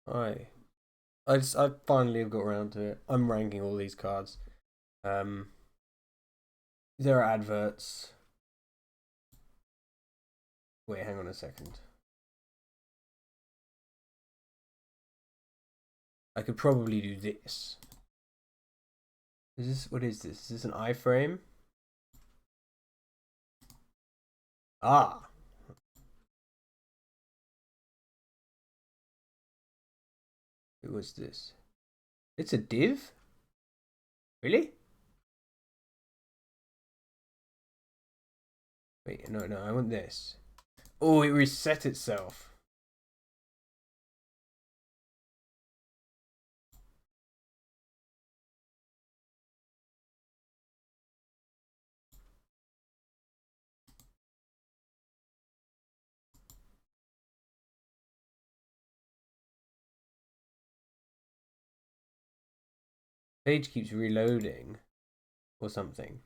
I I finally have got around to it. I'm ranking all these cards. Um, there are adverts. Wait, hang on a second. I could probably do this. Is this what is this? Is this an iframe? Ah, who was this? It's a div? Really? Wait, no, no, I want this. Oh, it reset itself. Page keeps reloading or something.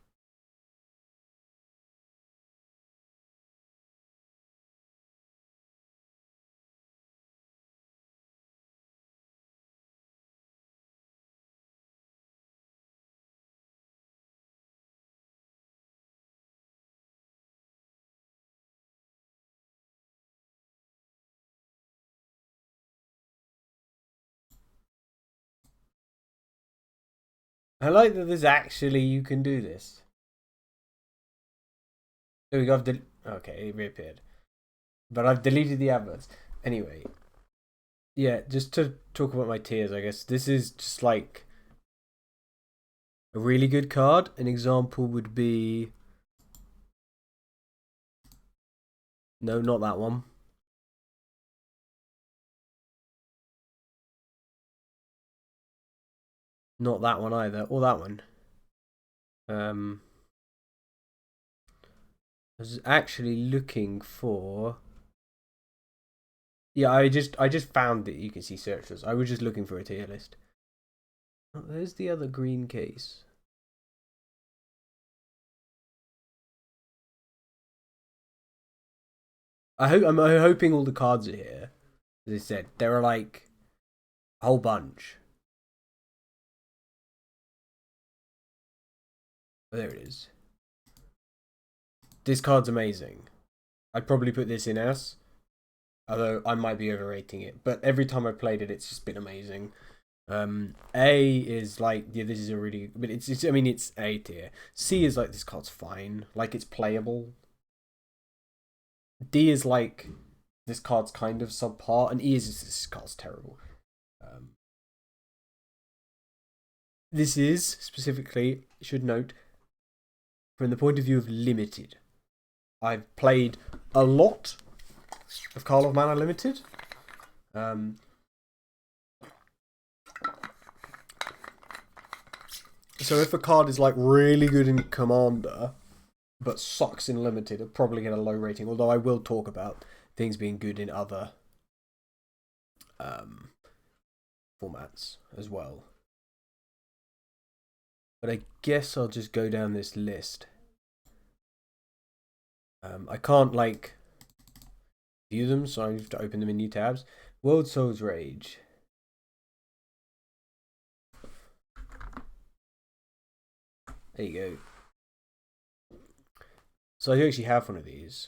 I like that there's actually you can do this. There we go. Okay, it reappeared, but I've deleted the adverts anyway. Yeah, just to talk about my tiers, I guess this is just like a really good card. An example would be no, not that one. Not that one either, or that one. I was actually looking for. Yeah, I just found that you can see searches. I was just looking for a tier list. Oh, there's the other green case. I'm hoping all the cards are here. As I said, there are like a whole bunch. Oh, there it is. This card's amazing. I'd probably put this in S, although I might be overrating it. But every time I've played it, it's just been amazing. A is like, yeah, this is a really, but it's I mean it's A tier. C is like, this card's fine, like it's playable. D is like, this card's kind of subpar, and E is, this card's terrible. Um, this is specifically, should note, from the point of view of limited. I've played a lot of Karlov Manor Limited. Um, so if a card is like really good in Commander, but sucks in Limited, it'll probably get a low rating. Although I will talk about things being good in other um, formats as well. But I guess I'll just go down this list. I can't like view them, so I have to open them in new tabs. World Souls Rage. There you go. So I do actually have one of these.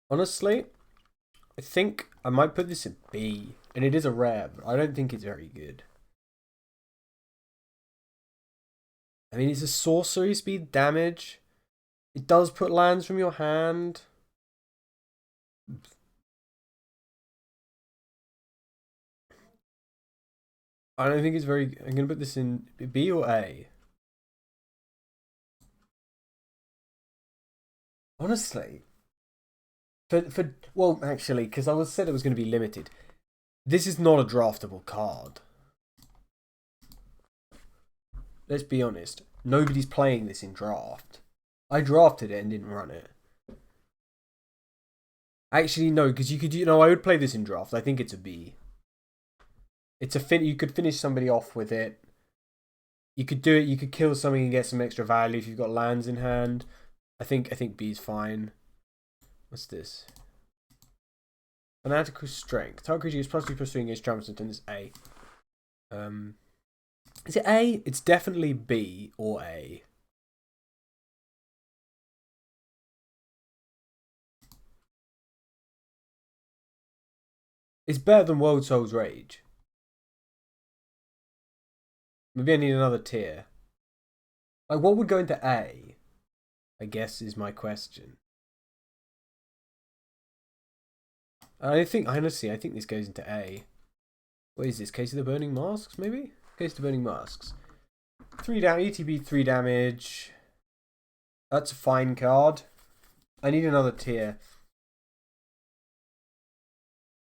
Honestly, I think I might put this at B. And it is a rare, but I don't think it's very good. I mean, it's a sorcery speed damage. It does put lands from your hand. I don't think it's very. I'm gonna put this in B or A. Honestly, for well, actually, because I was said it was going to be limited. This is not a draftable card. Let's be honest. Nobody's playing this in draft. I drafted it and didn't run it. Actually, no, because you could. I would play this in draft. I think it's a B. It's a fin. You could finish somebody off with it. You could do it. You could kill something and get some extra value if you've got lands in hand. I think B is fine. What's this? Fanatical Strength. Target creature is plus 2/+3 against Trample and it's A. Is it A? It's definitely B or A. It's better than World Soul's Rage. Maybe I need another tier. Like, what would go into A? I guess is my question. I think this goes into A. What is this? Case of the Burning Masks, maybe? Case of the Burning Masks. 3 damage, ETB 3 damage. That's a fine card. I need another tier.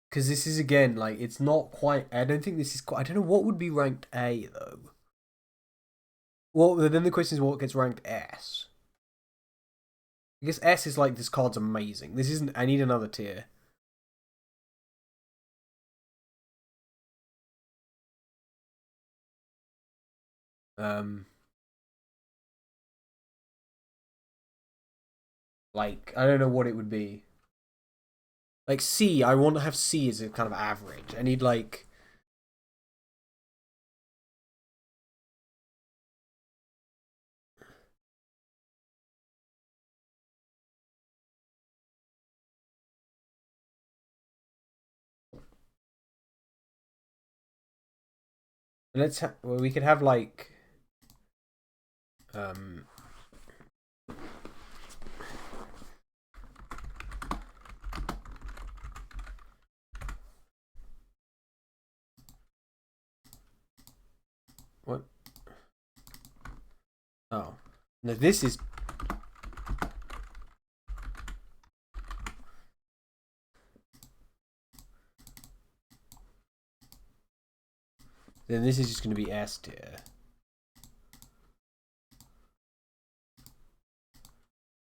Because this is, again, like, it's not quite... I don't think this is quite... I don't know what would be ranked A, though. Well, then the question is what gets ranked S? I guess S is like, this card's amazing. This isn't... I need another tier. Like, I don't know what it would be. Like, C, I want to have C as a kind of average. I need, like... Let's have... Well, we could have, like... What? Oh. No, this is... Then this is just going to be S tier.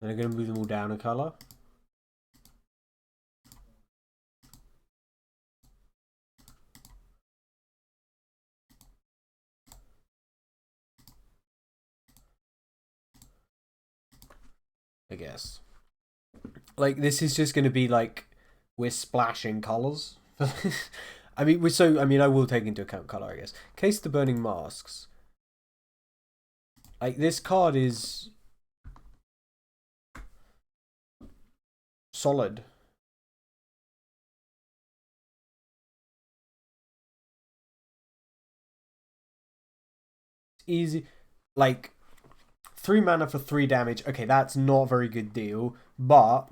And I'm going to move them all down a color. I guess. Like, this is just going to be like, we're splashing colors. I mean, I will take into account color, I guess. Case of the Burning Masks. Like, this card is solid. It's easy. Like, 3 mana for 3 damage. Okay, that's not a very good deal, but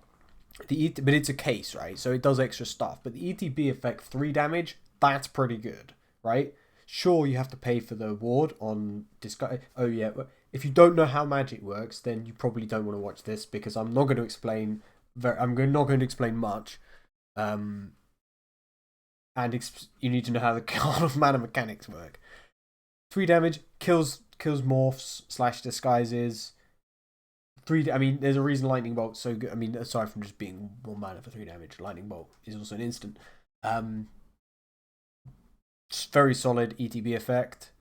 it's a case, right? So it does extra stuff. But the ETB effect 3 damage, that's pretty good, right? Sure, you have to pay for the ward on disguise. Oh yeah, if you don't know how magic works, then you probably don't want to watch this because I'm not going to explain. Not going to explain much. And you need to know how the Karlov Manor mechanics work. 3 damage kills morphs / disguises. 3. I mean, there's a reason Lightning Bolt's so good. I mean, aside from just being 1 mana for 3 damage, Lightning Bolt is also an instant. Very solid ETB effect.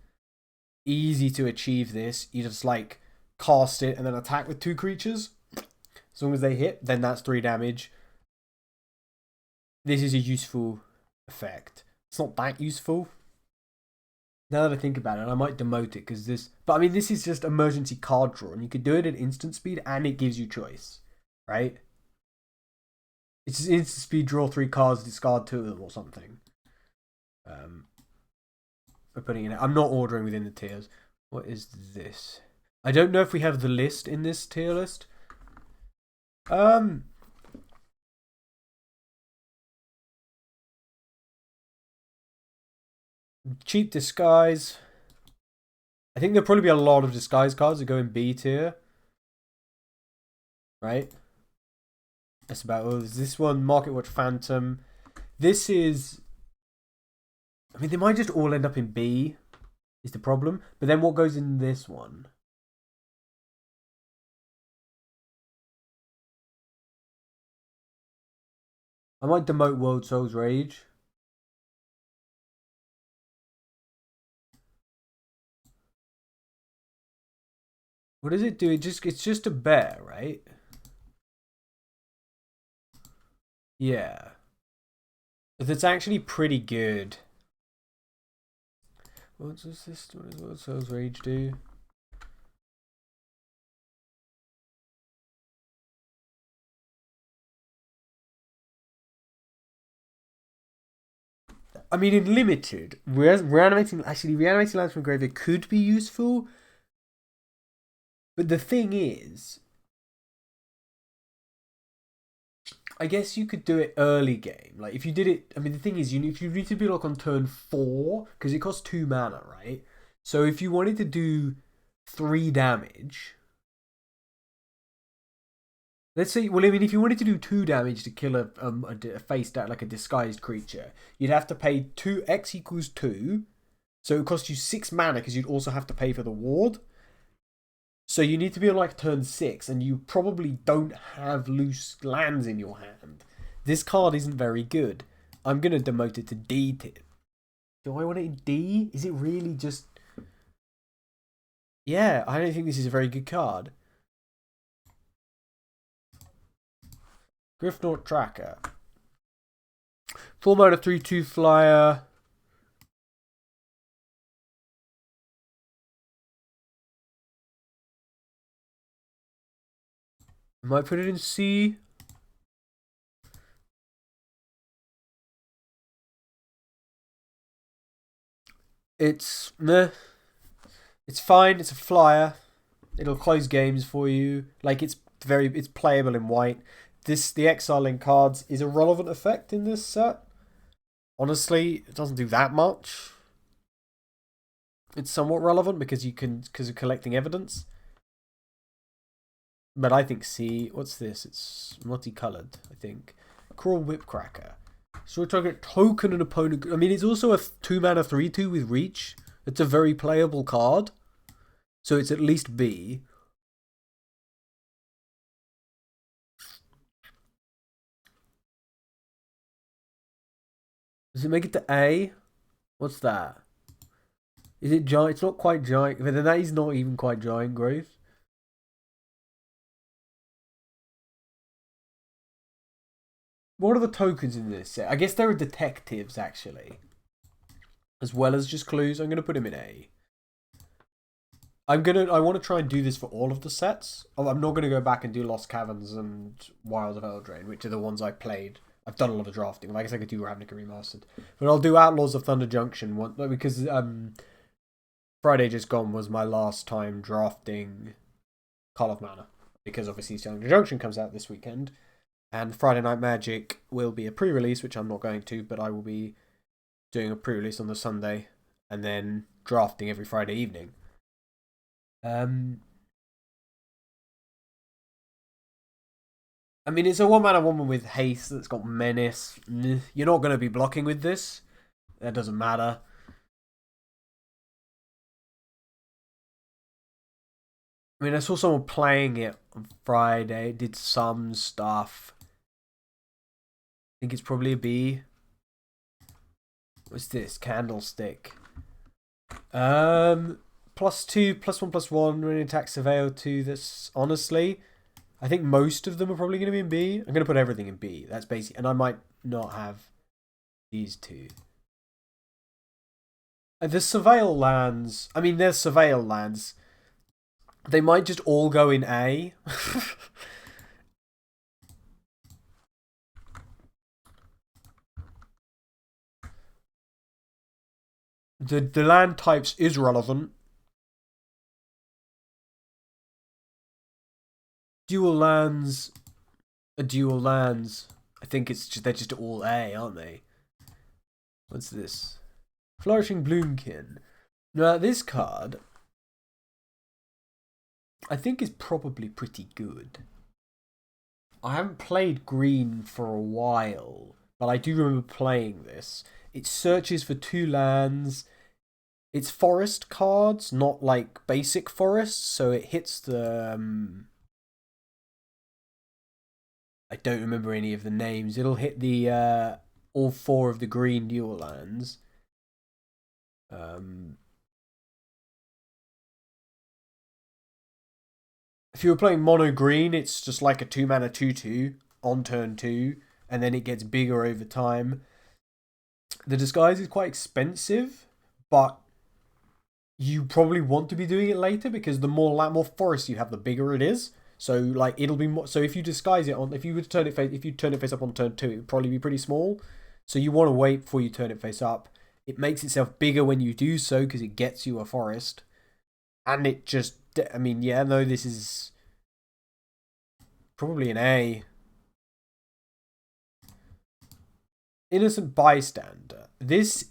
Easy to achieve this. You just like cast it and then attack with 2 creatures. As long as they hit, then that's 3 damage. This is a useful effect. It's not that useful. Now that I think about it, I might demote it because this... But I mean, this is just emergency card draw. And you could do it at instant speed and it gives you choice. Right? It's just instant speed, draw 3 cards, discard 2 of them or something. For putting in it. I'm not ordering within the tiers. What is this? I don't know if we have the list in this tier list. Cheap disguise. I think there'll probably be a lot of disguise cards that go in B tier. Right? That's about all. There's this one, Market Watch Phantom. This is... I mean, they might just all end up in B, is the problem. But then what goes in this one? I might demote World Soul's Rage. What does it do? It's just a bear, right? Yeah. That's actually pretty good. What does this? What does Rage do? I mean, in limited, reanimating lands from graveyard could be useful, but the thing is, I guess you could do it early game. Like if you did it, I mean, the thing is, if you need to be like on turn 4 because it costs 2 mana, right? So if you wanted to do 3 damage, let's say, well, I mean, if you wanted to do 2 damage to kill a face down like a disguised creature, you'd have to pay 2x equals 2. So it would cost you 6 mana because you'd also have to pay for the ward. So you need to be on like turn 6, and you probably don't have loose lands in your hand. This card isn't very good. I'm going to demote it to D tier. Do I want it in D? Is it really just... Yeah, I don't think this is a very good card. Griffnaught Tracker. 4 mana 3/2 flyer. I might put it in C. It's meh. It's fine. It's a flyer. It'll close games for you. Like it's playable in white. The exiling cards is a relevant effect in this set. Honestly, it doesn't do that much. It's somewhat relevant because of collecting evidence. But I think C. What's this? It's multicolored, I think. Cruel Whipcracker. So we're target token an opponent. I mean, it's also a 2 mana 3/2 with reach. It's a very playable card. So it's at least B. Does it make it to A? What's that? Is it giant? It's not quite giant. But then that is not even quite giant growth. What are the tokens in this set? I guess there are detectives, actually. As well as just clues. I'm going to put him in A. I want to try and do this for all of the sets. I'm not going to go back and do Lost Caverns and Wild of Eldraine, which are the ones I played. I've done a lot of drafting. I guess I could do Ravnica Remastered. But I'll do Outlaws of Thunder Junction one because Friday just gone was my last time drafting Karlov Manor. Because obviously Thunder Junction comes out this weekend. And Friday Night Magic will be a pre-release, which I'm not going to, but I will be doing a pre-release on the Sunday and then drafting every Friday evening. I mean, it's a 1-mana woman with haste that's got menace. You're not going to be blocking with this. That doesn't matter. I mean, I saw someone playing it on Friday. Did some stuff. I think it's probably a B. What's this? Candlestick. +2, +1/+1 when attack surveil 2. That's honestly, I think most of them are probably going to be in B. I'm going to put everything in B. That's basic, and I might not have these two. The surveil lands. I mean, there's surveil lands. They might just all go in A. The land types is relevant. Dual lands are dual lands. I think they're just all A, aren't they? What's this? Flourishing Bloomkin. Now this card I think is probably pretty good. I haven't played green for a while, but I do remember playing this. It searches for 2 lands. It's forest cards, not like basic forests, so it hits the... I don't remember any of the names. It'll hit the all 4 of the green dual lands. If you were playing mono green, it's just like a 2 mana 2/2 on turn 2, and then it gets bigger over time. The disguise is quite expensive, but you probably want to be doing it later because the more forest you have, the bigger it is. So like it'll be more. So if you disguise it on, if you were to turn it face, if you turn it face up on turn 2, it would probably be pretty small. So you want to wait before you turn it face up. It makes itself bigger when you do so because it gets you a forest, and it just. I mean, yeah, no, this is probably an A. Innocent bystander. This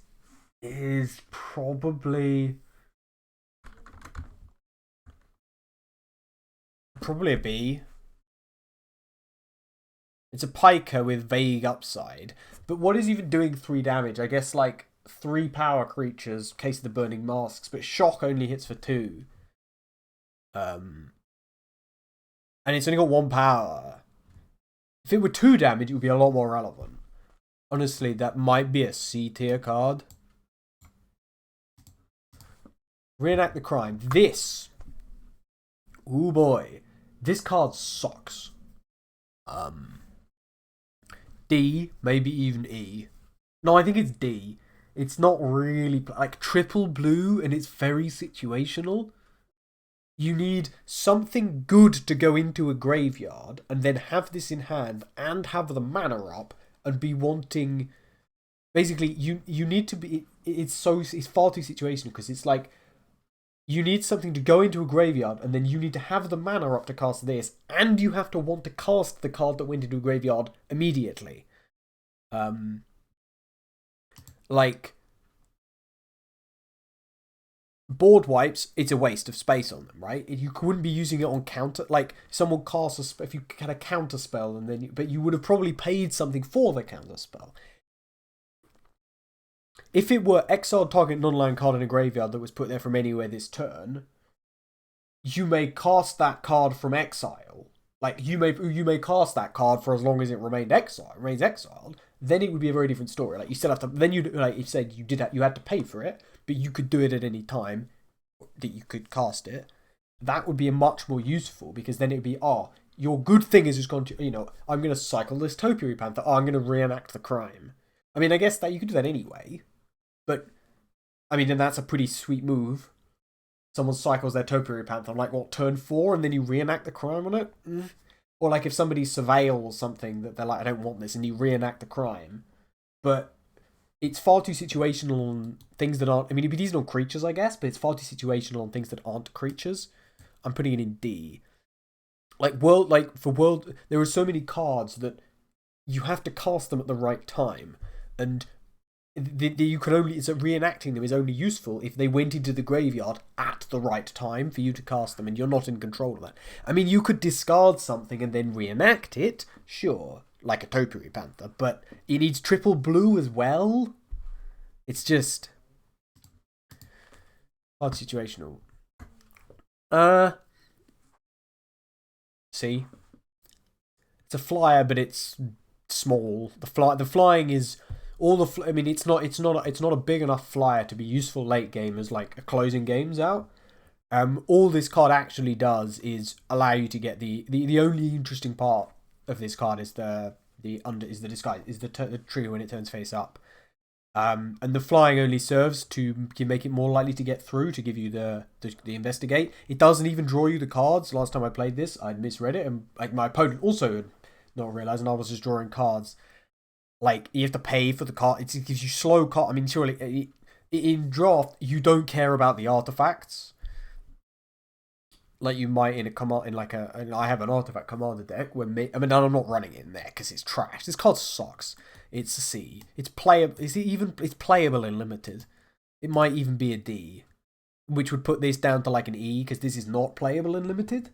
is probably a B. It's a piker with vague upside. But what is even doing 3 damage? I guess like 3 power creatures, case of the burning masks, but shock only hits for 2. And it's only got 1 power. If it were 2 damage, it would be a lot more relevant. Honestly, that might be a C tier card. Reenact the crime. This. Ooh boy. This card sucks. D, maybe even E. No, I think it's D. It's not really like triple blue and it's very situational. You need something good to go into a graveyard and then have this in hand and have the mana up and be wanting. Basically, you need to be. It's far too situational because it's like you need something to go into a graveyard and then you need to have the mana up to cast this and you have to want to cast the card that went into a graveyard immediately. Like board wipes, it's a waste of space on them, right? You wouldn't be using it on counter. Like someone casts a spell, if you had a counter spell, and then but you would have probably paid something for the counter spell. If it were exiled target non-land card in a graveyard that was put there from anywhere this turn, you may cast that card from exile. Like you may cast that card for as long as it remains exiled. Then it would be a very different story. Like you still have to. Then you like you said you had to pay for it, but you could do it at any time that you could cast it. That would be much more useful because then it would be your good thing is just gone to I'm going to cycle this Topiary Panther. I'm going to reenact the crime. I mean, I guess that you could do that anyway, but I mean, then that's a pretty sweet move. Someone cycles their Topiary Panther on like turn 4, and then you reenact the crime on it. Or like if somebody surveils something that they're like, I don't want this, and you reenact the crime. But it's far too situational on things that aren't. I mean, it'd be decent on creatures, I guess, but it's far too situational on things that aren't creatures. I'm putting it in D. Like world, there are so many cards that you have to cast them at the right time, and you can only. So reenacting them is only useful if they went into the graveyard at the right time for you to cast them, and you're not in control of that. I mean, you could discard something and then reenact it, sure, like a Topiary Panther, but it needs triple blue as well. It's just hard situational. See, it's a flyer, but it's small. The flying is. I mean, it's not a big enough flyer to be useful late game as like a closing games out. All this card actually does is allow you to get the only interesting part of this card is the disguise, is the trigger when it turns face up. And the flying only serves to make it more likely to get through, to give you the investigate. It doesn't even draw you the cards. Last time I played this, I'd misread it, and like my opponent also had not realised, and I was just drawing cards. Like, you have to pay for the card. It gives you slow card. I mean, surely, in draft, you don't care about the artifacts. Like you might in a command, I have an artifact commander deck where I'm not running it in there because it's trash. This card sucks. It's a C. It's playable. It's playable in limited. It might even be a D, which would put this down to like an E because this is not playable in limited.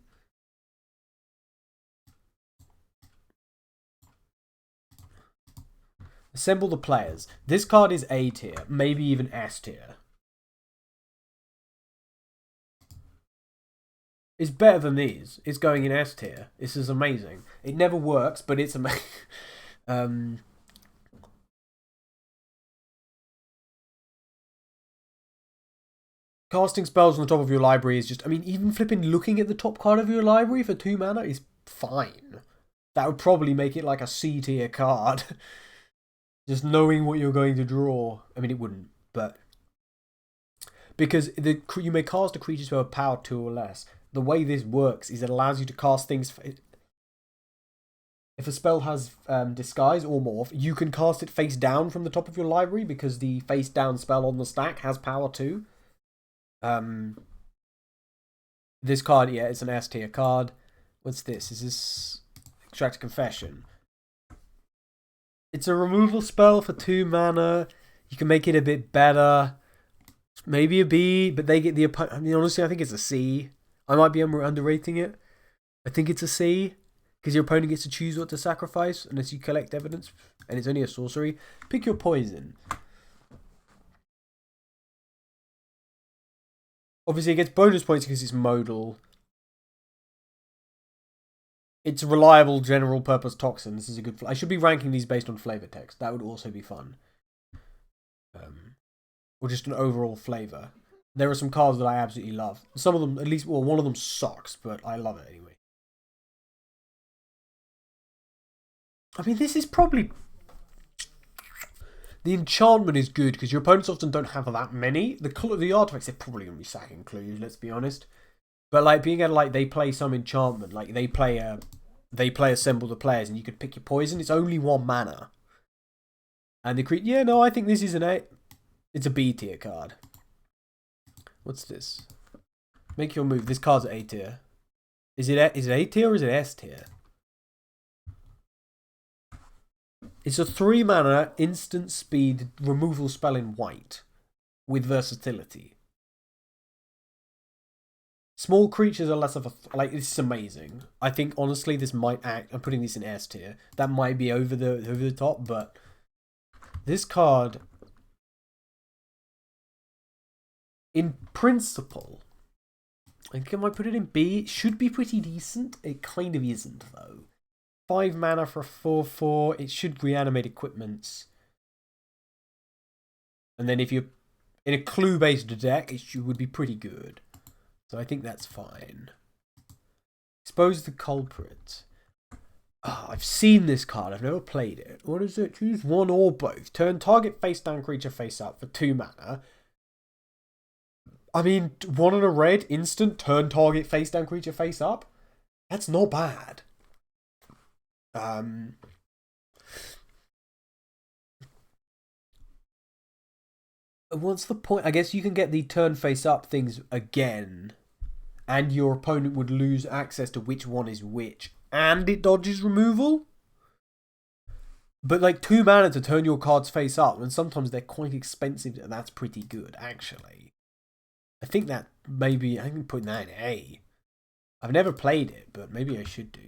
Assemble the players. This card is A tier, maybe even S tier. It's better than these. It's going in S tier. This is amazing. It never works, but it's amazing. Casting spells on the top of your library is just. I mean, even flipping looking at the top card of your library for 2 mana is fine. That would probably make it like a C tier card. Just knowing what you're going to draw. I mean, it wouldn't, but because you may cast a creature spell with power 2 or less. The way this works is it allows you to cast things. If a spell has disguise or morph, you can cast it face down from the top of your library because the face down spell on the stack has power 2. This card, yeah, it's an S tier card. What's this? Is this Extract a Confession? It's a removal spell for 2 mana. You can make it a bit better. Maybe a B, but they get the... I mean, honestly, I think it's a C. I might be underrating it. I think it's a C. Because your opponent gets to choose what to sacrifice unless you collect evidence. And it's only a sorcery. Pick your poison. Obviously, it gets bonus points because it's modal. It's reliable general purpose toxin. This is a good... I should be ranking these based on flavor text. That would also be fun. Or just an overall flavor. There are some cards that I absolutely love. Some of them, at least, well, one of them sucks, but I love it anyway. I mean, this is probably... The enchantment is good because your opponents often don't have that many. The artifacts, they're probably going to be sacking clues, let's be honest. But like being able to, like, they play some enchantment, like they play assemble the players, and you could pick your poison. It's only 1 mana, and they create. Yeah, no, I think this is an A. It's a B tier card. What's this? Make your move. This card's A tier. Is it A tier or is it S tier? It's a 3 mana instant speed removal spell in white with versatility. Small creatures are less of a... Like, this is amazing. I think, honestly, this might act... I'm putting this in S tier. That might be over the top, but... This card... In principle... Can I put it in B? It should be pretty decent. It kind of isn't, though. 5 mana for a 4/4. It should reanimate equipments. And then if you're in a clue-based deck, it would be pretty good. So I think that's fine. Expose the culprit. Oh, I've seen this card. I've never played it. What is it? Choose one or both. Turn target face-down creature face-up for 2 mana. I mean, 1 and a red, instant, turn target face-down creature face-up. That's not bad. What's the point? I guess you can get the turn face-up things again, and your opponent would lose access to which one is which, and it dodges removal. But like 2 mana to turn your cards face up, and sometimes they're quite expensive, and that's pretty good, actually. I think that maybe I can put that in A. I've never played it, but maybe I should do.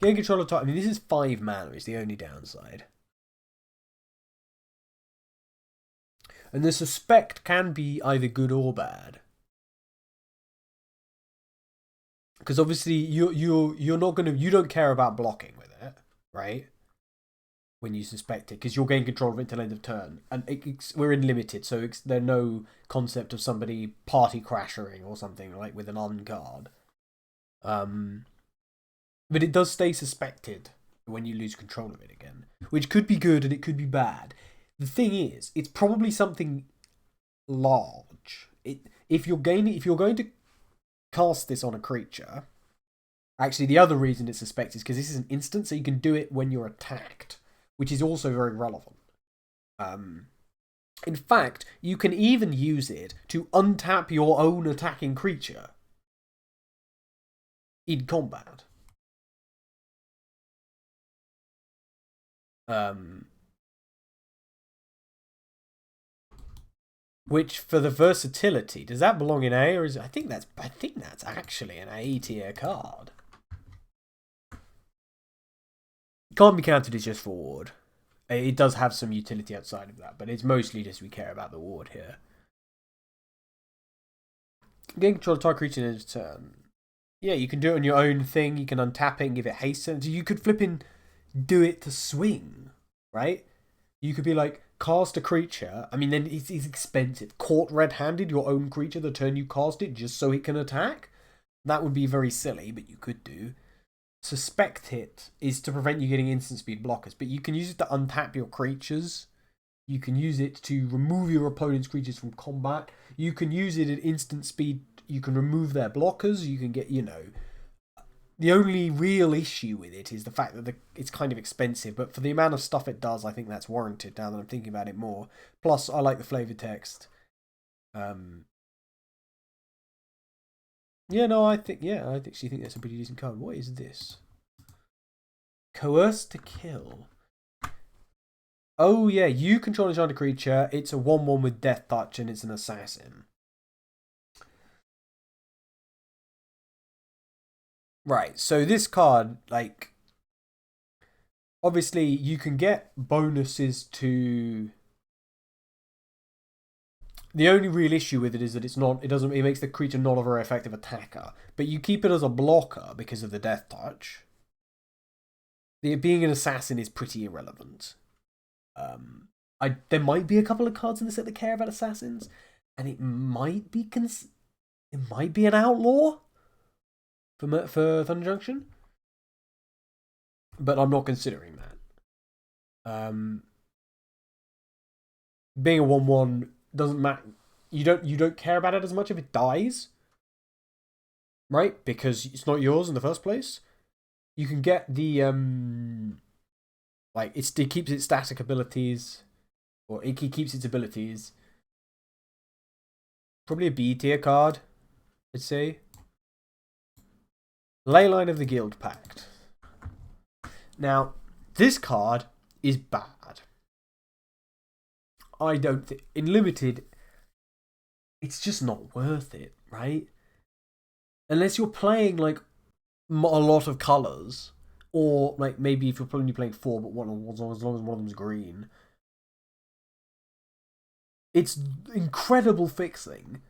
Gain control of time. I mean, this is 5 mana. Is the only downside. And the suspect can be either good or bad. Because obviously you're not gonna you don't care about blocking with it, right? When you suspect it, because you'll gain control of it until end of turn, and we're in limited, so there's no concept of somebody party crashering or something like with an on-card. But it does stay suspected when you lose control of it again, which could be good and it could be bad. The thing is, it's probably something large. If you're going to cast this on a creature, actually the other reason it's suspected is because this is an instant, so you can do it when you're attacked, which is also very relevant. In fact, you can even use it to untap your own attacking creature in combat. Which, for the versatility, does that belong in A, or is I think that's actually an A tier card. Can't be counted as just for ward. It does have some utility outside of that, but it's mostly just we care about the ward here. Gain control of target creature in its turn. Yeah, you can do it on your own thing. You can untap it and give it haste. So you could flipping do it to swing, right? You could be like, cast a creature. I mean, then it's expensive. Caught red-handed your own creature the turn you cast it just so it can attack. That would be very silly, but you could do. Suspect it is to prevent you getting instant speed blockers, but you can use it to untap your creatures You can use it to remove your opponent's creatures from combat. You can use it at instant speed. You can remove their blockers. You can get, the only real issue with it is the fact that it's kind of expensive, but for the amount of stuff it does, I think that's warranted now that I'm thinking about it more. Plus, I like the flavor text. Yeah, no, I actually think that's a pretty decent card. What is this? Coerce to kill. Oh, yeah, you control an enchanted creature. It's a 1/1 with Death Touch, and it's an assassin. Right, so this card, like, obviously you can get bonuses to... The only real issue with it is that it makes the creature not a very effective attacker. But you keep it as a blocker because of the Death Touch. Being an assassin is pretty irrelevant. There might be a couple of cards in the set that care about assassins, and it might be an outlaw for Thunder Junction, but I'm not considering that. Being a 1/1 doesn't matter. You don't care about it as much if it dies, right? Because it's not yours in the first place. You can get the it keeps its static abilities, or it keeps its abilities. Probably a B tier card, I'd say. Leyline of the Guild Pact. Now, this card is bad. I don't think... In Limited, it's just not worth it, right? Unless you're playing, like, a lot of colours, or, like, maybe if you're only playing 4, but as long as one of them's green. It's incredible fixing,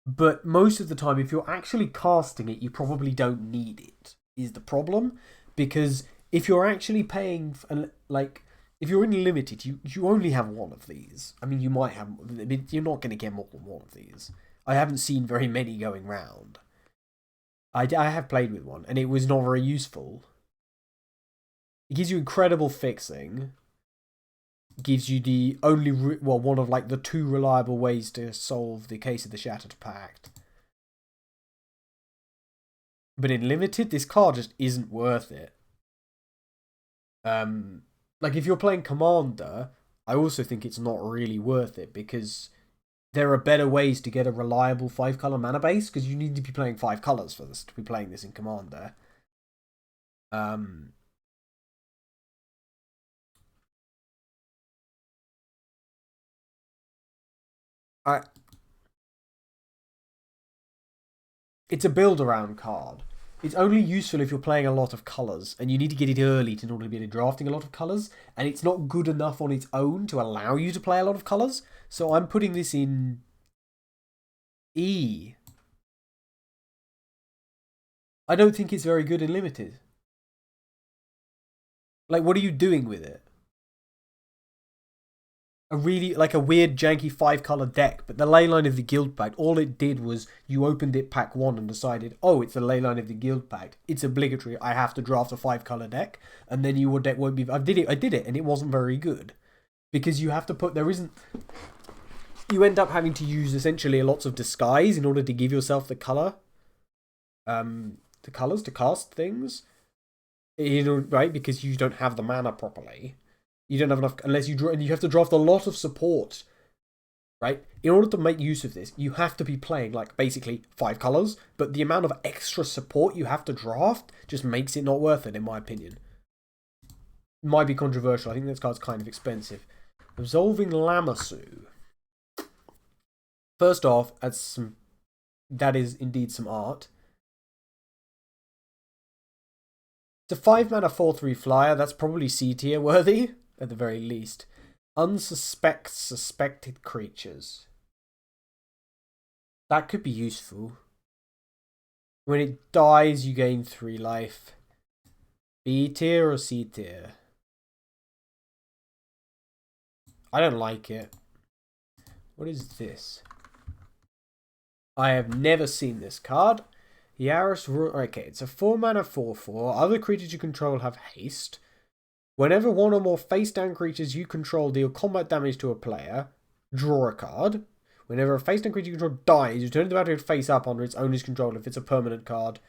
but most of the time, if you're actually casting it, you probably don't need it, is the problem. Because if you're actually paying, if you're in Limited, you only have one of these. I mean, you might have... You're not going to get more than one of these. I haven't seen very many going round. I have played with one, and it was not very useful. It gives you incredible fixing. It gives you the only... one of, like, the 2 reliable ways to solve the case of the Shattered Pact. But in Limited, this card just isn't worth it. Like, if you're playing Commander, I also think it's not really worth it, because there are better ways to get a reliable 5-color mana base, because you need to be playing 5 colors for this to be playing this in Commander. It's a build-around card. It's only useful if you're playing a lot of colours, and you need to get it early in order to be drafting a lot of colours, and it's not good enough on its own to allow you to play a lot of colours, so I'm putting this in E. I don't think it's very good in Limited. Like, what are you doing with it? A weird janky 5-color deck, but the Leyline of the Guild Pact, all it did was you opened it pack 1 and decided, oh, it's the Leyline of the Guild Pact. It's obligatory. I have to draft a 5-color deck, and then your deck won't be... I did it, and it wasn't very good. Because you have to put... You end up having to use essentially lots of disguise in order to give yourself the color. The colors to cast things. Right? Because you don't have the mana properly. You don't have enough unless you draw, and you have to draft a lot of support, right? In order to make use of this, you have to be playing like basically 5 colors, but the amount of extra support you have to draft just makes it not worth it, in my opinion. It might be controversial. I think this card's kind of expensive. Absolving Lamassu. First off, that is indeed some art. It's a 5-mana 4/3 flyer. That's probably C tier worthy. At the very least. Suspected creatures. That could be useful. When it dies, you gain 3 life. B tier or C tier? I don't like it. What is this? I have never seen this card. Yaris... Okay, it's a 4-mana 4/4. Other creatures you control have haste. Whenever one or more face-down creatures you control deal combat damage to a player, draw a card. Whenever a face-down creature you control dies, you turn the battlefield face up under its owner's control if it's a permanent card.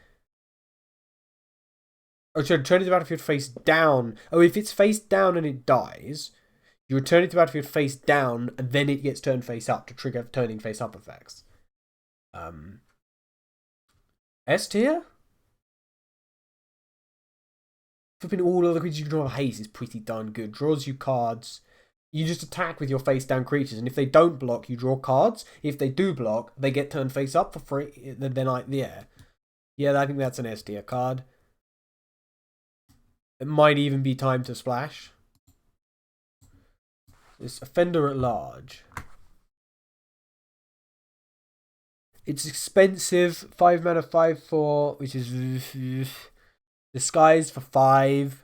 Oh, so turn the battlefield face down. Oh, if it's face down and it dies, you return it to the battlefield face down, and then it gets turned face up to trigger turning face up effects. S tier? Flipping all other creatures you control haste is pretty darn good. Draws you cards. You just attack with your face down creatures, and if they don't block, you draw cards. If they do block, they get turned face up for free. Then I think that's an S tier card. It might even be time to splash. It's Offender at Large. It's expensive. 5 mana, 5/4, which is Disguise for 5.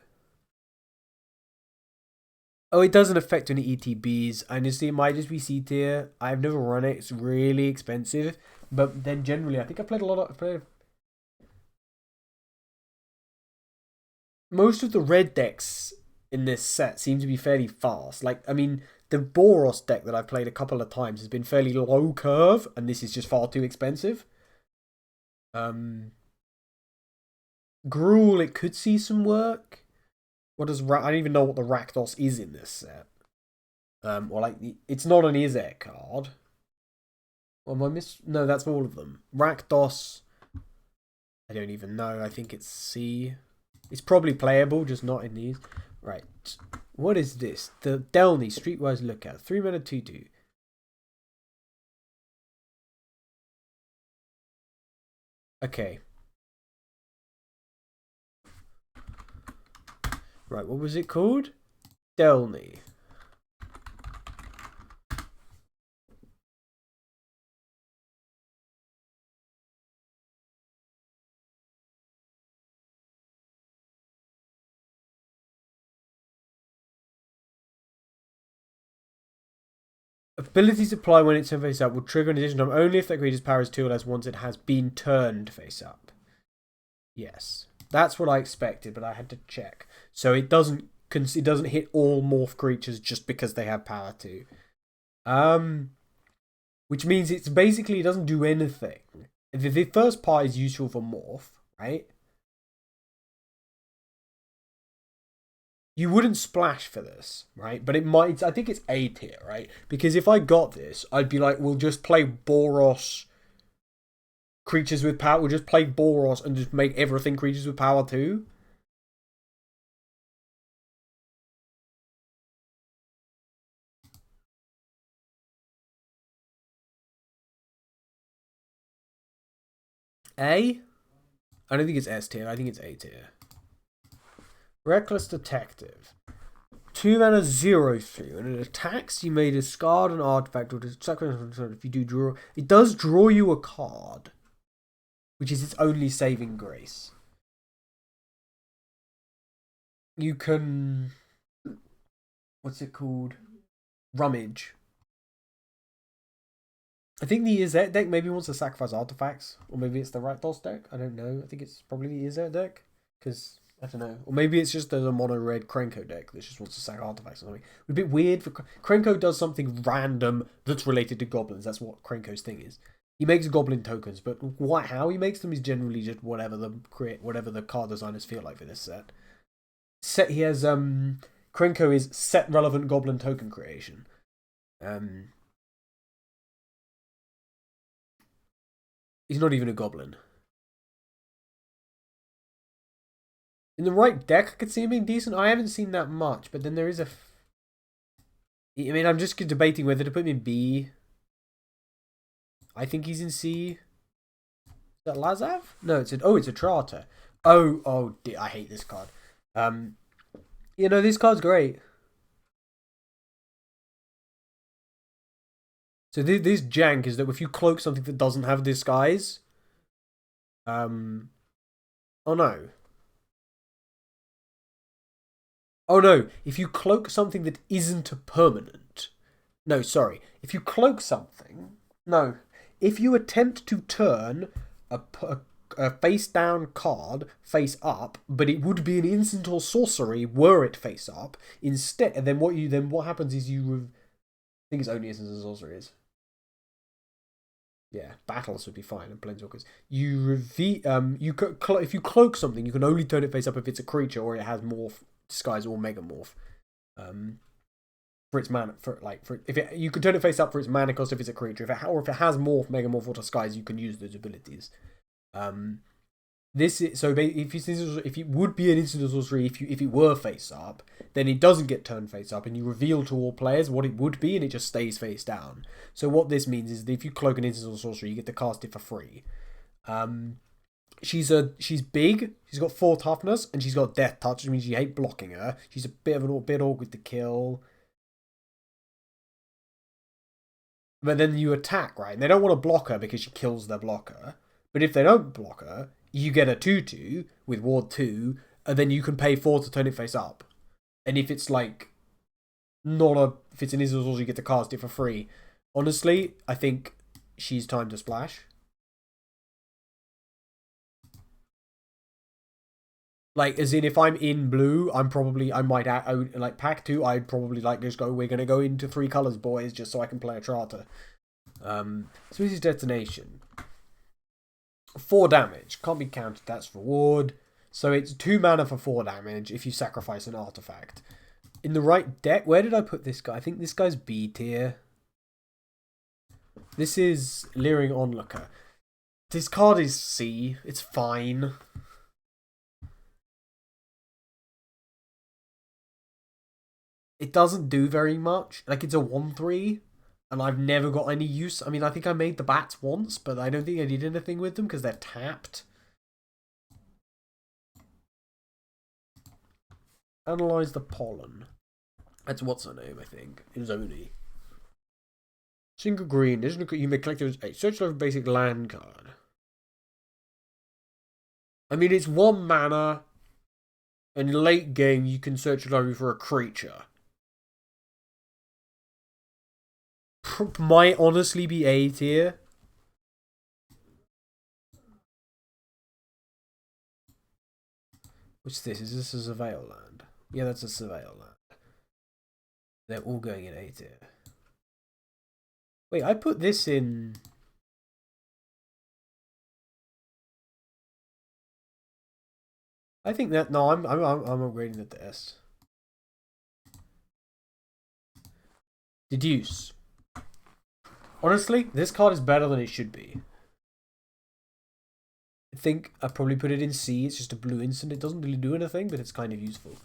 Oh, it doesn't affect any ETBs. Honestly, it might just be C tier. I've never run it. It's really expensive. But then generally, I think I played a lot of... Most of the red decks in this set seem to be fairly fast. Like, I mean, the Boros deck that I've played a couple of times has been fairly low curve, and this is just far too expensive. Gruul, it could see some work. I don't even know what the Rakdos is in this set. It's not an Izek card. Or am I No, that's all of them. Rakdos, I don't even know. I think it's C. It's probably playable, just not in these. Right. What is this? The Delny Streetwise Lookout. 3 mana 2/2. Okay. Right, what was it called? Delny. Abilities apply when it's turned face up will trigger an addition time only if that creature's power is 2 or less once it has been turned face up. Yes. That's what I expected, but I had to check. So it doesn't hit all morph creatures just because they have power 2. Which means it doesn't do anything. The first part is useful for morph, right? You wouldn't splash for this, right? But it might. I think it's A tier, right? Because if I got this, I'd be like, we'll just play Boros creatures with power. We'll just play Boros and just make everything creatures with power too. A? I don't think it's S tier. I think it's A tier. Reckless Detective. 2 mana 0/3. When it attacks, you may discard an artifact or if you do draw. It does draw you a card, which is its only saving grace. You can. What's it called? Rummage. I think the Izet deck maybe wants to sacrifice artifacts, or maybe it's the Rakdos deck. I don't know. I think it's probably the Izet deck because. I don't know. Or maybe it's just a mono-red Krenko deck that just wants to sack artifacts or something. It's a bit weird. Krenko does something random that's related to goblins. That's what Krenko's thing is. He makes goblin tokens, but how he makes them is generally just whatever the card designers feel like for this set. He has Krenko is set relevant goblin token creation. He's not even a goblin. In the right deck, I could see him being decent. I haven't seen that much, but then there is I mean, I'm just debating whether to put him in B. I think he's in C. Is that Lazav? No, it's a Charter. Oh, dear, I hate this card. This card's great. So this jank is that if you cloak something that doesn't have disguise, oh no. Oh no, if you cloak something that isn't a permanent. No, sorry. If you cloak something. No. If you attempt to turn a a face down card face up, but it would be an instant or sorcery were it face up instead. And then what happens is I think it's only instants and sorceries. Yeah, battles would be fine and planeswalkers. You reveal if you cloak something, you can only turn it face up if it's a creature or it has morph, disguise, or megamorph. For its mana, you can turn it face up for its mana cost if it's a creature. If it has morph, megamorph, or disguise, you can use those abilities. This is so if it would be an instant or sorcery if it were face up, then it doesn't get turned face up, and you reveal to all players what it would be, and it just stays face down. So what this means is that if you cloak an instant or sorcery, you get to cast it for free. She's big. She's got 4 toughness, and she's got death touch, which means you hate blocking her. She's a bit awkward to kill. But then you attack, right? And they don't want to block her because she kills their blocker. But if they don't block her, you get a 2/2 with Ward 2, and then you can pay 4 to turn it face up. And if it's like if it's an instant source, you get to cast it for free. Honestly, I think she's time to splash. Like, as in, if I'm in blue, I might like pack 2. I'd probably like just go. We're gonna go into 3 colors, boys, just so I can play a charter. Species detonation. 4 damage. Can't be counted. That's reward. So it's 2 mana for 4 damage if you sacrifice an artifact. In the right deck, where did I put this guy? I think this guy's B tier. This is Leering Onlooker. This card is C. It's fine. It doesn't do very much. Like, it's a 1/3. And I've never got any use. I mean, I think I made the bats once, but I don't think I did anything with them because they're tapped. Analyze the pollen. That's what's her name, I think. Izoni. Single green. You may collect a search for a basic land card. I mean, it's 1 mana. And late game, you can search library for a creature. Might honestly be A tier. What's this? Is this a surveil land? Yeah, that's a surveil land. They're all going in A tier. Wait, I put this in. I think that I'm upgrading it to S. Deduce. Honestly, this card is better than it should be. I think I probably put it in C. It's just a blue instant. It doesn't really do anything, but it's kind of useful.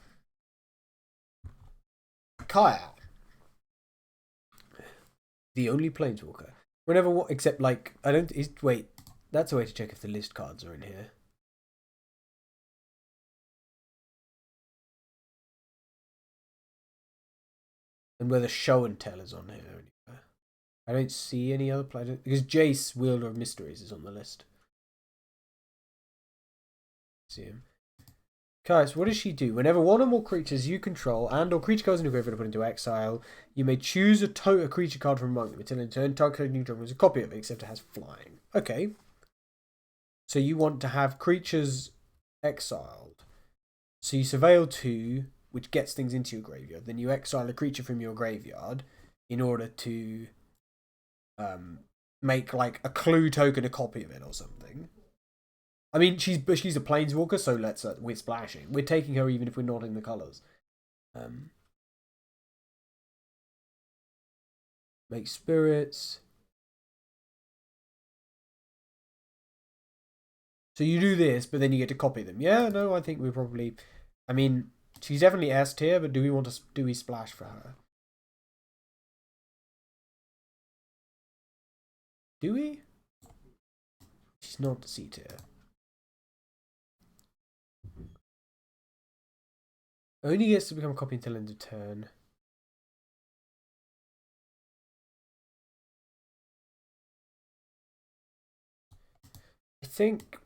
Kaya. The only planeswalker. Whenever except like I don't. Wait, that's a way to check if the list cards are in here. And whether show and tell is on here. I don't see any other players because Jace, Wielder of Mysteries, is on the list. See him. Guys, what does she do? Whenever 1 or more creatures you control and/or creature goes into graveyard or put into exile, you may choose a creature card from among them. Until in turn, target new drum is a copy of it, except it has flying. Okay. So you want to have creatures exiled. So you surveil 2, which gets things into your graveyard. Then you exile a creature from your graveyard in order to make like a clue token a copy of it or something. I mean, she's a planeswalker, so we're splashing. We're taking her even if we're not in the colours. Make spirits. So you do this, but then you get to copy them. Yeah, no, I think we probably. I mean, she's definitely S tier, but do we splash for her? Do we? She's not C tier. Only gets to become a copy until end of turn. I think.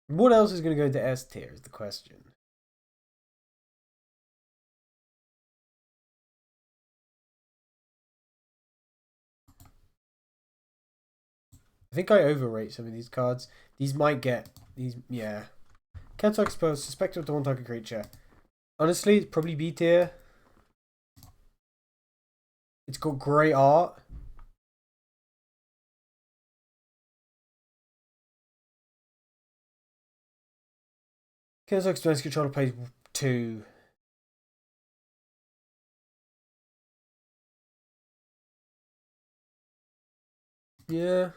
What else is going to go into S tier is the question. think I overrate some of these cards. These might get these. Yeah. Cancel exposed. Suspected of the one-target creature. Honestly, it's probably B tier. It's got great art. Cancel exposed. Controller plays 2. Yeah.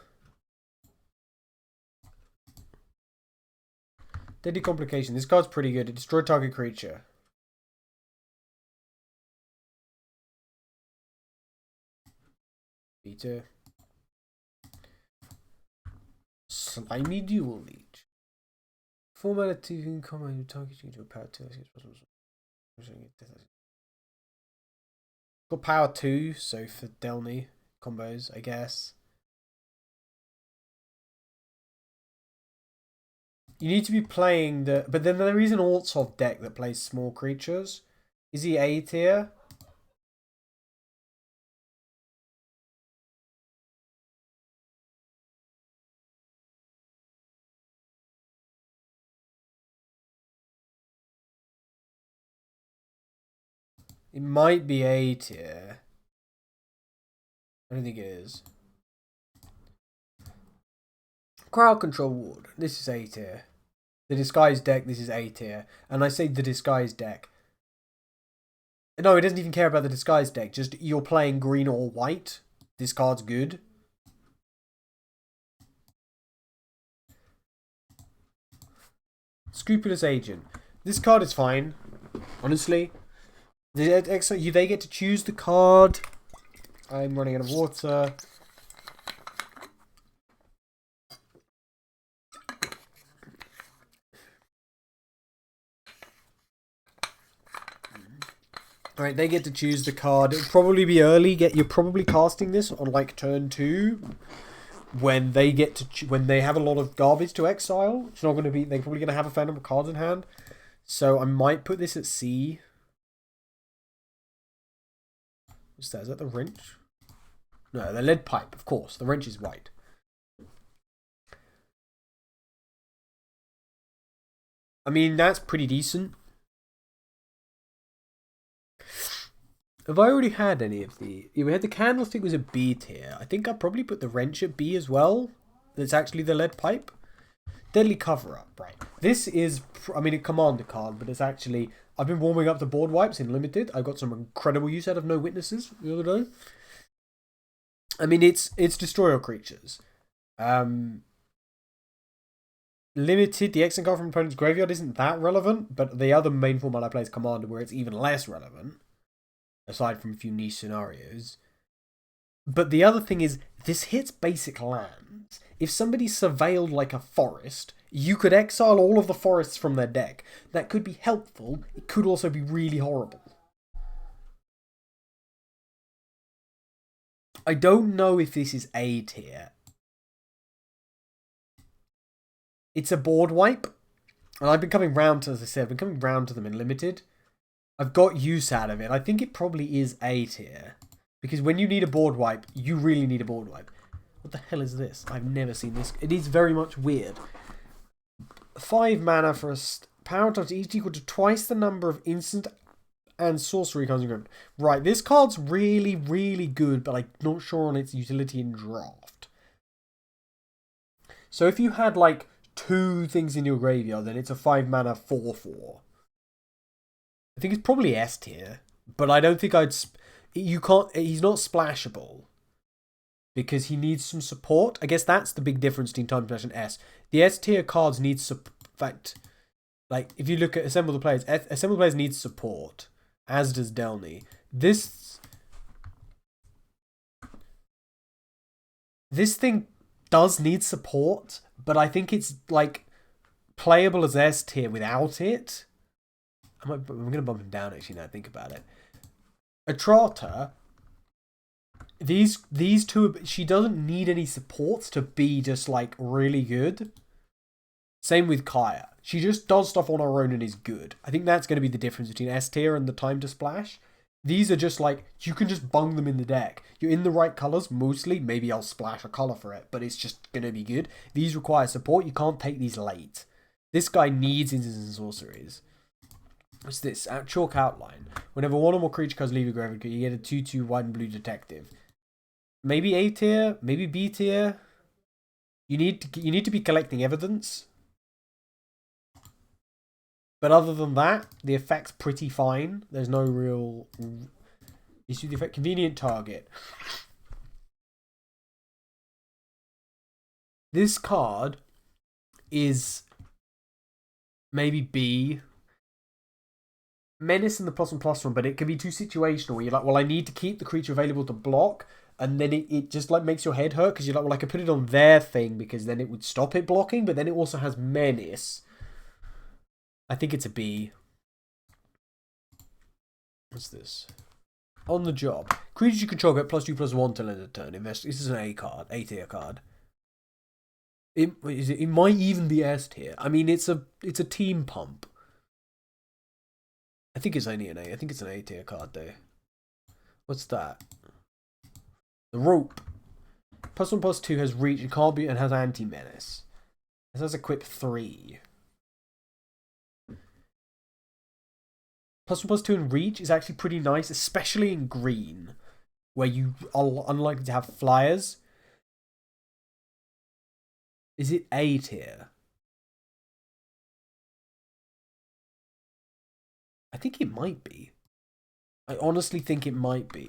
Deadly Complication. This card's pretty good. It destroyed target creature. B2. Slimy Dual Leech. 4 mana 2 can combine your target into a power 2. Got power 2, so for Delny combos, I guess. You need to be playing the... But then there is an Ortsov deck that plays small creatures. Is he A tier? It might be A tier. I don't think it is. Crowd Control Ward. This is A tier. The Disguise deck, this is A tier. And I say the Disguise deck. No, it doesn't even care about the Disguise deck. Just you're playing green or white. This card's good. Scrupulous Agent. This card is fine. Honestly. They get to choose the card. I'm running out of water. Alright, they get to choose the card. It'll probably be early. You're probably casting this on like turn 2. When they get to when they have a lot of garbage to exile. It's not going to be... They're probably going to have a fair number of cards in hand. So I might put this at C. What's that? Is that the wrench? No, the lead pipe, of course. The wrench is white. I mean, that's pretty decent. Have I already had any of the... Yeah, we had the Candlestick was a B tier. I think I'd probably put the wrench at B as well. That's actually the lead pipe. Deadly Cover-Up, right. This is, I mean, a commander card, but it's actually... I've been warming up the board wipes in Limited. I got some incredible use out of No Witnesses the other day. I mean, it's destroy all creatures. Limited, the exit card from opponent's graveyard isn't that relevant, but the other main format I play is Commander, where it's even less relevant, aside from a few niche scenarios. But the other thing is, this hits basic lands. If somebody surveilled like a forest, you could exile all of the forests from their deck. That could be helpful. It could also be really horrible. I don't know if this is A tier. It's a board wipe. And I've been coming round to, as I said, I've been coming round to them in Limited. I've got use out of it. I think it probably is A tier. Because when you need a board wipe, you really need a board wipe. What the hell is this? I've never seen this. It is very much weird. 5 mana for a power touch each equal to twice the number of instant and sorcery cards in your group. Right, this card's really, really good, but I'm not sure on its utility in draft. So if you had like 2 things in your graveyard, then it's a 5 mana 4/4. I think it's probably S tier, but I don't think I'd... You can't... He's not splashable. Because he needs some support. I guess that's the big difference between Time Splash and S. The S tier cards need support. In fact, like, if you look at Assemble the Players, Assemble the Players needs support. As does Delny. This thing does need support, but I think it's, like, playable as S tier without it. I'm going to bump him down, actually, now I think about it. Atrata... These two, she doesn't need any supports to be just like really good. Same with Kaya. She just does stuff on her own and is good. I think that's going to be the difference between S tier and the time to splash. These are just like, you can just bung them in the deck. You're in the right colors, mostly. Maybe I'll splash a color for it, but it's just going to be good. These require support. You can't take these late. This guy needs instants and sorceries. What's this? Chalk outline. Whenever one or more creature cards leave your graveyard, you get a 2/2 white and blue detective. Maybe A tier, maybe B tier. You need to be collecting evidence. But other than that, the effect's pretty fine. There's no real issue. The effect, convenient target. This card is maybe B. Menace and the +1/+1, but it can be too situational where you're like, well, I need to keep the creature available to block, and then it just like makes your head hurt because you're like, well, I could put it on their thing because then it would stop it blocking, but then it also has Menace. I think it's a B. What's this? On the job. Creatures you control get +2/+1 till end of turn. Invest. This is an A card, A tier card. It might even be S tier. I mean, it's a team pump. I think it's only an A. I think it's an A tier card though. What's that? The rope. +1/+2 has reach and can't be and has anti-menace. This has equip 3. +1/+2 and reach is actually pretty nice, especially in green, where you are unlikely to have flyers. Is it A tier? I think it might be. I honestly think it might be.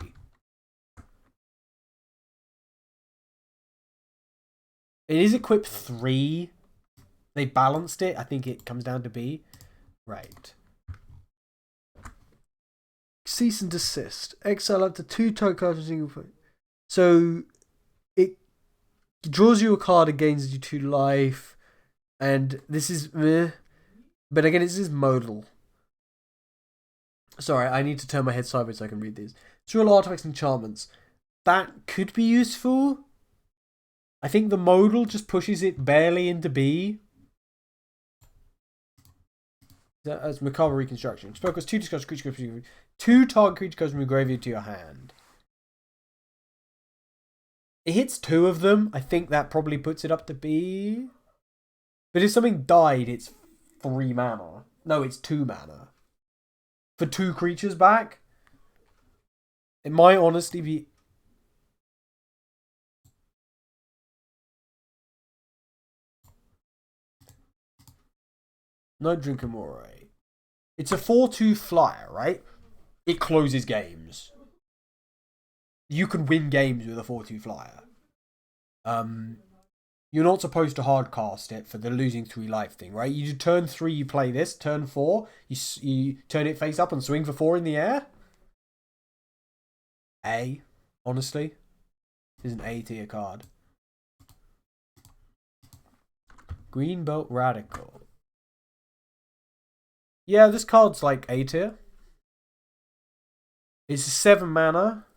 It is equip 3. They balanced it. I think it comes down to B. Right. Cease and desist. Exile up to 2 target cards from single point. So it draws you a card and gains you 2 life. And this is meh. But again, this is modal. Sorry, I need to turn my head sideways so I can read these. Dual artifacts and enchantments. That could be useful. I think the modal just pushes it barely into B. As Macabre Reconstruction. Focus 2 discard creature cards. 2 target creature cards from your graveyard to your hand. It hits 2 of them. I think that probably puts it up to B. But if something died, it's 3 mana. No, it's 2 mana. For 2 creatures back. It might honestly be... No Drinker Moray. It's a 4/2 flyer, right? It closes games. You can win games with a 4/2 flyer. You're not supposed to hardcast it for the losing 3 life thing, right? You do turn 3, you play this. Turn 4, you turn it face up and swing for 4 in the air. A, honestly. This is an A tier card. Greenbelt Radical. Yeah, this card's like A tier. It's a 7 mana.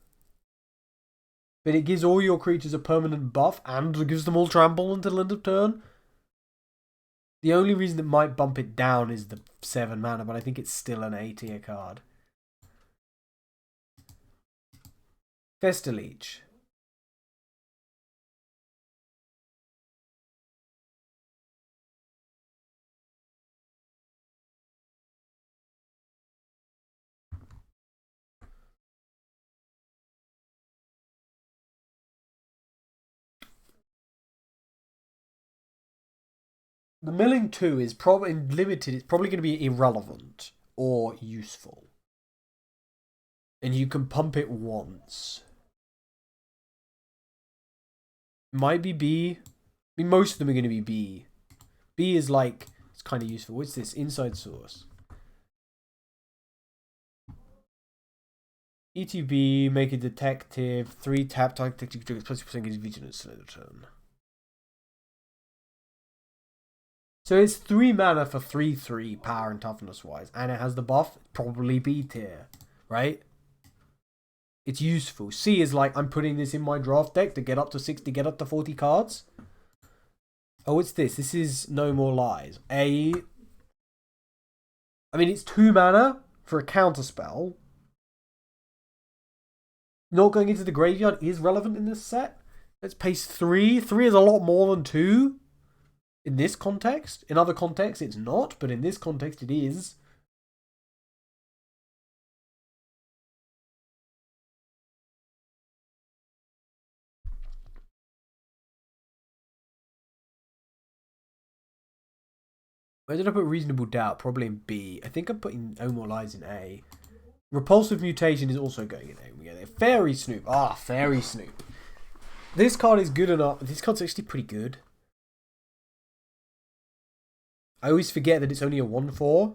But it gives all your creatures a permanent buff and gives them all trample until end of turn. The only reason it might bump it down is the 7 mana, but I think it's still an A tier card. Festaleech. The milling 2 is probably limited. It's probably going to be irrelevant or useful. And you can pump it once. Might be B. I mean, most of them are going to be B. B is like, it's kind of useful. What's this? Inside source. ETB, make a detective, 3 tap, target detective triggers, +2% gives vigilance to the turn. So it's 3 mana for 3/3 power and toughness wise, and it has the buff, probably B tier, right? It's useful. C is like, I'm putting this in my draft deck to get up to 60, get up to 40 cards. Oh, what's this? This is No More Lies. A. I mean, it's 2 mana for a counter spell. not going into the graveyard is relevant in this set. Let's pace 3. 3 is a lot more than 2 in this context. In other contexts, it's not, but in this context, it is. Where did I put reasonable doubt? Probably in B. I think I'm putting Omar Lies in A. Repulsive Mutation is also going in A. We get there. Fairy Snoop. Ah, Fairy Snoop. This card is good enough. This card's actually pretty good. I always forget that it's only a 1/4.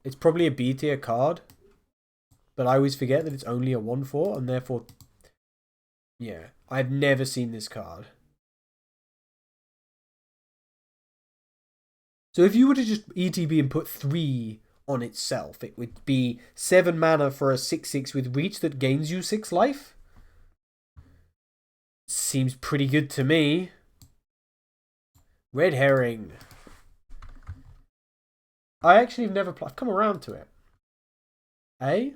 It's probably a B tier card. But I always forget that it's only a 1/4 and therefore... Yeah, I've never seen this card. So if you were to just ETB and put 3 on itself, it would be 7 mana for a 6/6 with reach that gains you 6 life. Seems pretty good to me. Red Herring. I actually have never played. I've come around to it. A?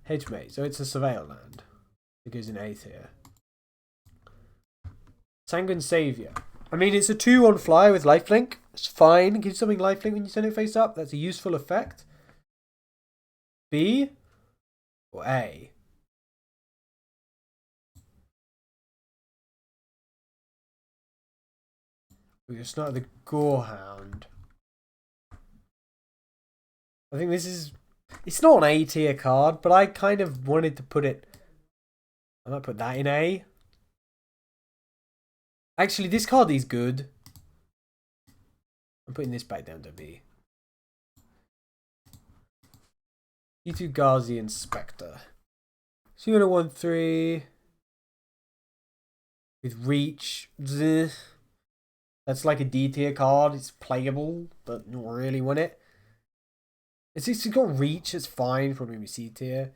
Hedgemate. So it's a Surveyor land. It goes in A tier. Sanguine Savior. I mean, it's a 2 on flyer with lifelink. It's fine. It gives something lifelink when you send it face up. That's a useful effect. B or A? We just started the Gorehound. I think this is... It's not an A tier card, but I kind of wanted to put it... I might put that in A. Actually, this card is good. I'm putting this back down to B. E2 Ghazi and Spectre. So you're going to 1/3 with Reach. That's like a D tier card. It's playable, but not really want it. It's got Reach. It's fine. Probably C tier.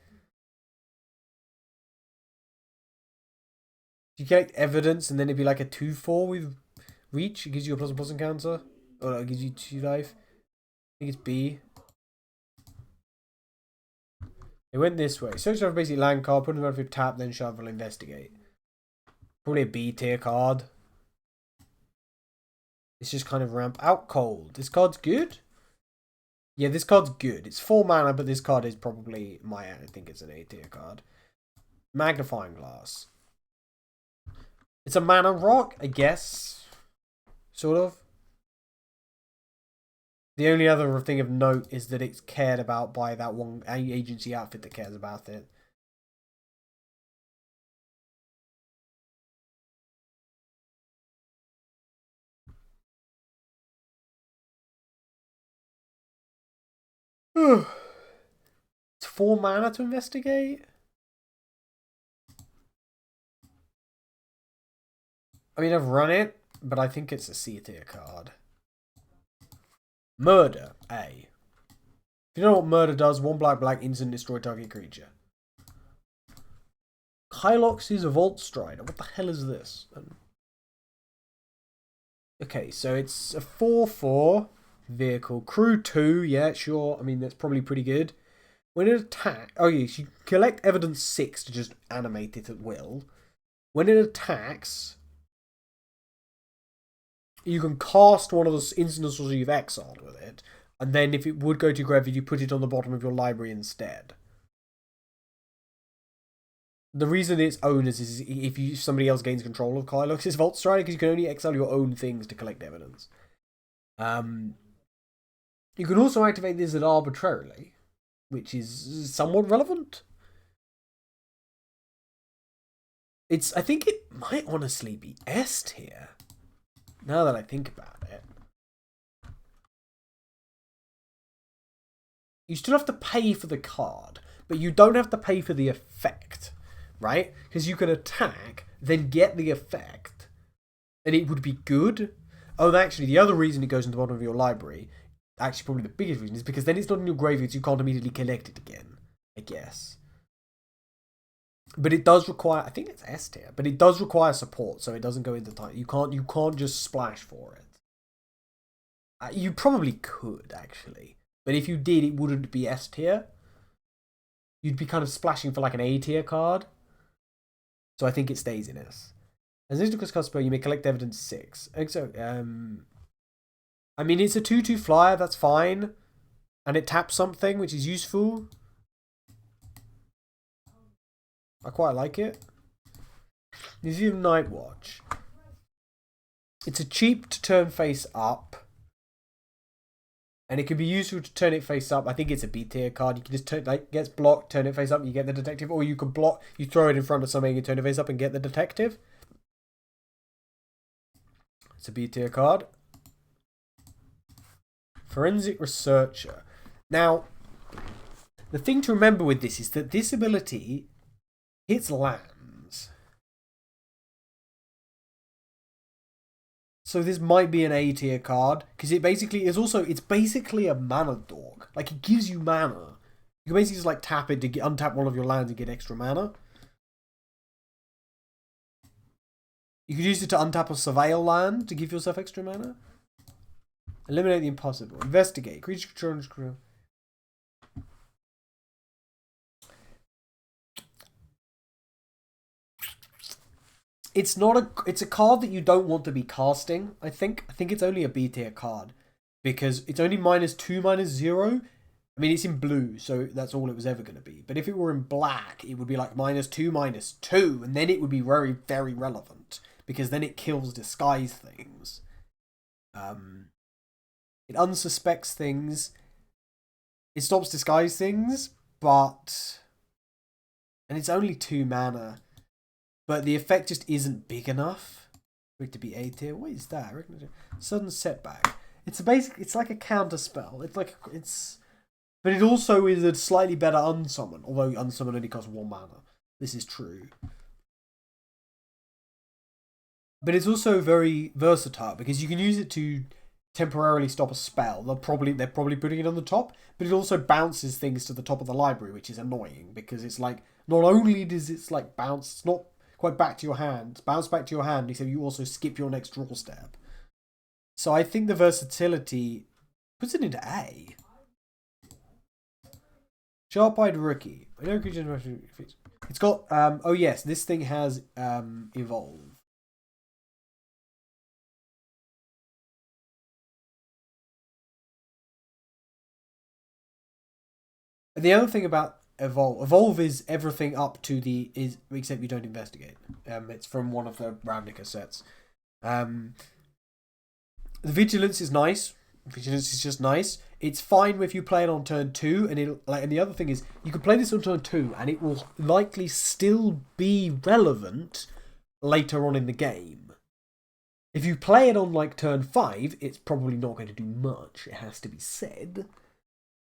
You collect evidence and then it'd be like a 2/4 with Reach. It gives you a +++ encounter. Or it gives you 2 life. I think it's B. It went this way. Search for a basic land card, put it on your tap, then shuffle, investigate. Probably a B tier card. It's just kind of ramp out cold. This card's good. Yeah, this card's good. It's 4 mana, but this card is probably I think it's an A tier card. Magnifying Glass. It's a mana rock, I guess. Sort of. The only other thing of note is that it's cared about by that one agency outfit that cares about it. It's 4 mana to investigate. I mean, I've run it, but I think it's a C tier card. Murder, A. If you know what Murder does, 1 black, instant destroy target creature. Kylox's Vault Strider. What the hell is this? Okay, so it's a 4/4 vehicle. Crew 2, yeah, sure. I mean, that's probably pretty good. When it attacks... Oh, yes, you collect evidence 6 to just animate it at will. When it attacks... You can cast one of the instances you've exiled with it, and then if it would go to graveyard, you put it on the bottom of your library instead. The reason it's owners is if somebody else gains control of Kylox's Vault Strider, because you can only exile your own things to collect evidence. You can also activate this arbitrarily, which is somewhat relevant. I think it might honestly be S tier. Now that I think about it. You still have to pay for the card, but you don't have to pay for the effect, right? Because you can attack, then get the effect, and it would be good. Oh, actually, the other reason it goes in the bottom of your library, actually probably the biggest reason, is because then it's not in your graveyard, so you can't immediately collect it again, I guess. But it does require, I think it's S tier, but it does require support, so it doesn't go into time. You can't just splash for it. You probably could, actually. But But if you did, it wouldn't be S tier. You'd be kind of splashing for like an A tier card. So I think it stays in S. As an instant card spell, you may collect evidence 6. So, I mean, it's a 2/2 flyer, that's fine. And it taps something, which is useful. I quite like it. Museum Night Watch. It's a cheap to turn face up. And it can be useful to turn it face up. I think it's a B tier card. You can just turn, like, gets blocked, turn it face up, you get the detective. Or you can block, you throw it in front of something, you turn it face up and get the detective. It's a B tier card. Forensic Researcher. Now, the thing to remember with this is that this ability hits lands. So this might be an A tier card because it basically is also, it's basically a mana dork. Like, it gives you mana. You can basically just like tap it to get, untap one of your lands and get extra mana. You could use it to untap a surveil land to give yourself extra mana. Eliminate the impossible. Investigate. Creature control. It's not a. It's a card that you don't want to be casting. I think it's only a B tier card because it's only -2, -0. I mean, it's in blue, so that's all it was ever going to be. But if it were in black, it would be like -2, -2, and then it would be very, very relevant because then it kills disguise things. It unsuspects things. It stops disguise things, but and it's only 2 mana. But the effect just isn't big enough for it to be A tier. What is that? Sudden setback. It's like a counter spell. But it also is a slightly better unsummon, although unsummon only costs 1 mana. This is true. But it's also very versatile because you can use it to temporarily stop a spell. They're probably putting it on the top, but it also bounces things to the top of the library, which is annoying because it's like not only does it like bounce, it's not quite back to your hand, bounce back to your hand, except you also skip your next draw step. So I think the versatility puts it into A. Sharp-eyed Rookie. I know it's got oh yes, this thing has evolve. And the other thing about Evolve is everything up to except you don't investigate. It's from one of the Ravnica sets. The Vigilance is nice. Vigilance is just nice. It's fine if you play it on turn 2, and the other thing is you can play this on turn 2, and it will likely still be relevant later on in the game. If you play it on like turn 5, it's probably not going to do much. It has to be said.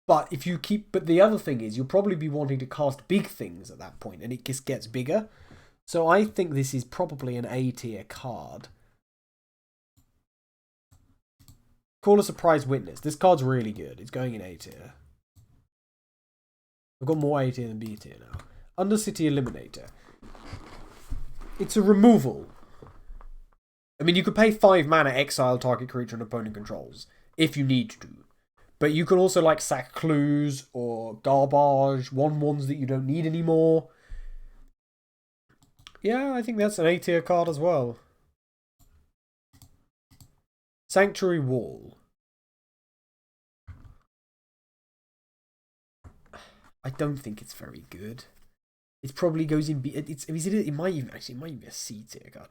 But the other thing is you'll probably be wanting to cast big things at that point, and it just gets bigger. So I think this is probably an A tier card. Call a Surprise Witness. This card's really good. It's going in A tier. I've got more A tier than B tier now. Undercity Eliminator. It's a removal. I mean, you could pay 5 mana, exile target creature and opponent controls if you need to. But you can also like sack clues or garbage, 1/1s that you don't need anymore. Yeah, I think that's an A tier card as well. Sanctuary Wall. I don't think it's very good. It probably goes in B. It might even be a C tier card.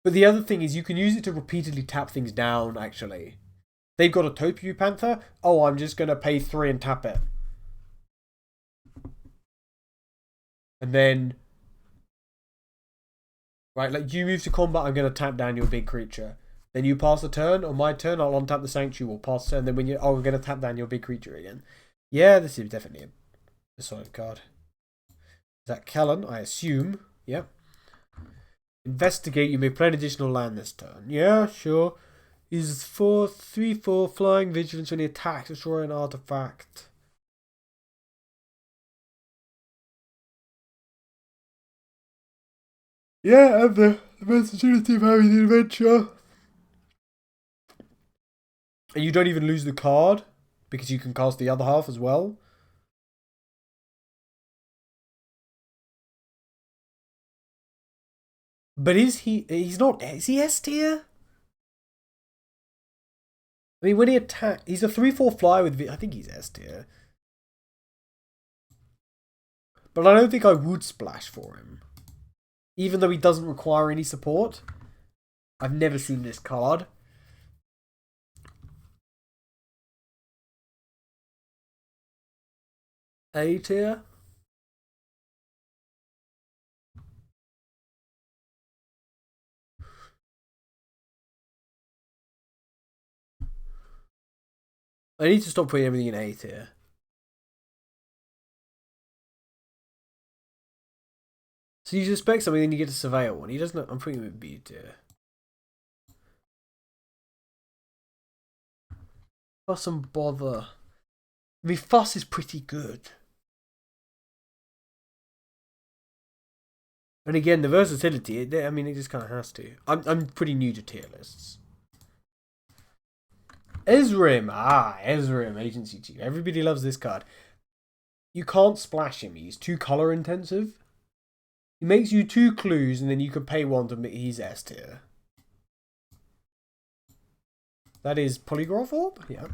But the other thing is you can use it to repeatedly tap things down, actually. They've got a Topiary Panther. Oh, I'm just going to pay 3 and tap it. And then... Right, like you move to combat, I'm going to tap down your big creature. Then you pass a turn. On my turn, I'll untap the Sanctuary, we'll pass a turn. Then when you... Oh, we're going to tap down your big creature again. Yeah, this is definitely a solid card. Is that Kellan, I assume? Yep. Investigate, you may play an additional land this turn. Yeah, sure. Uses 3/4 flying vigilance when he attacks, destroy an artifact. Yeah, and the versatility of having the adventure. And you don't even lose the card because you can cast the other half as well. But he's not, is he S tier? I mean, when he attack, he's a 3/4 flyer with, I think he's S tier. But I don't think I would splash for him. Even though he doesn't require any support. I've never seen this card. A tier? I need to stop putting everything in A tier. So you suspect something, then you get a surveyor one. He doesn't. I'm putting him in B tier. Fuss and bother. I mean, fuss is pretty good. And again, the versatility. I mean, it just kind of has to. I'm pretty new to tier lists. Ezrim. Ezrim, Agency 2. Everybody loves this card. You can't splash him. He's too color intensive. He makes you 2 clues, and then you can pay 1 to make he's S tier. That is Polygraph Orb? Yeah.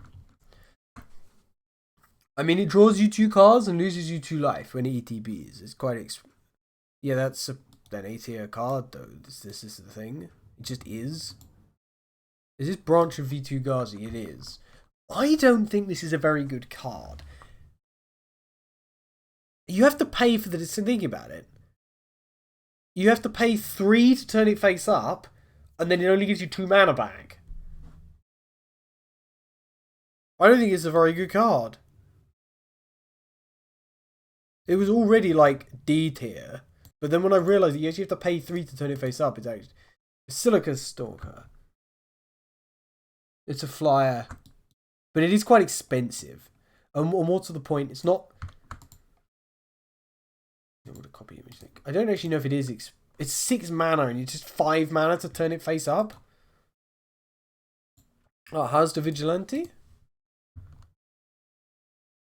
I mean, it draws you 2 cards and loses you 2 life when it ETBs. It's quite... Yeah, that's an A tier card, though. This is the thing. It just is. Is this Branch of V2 Ghazi? It is. I don't think this is a very good card. You have to pay for the... Think about it. You have to pay 3 to turn it face up, and then it only gives you 2 mana back. I don't think it's a very good card. It was already like D tier, but then when I realised that you actually have to pay 3 to turn it face up, it's actually Silica Stalker. It's a flyer, but it is quite expensive. And more to the point, it's not. What a copy image thing. I don't actually know if it is. It's 6 mana and it's just 5 mana to turn it face up. Oh, how's the Vigilante?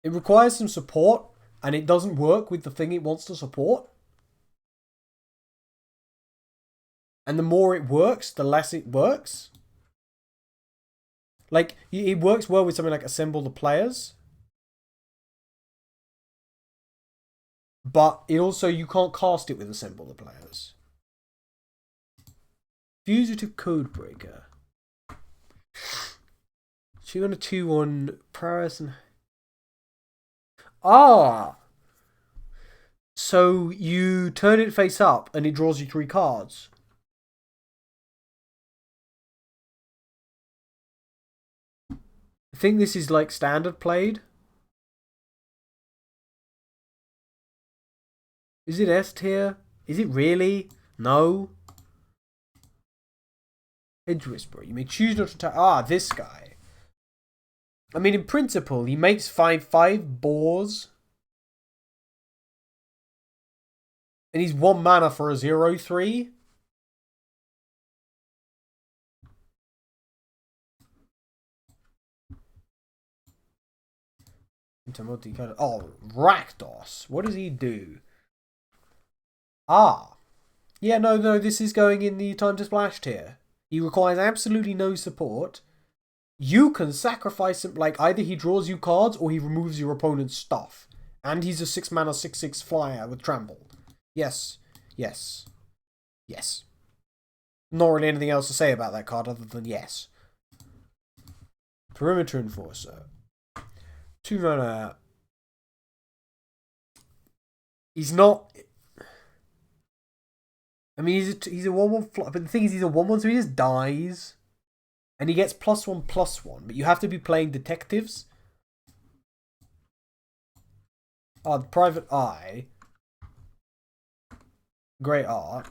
It requires some support, and it doesn't work with the thing it wants to support. And the more it works, the less it works. Like, it works well with something like Assemble the Players. But it also, you can't cast it with Assemble the Players. Fugitive Codebreaker. 2 on a 2/1 prowess and... Ah! So you turn it face up and it draws you 3 cards. I think this is like standard played. Is it S tier? Is it really? No. Edge Whisperer. You may choose not to attack. Ah, this guy. I mean, in principle, he makes 5/5 boars. And he's 1 mana for a 0/3. Oh, Rakdos. What does he do? Ah. Yeah, no, this is going in the Time to Splash tier. He requires absolutely no support. You can sacrifice him, like, either he draws you cards or he removes your opponent's stuff. And he's a 6 mana 6/6 flyer with Trample. Yes. Yes. Yes. Not really anything else to say about that card other than yes. Perimeter Enforcer. 2 mana. He's not... I mean, he's a 1/1 flyer, but the thing is, he's a 1/1, so he just dies. And he gets +1/+1, but you have to be playing detectives. The Private Eye. Great art.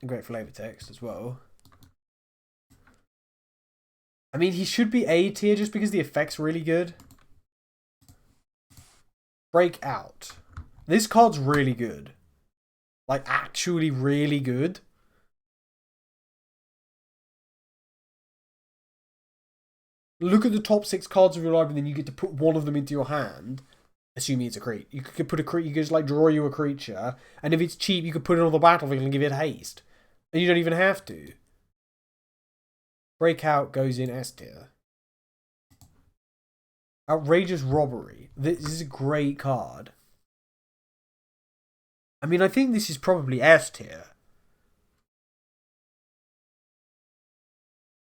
Great flavor text as well. I mean, he should be A tier just because the effect's really good. Break Out. This card's really good. Like, actually really good. Look at the top 6 cards of your library, and then you get to put one of them into your hand. Assuming it's a creature. You could put you could just like draw you a creature, and if it's cheap, you could put it on the battlefield and give it haste. And you don't even have to. Breakout goes in S tier. Outrageous Robbery. This is a great card. I mean, I think this is probably S tier.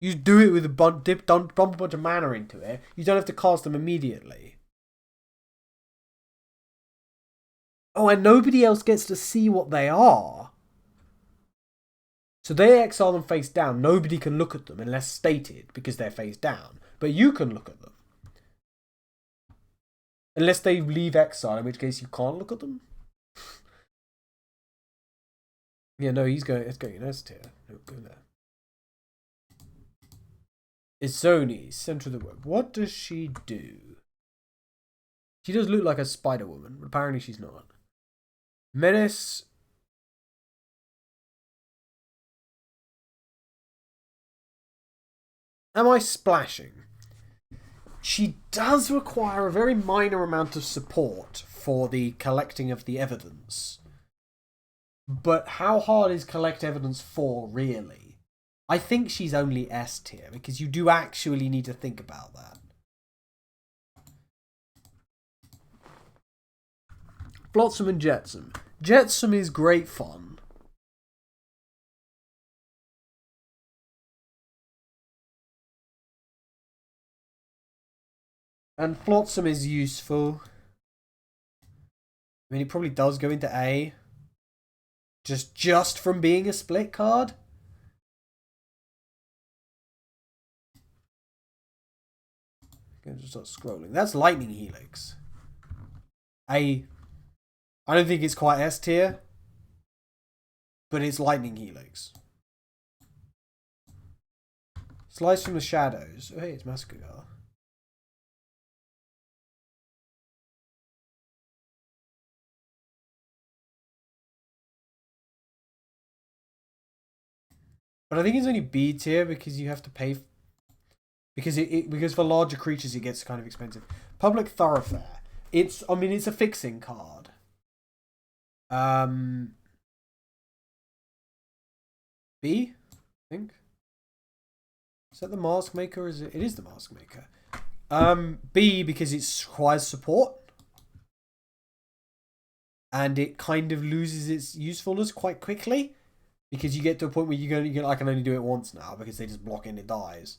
You do it with a dump a bunch of mana into it. You don't have to cast them immediately. Oh, and nobody else gets to see what they are. So they exile them face down. Nobody can look at them unless stated because they're face down. But you can look at them. Unless they leave exile, in which case you can't look at them. Yeah, no, it's going in S tier. No, go there. Izoni, center of the web. What does she do? She does look like a Spider Woman, but apparently she's not. Menace. Am I splashing? She does require a very minor amount of support for the collecting of the evidence. But how hard is collect evidence for, really? I think she's only S tier, because you do actually need to think about that. Flotsam and Jetsam. Jetsam is great fun. And Flotsam is useful. I mean, it probably does go into A. Just from being a split card. I'm going to start scrolling. That's Lightning Helix. I don't think it's quite S tier. But it's Lightning Helix. Slice from the Shadows. Oh, hey, it's Masquerade. But I think it's only B tier because you have to pay. Because for larger creatures it gets kind of expensive. Public Thoroughfare. It's a fixing card. B, I think. Is that the Mask Maker? Or is it? It is the Mask Maker. B because it requires support. And it kind of loses its usefulness quite quickly. Because you get to a point where I can only do it once now because they just block it and it dies.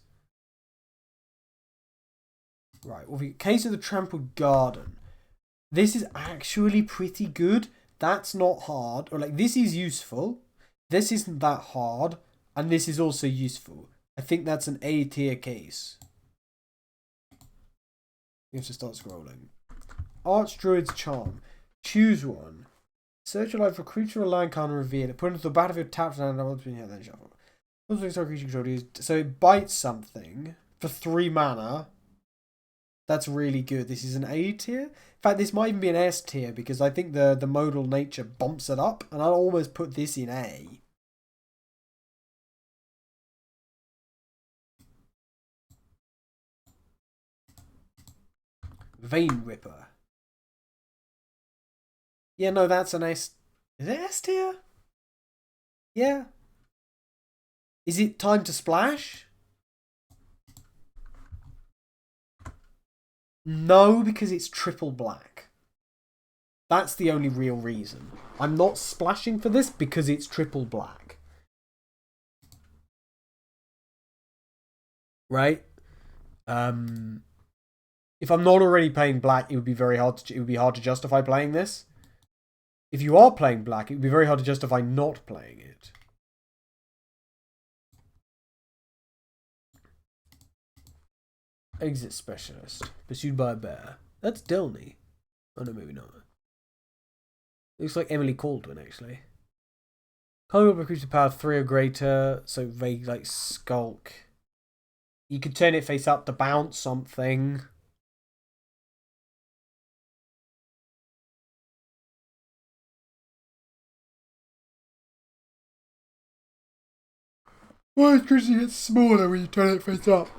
Right, well, the Case of the Trampled Garden. This is actually pretty good. That's not hard. Or like, this is useful. This isn't that hard. And this is also useful. I think that's an A tier case. You have to start scrolling. Archdruid's Charm. Choose one. Search your life for a creature or land card and reveal it. Put it into the battlefield, tap down, and then shuffle. So it bites something for 3 mana. That's really good. This is an A tier. In fact, this might even be an S tier because I think the modal nature bumps it up, and I'll almost put this in A. Vein Ripper. Yeah, no, that's an S. Is it S tier? Yeah. Is it time to splash? No, because it's triple black. That's the only real reason. I'm not splashing for this because it's triple black. Right? If I'm not already playing black, it would be hard to justify playing this. If you are playing black, it would be very hard to justify not playing it. Exit Specialist. Pursued by a bear. That's Delney. Oh no, maybe not. Looks like Emily Caldwin, actually. Can't recruit the power of 3 or greater, so vague like Skulk. You could turn it face up to bounce something. Why does it get smaller when you turn it face up?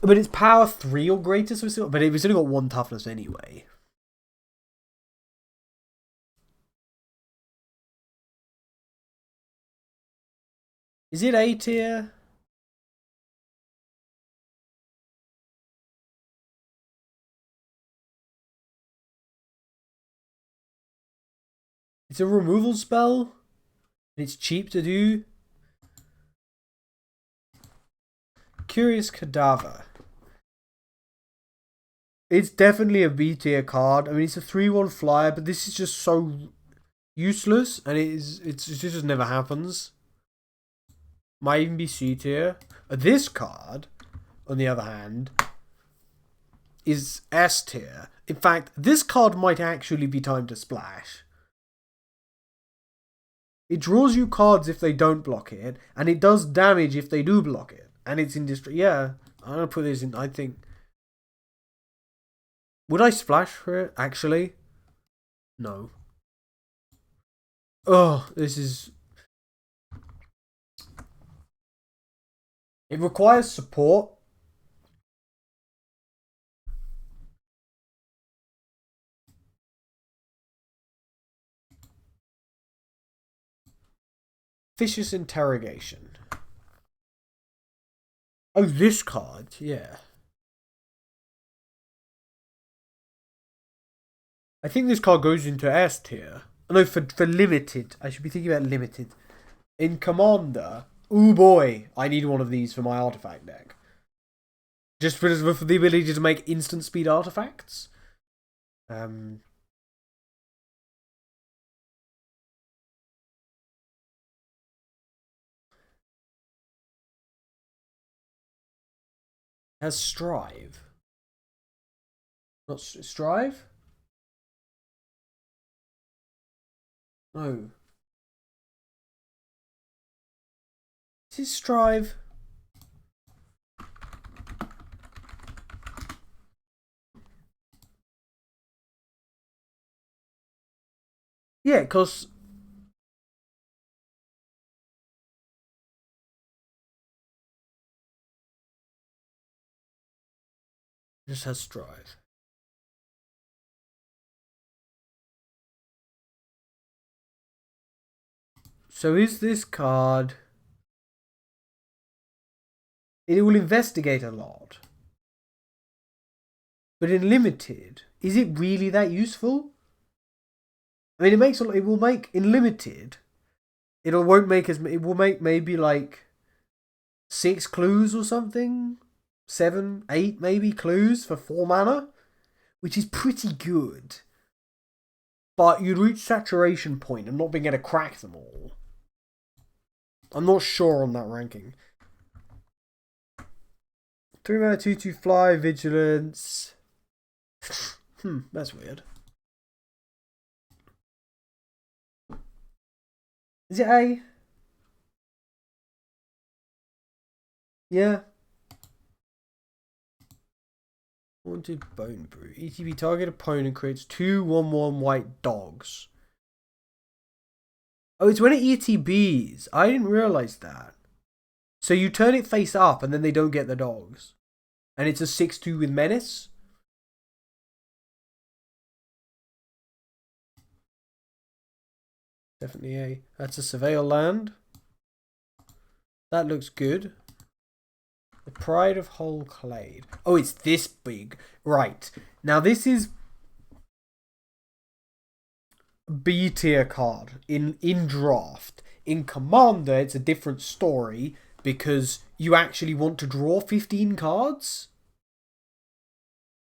But it's power 3 or greater, so it's still, but it was only got 1 toughness anyway. Is it A tier? It's a removal spell. And it's cheap to do. Curious Cadaver. It's definitely a B tier card. I mean, it's a 3/1 flyer, but this is just so useless, and it just never happens. Might even be C tier. This card, on the other hand, is S tier. In fact, this card might actually be time to splash. It draws you cards if they don't block it, and it does damage if they do block it. And it's in district. Yeah, I'm gonna put this in. I think. Would I splash for it? Actually, no. Oh, this is. It requires support. Vicious Interrogation. Oh, this card, yeah. I think this card goes into S tier. No, for limited. I should be thinking about limited. In Commander, ooh boy, I need one of these for my artifact deck. Just for the ability to make instant speed artifacts. Has Strive. Not Strive? No. Is it Strive? Yeah, because... Just has Strive. So is this card... It will investigate a lot. But in limited, is it really that useful? I mean, it will make in limited. It will make maybe like 6 clues or something, 7, 8 maybe clues for 4 mana, which is pretty good. But you'd reach saturation point and not being able to crack them all. I'm not sure on that ranking. 3 mana 2/2 fly vigilance. That's weird. Is it A? Yeah. Haunted Bone Brew. ETB target opponent creates 2 1/1 white dogs. Oh, it's when it ETBs. I didn't realize that. So you turn it face up and then they don't get the dogs. And it's a 6/2 with menace. Definitely A. That's a surveil land. That looks good. The Pride of Whole Clade. Oh, it's this big. Right. Now this is B tier card in draft. In Commander, it's a different story because you actually want to draw 15 cards.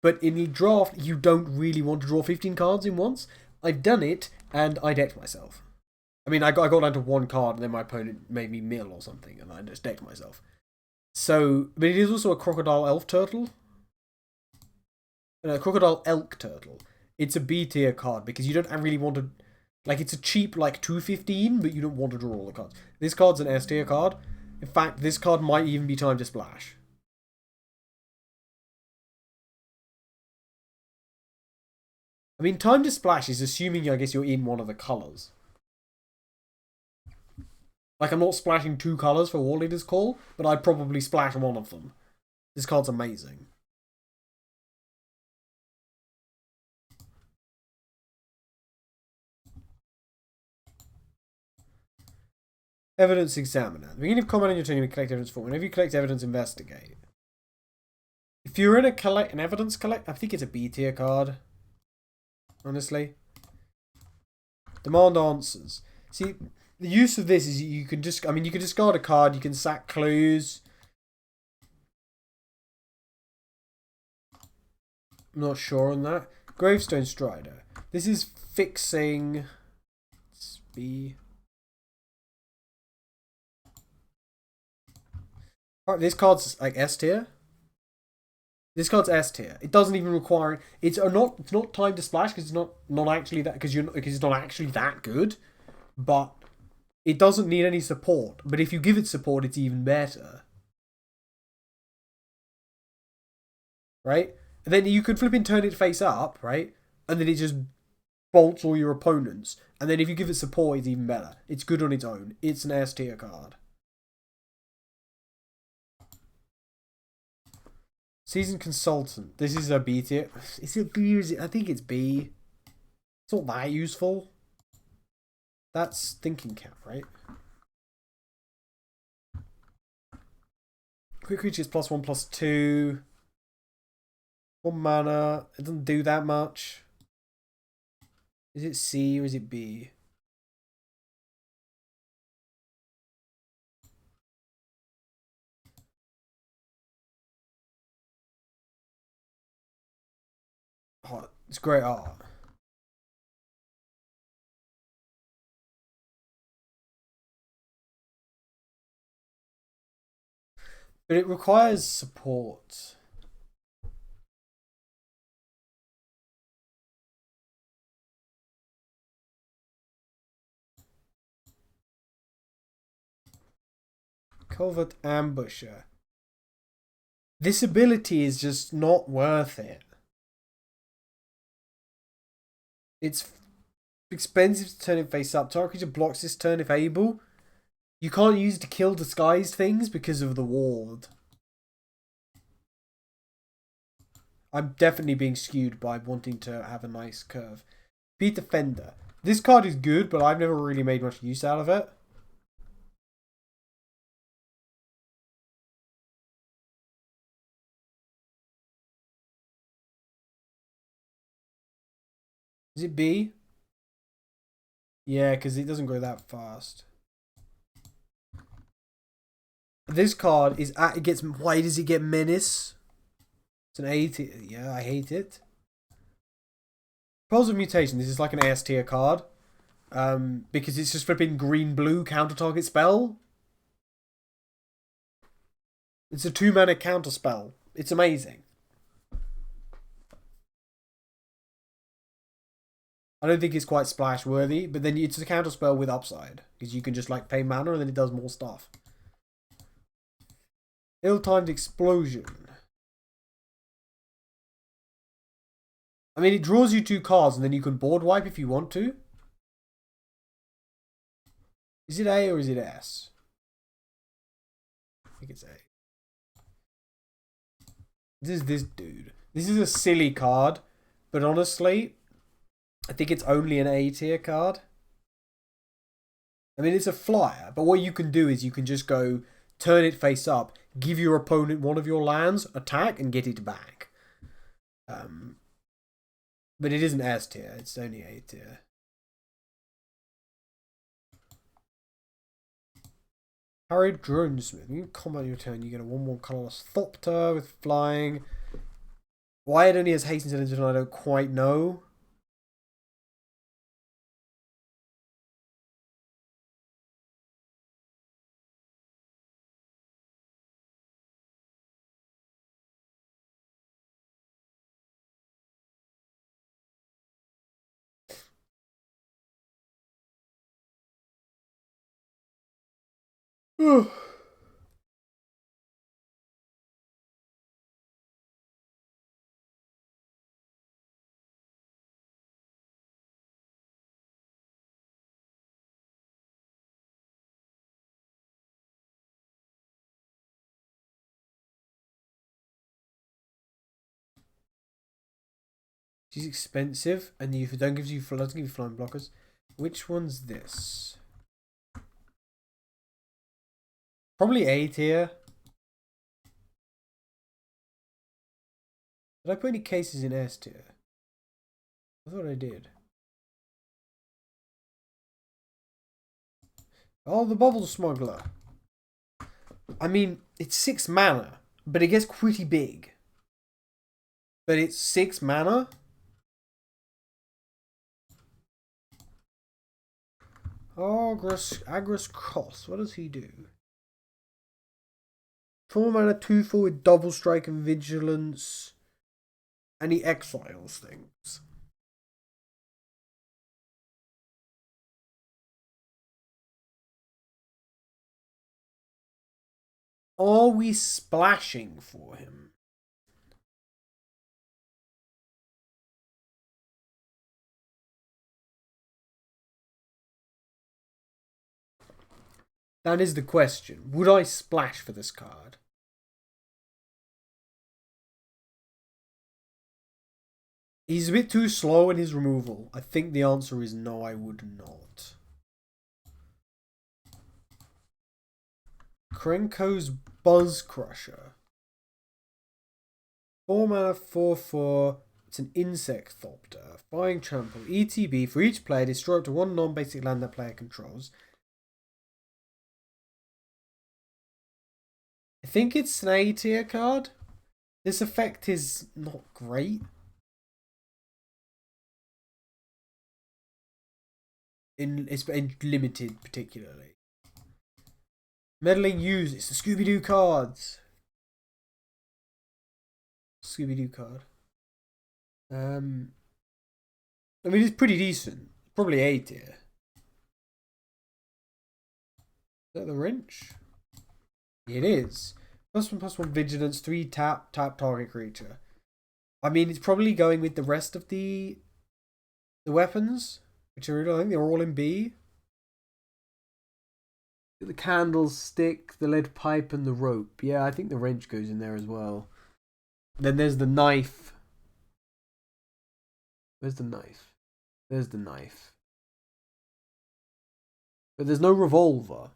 But in the draft, you don't really want to draw 15 cards in once. I've done it, and I decked myself. I mean, I got down to 1 card, and then my opponent made me mill or something, and I just decked myself. So, but it is also a Crocodile Elf Turtle. Crocodile Elk Turtle. It's a B tier card because you don't really want to... Like, it's a cheap, like, 2/15, but you don't want to draw all the cards. This card's an S tier card. In fact, this card might even be time to splash. I mean, time to splash is assuming, I guess, you're in one of the colours. Like, I'm not splashing 2 colours for War Leader's Call, but I'd probably splash one of them. This card's amazing. Evidence Examiner. At the beginning of combat on your turn, you may collect evidence for. Whenever you collect evidence, investigate. If you're in an evidence collect, I think it's a B tier card. Honestly. Demand answers. See, the use of this is you can just, I mean, you can discard a card, you can sack clues. I'm not sure on that. Gravestone Strider. This is fixing. It's B. Alright, this card's like S tier. This card's S tier. It doesn't even require. It's not time to splash because it's not actually that because it's not actually that good. But it doesn't need any support. But if you give it support, it's even better. Right? And then you could flip and turn it face up, right? And then it just bolts all your opponents. And then if you give it support, it's even better. It's good on its own. It's an S tier card. Seasoned Consultant. This is a B tier. Is it B or is it? I think it's B. It's not that useful. That's Thinking Cap, right? Quick creatures +1/+2. 1 mana. It doesn't do that much. Is it C or is it B? Oh, it's great art. But it requires support. Covert Ambusher. This ability is just not worth it. It's expensive to turn it face up. Target creature blocks this turn if able. You can't use it to kill disguised things because of the ward. I'm definitely being skewed by wanting to have a nice curve. Beat Defender. This card is good, but I've never really made much use out of it. Is it B? Yeah, because it doesn't go that fast. This card is it gets. Why does it get Menace? It's an A tier. Yeah, I hate it. Pearls of Mutation. This is like an S tier card. Because it's just flipping green-blue counter target spell. It's a 2-mana counter spell. It's amazing. I don't think it's quite splash worthy, but then it's a counter spell with upside because you can just like pay mana and then it does more stuff. Ill-timed Explosion. I mean, it draws you 2 cards and then you can board wipe if you want to. Is it A or is it S? I think it's A. This is this dude. This is a silly card, but honestly, I think it's only an A tier card. I mean, it's a flyer, but what you can do is you can just go turn it face up, give your opponent one of your lands, attack, and get it back. But it isn't S tier, it's only A tier. Harried Dronesmith. You can combat your turn, you get a 1/1 colorless Thopter with flying. Why it only has haste instead of I don't quite know. She's expensive, and if it doesn't give you flying blockers. Which one's this? Probably A tier. Did I put any cases in S tier? I thought I did. Oh, the Bubble Smuggler. I mean, it's 6 mana, but it gets pretty big. But it's 6 mana? Oh, Agros Cross. What does he do? 4 mana, 2/4 with double strike and vigilance. And he exiles things. Are we splashing for him? That is the question. Would I splash for this card? He's a bit too slow in his removal. I think the answer is no, I would not. Krenko's Buzz Crusher. 4 mana, 4/4. It's an Insect Thopter. Flying Trample. ETB. For each player, destroy up to 1 non-basic land that player controls. I think it's an A tier card. This effect is not great. It's limited particularly. Meddling Use. It's the Scooby-Doo cards. Scooby-Doo card. I mean, it's pretty decent. Probably A tier. Is that the wrench? It is. +1/+1 vigilance, 3 tap target creature. I mean, it's probably going with the rest of the weapons, which are, I think they're all in B. The candlestick, the lead pipe, and the rope. Yeah, I think the wrench goes in there as well. Then there's the knife. Where's the knife? There's the knife. But there's no revolver.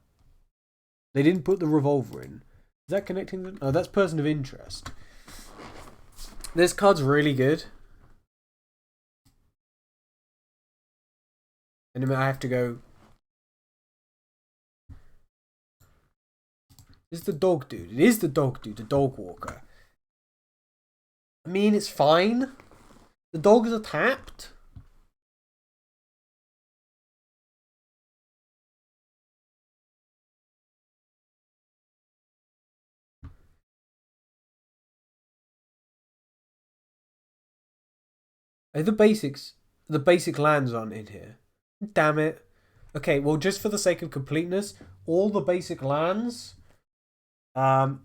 They didn't put the revolver in. Is that connecting them? Oh, that's Person of Interest. This card's really good. And then I have to go. It's the dog dude. It is the dog dude, the dog walker. I mean, it's fine. The dogs are tapped. The basic lands aren't in here. Damn it. Okay, well, just for the sake of completeness, all the basic lands, they're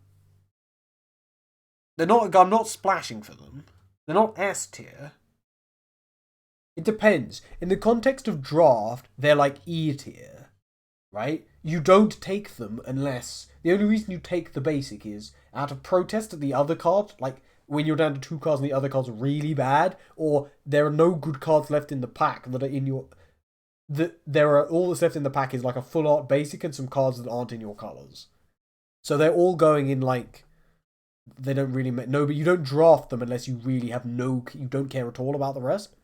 not. I'm not splashing for them. They're not S tier. It depends. In the context of draft, they're like E tier, right? You don't take them unless the only reason you take the basic is out of protest at the other card, like when you're down to 2 cards and the other cards are really bad, or there are no good cards left in the pack that are in your. There are all that's left in the pack is like a full art basic and some cards that aren't in your colors. So they're all going in like they don't really no, but you don't draft them unless you really have you don't care at all about the rest.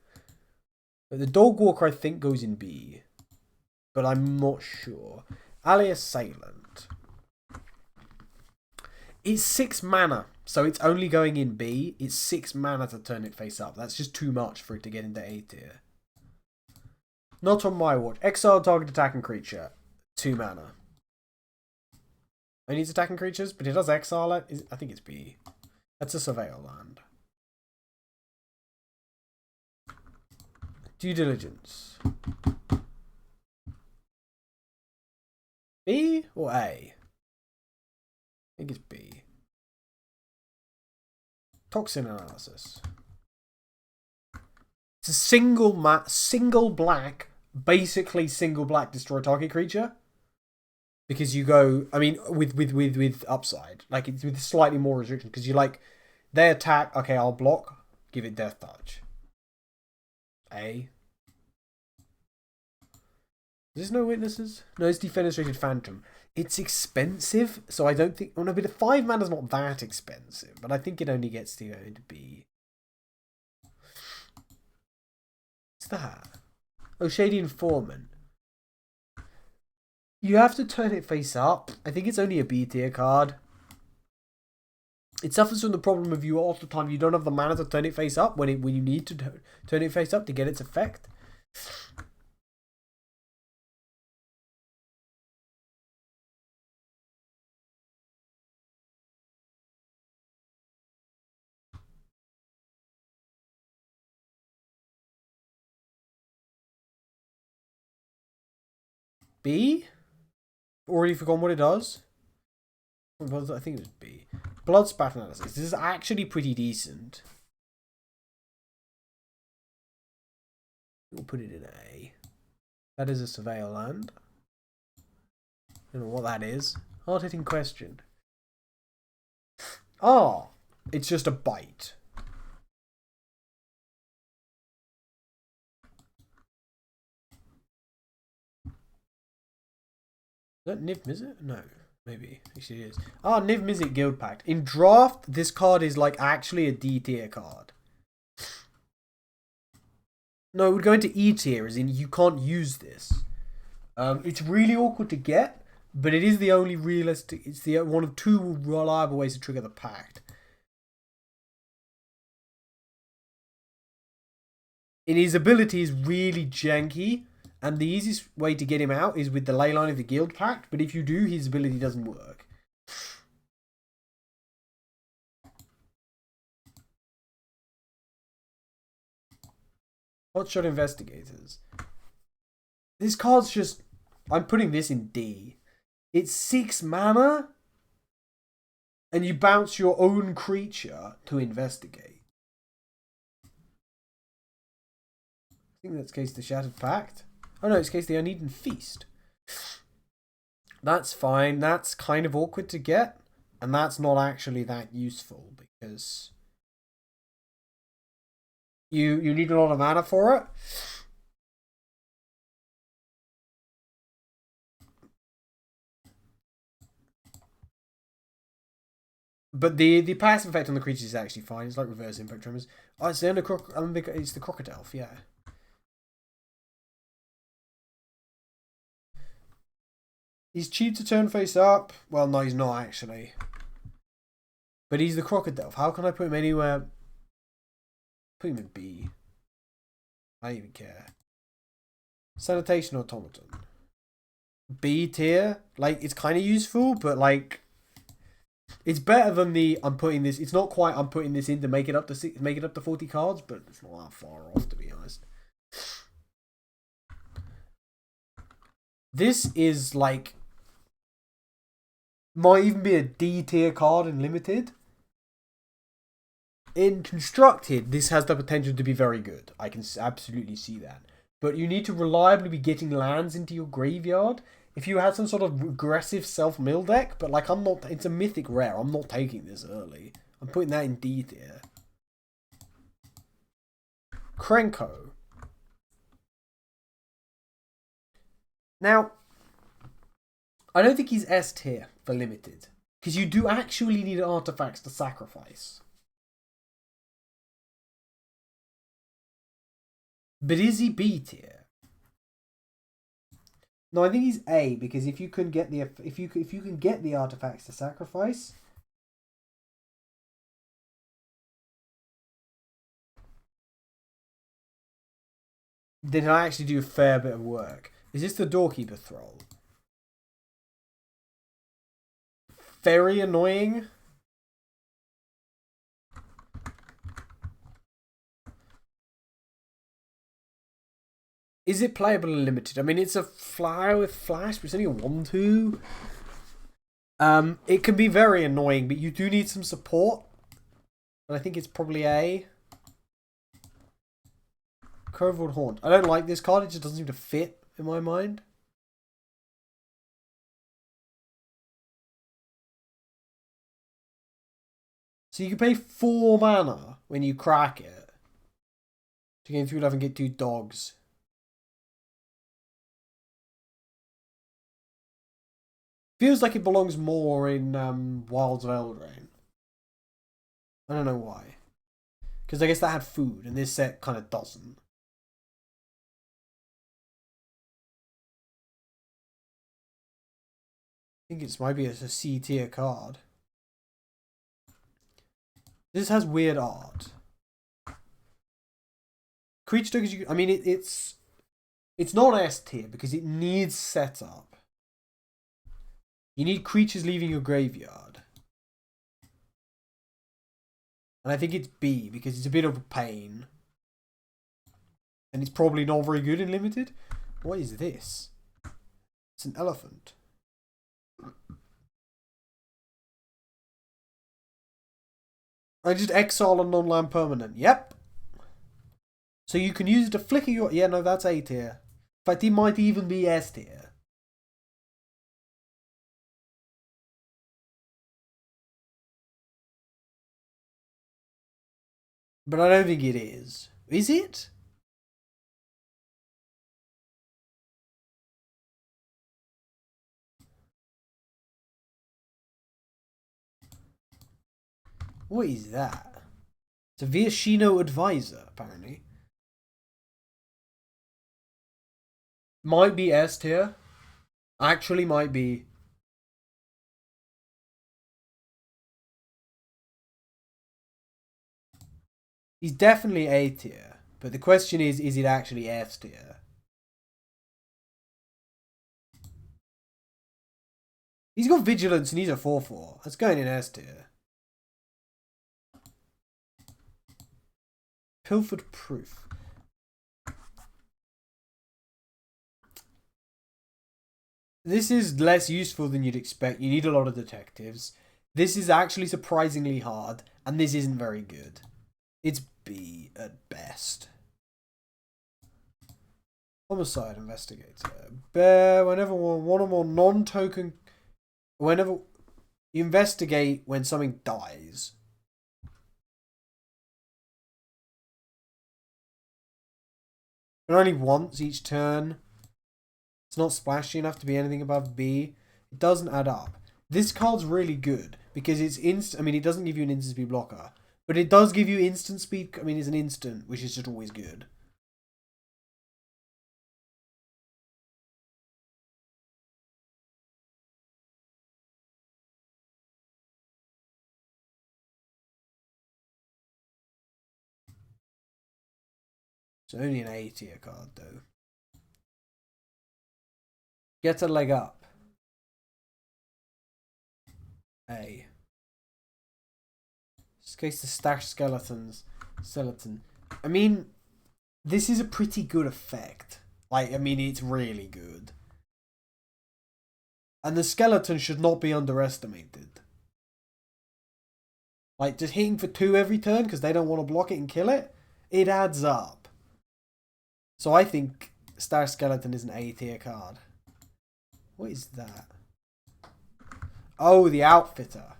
But the dog walker I think goes in B, but I'm not sure. Alley Assailant. It's 6 mana, so it's only going in B. It's 6 mana to turn it face up. That's just too much for it to get into A tier. Not on my watch. Exile target attacking creature. 2 mana. It needs attacking creatures, but it does exile it. I think it's B. That's a Surveil land. Due Diligence. B or A? I think it's B. Toxin Analysis. It's a single black, basically single black destroy target creature. Because you go, I mean, with upside, like it's with slightly more restriction. Because you like, they attack, okay, I'll block, give it Death Touch. A. There's no witnesses? No, it's Defenestrated Phantom. It's expensive, so I don't think... Oh no, but 5 mana's not that expensive. But I think it only gets to go into B. What's that? Oh, Shady Informant. You have to turn it face up. I think it's only a B tier card. It suffers from the problem of you all the time. You don't have the mana to turn it face up when you need to turn it face up to get its effect. B? Already forgotten what it does? I think it was B. Blood Spat Analysis. This is actually pretty decent. We'll put it in A. That is a Surveyor land. I don't know what that is. Hard-hitting question. Oh, it's just a bite. Is that Niv Mizzet? No, maybe. Actually, it is. Ah, Niv Mizzet Guild Pact. In draft, this card is like actually a D tier card. No, it would go into E tier, as in you can't use this. It's really awkward to get, but it is the only realistic. It's the one of 2 reliable ways to trigger the pact. And his ability is really janky, and the easiest way to get him out is with the Leyline of the Guild Pact. But if you do, his ability doesn't work. Hotshot Investigators. This card's just... I'm putting this in D. It's 6 mana, and you bounce your own creature to investigate. I think that's case the Shattered Pact. Oh no, it's case the Uneaten Feast. That's fine. That's kind of awkward to get, and that's not actually that useful because you need a lot of mana for it. But the passive effect on the creatures is actually fine. It's like reverse impact tremors. Oh, it's the it's the Crocodile, yeah. He's cheap to turn face up. Well, no, he's not actually. But he's the Crocodile. How can I put him anywhere? Put him in B. I don't even care. Sanitation Automaton. B tier. Like, it's kind of useful, but like... It's better than the I'm putting this. It's not quite I'm putting this in to make it up to 40 cards, but it's not that far off, to be honest. This is like might even be a D tier card in limited. In constructed, this has the potential to be very good. I can absolutely see that. But you need to reliably be getting lands into your graveyard. If you had some sort of aggressive self-mill deck, but like I'm not, it's a mythic rare. I'm not taking this early. I'm putting that in D tier. Krenko. Now, I don't think he's S tier for limited. Because you do actually need artifacts to sacrifice. But is he B tier? No, I think he's A because if you can get the if you can get the artifacts to sacrifice, then I actually do a fair bit of work. Is this the Doorkeeper Thrall? Very annoying. Is it playable and limited? I mean, it's a flyer with flash, but it's only a 1/2. It can be very annoying, but you do need some support. And I think it's probably A. Curved Haunt. I don't like this card. It just doesn't seem to fit in my mind. So you can pay 4 mana when you crack it To gain 3 life and get 2 dogs. Feels like it belongs more in Wilds of Eldraine. I don't know why. Because I guess that had food, and this set kind of doesn't. I think it might be a C tier card. This has weird art. Creature tokens, I mean, it's not S tier because it needs setup. You need creatures leaving your graveyard. And I think it's B because it's a bit of a pain. And it's probably not very good in limited. What is this? It's an elephant. I just exile a non-land permanent. Yep. So you can use it to flicker your... Yeah, no, that's A tier. In fact, it might even be S tier. But I don't think it is. Is it? What is that? It's a Viashino advisor, apparently. Might be S tier. Actually might be. He's definitely A tier. But the question is it actually S tier? He's got vigilance and he's a 4/4. That's going in S tier. Pilfered Proof. This is less useful than you'd expect. You need a lot of detectives. This is actually surprisingly hard, and this isn't very good. It's B at best. Homicide Investigator. Bear whenever one or more non-token... Whenever you investigate when something dies. But only once each turn. It's not splashy enough to be anything above B. It doesn't add up. This card's really good because it's I mean, it doesn't give you an instant speed blocker, but it does give you instant speed. I mean, it's an instant, which is just always good. It's only an A tier card, though. Get a leg up. A. Just in case the stash skeletons. Skeleton. I mean, this is a pretty good effect. Like, I mean, it's really good. And the skeleton should not be underestimated. Like, just hitting for 2 every turn because they don't want to block it and kill it, it adds up. So I think Stash Skeleton is an A tier card. What is that? Oh, the Outfitter.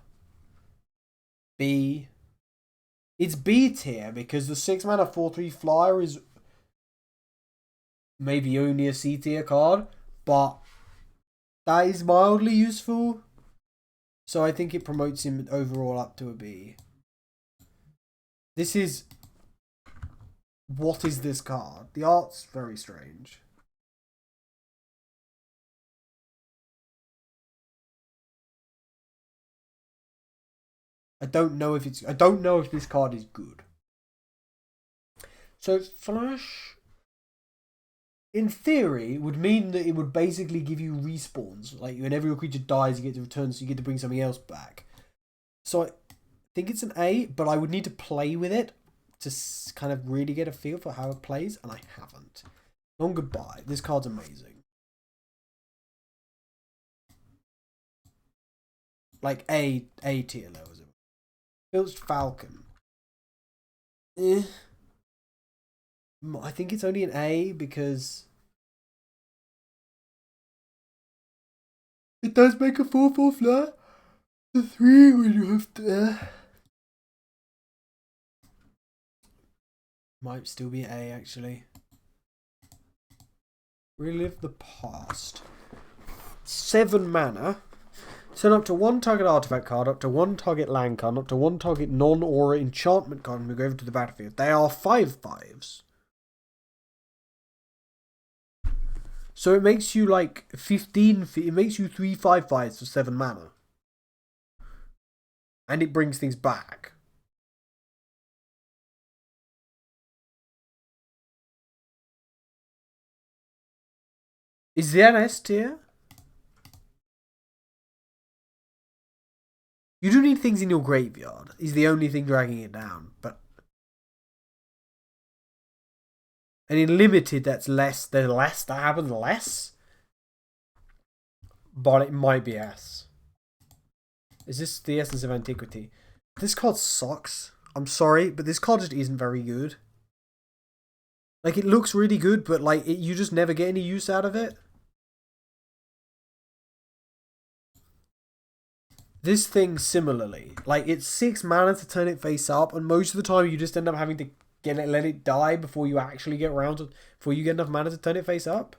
B. It's B tier because the 6 mana 4/3 flyer is maybe only a C tier card, but that is mildly useful. So I think it promotes him overall up to a B. This is... What is this card? The art's very strange. I don't know if this card is good. So Flash, in theory, would mean that it would basically give you respawns. Like whenever your creature dies, you get to return, so you get to bring something else back. So I think it's an A, but I would need to play with it to kind of really get a feel for how it plays, and I haven't. Long goodbye. This card's amazing. Like A tier levels. Filched Falcon. I think it's only an A because it does make a 4/4 flare. The 3 when you have to. Might still be A, actually. Relive the past. 7 mana. Turn up to 1 target artifact card, up to 1 target land card, up to 1 target non-aura enchantment card, and we go over to the battlefield. They are 5/5s. So it makes you like 15. It makes you 3 5/5s for 7 mana. And it brings things back. Is that S tier? You do need things in your graveyard. Is the only thing dragging it down. But and in limited, that's less. There's less that happens less. But it might be S. Is this the essence of antiquity? This card sucks. I'm sorry, but this card just isn't very good. Like, it looks really good, but like you just never get any use out of it. This thing similarly, like, it's 6 mana to turn it face up, and most of the time you just end up having to let it die before you actually get around to, before you get enough mana to turn it face up.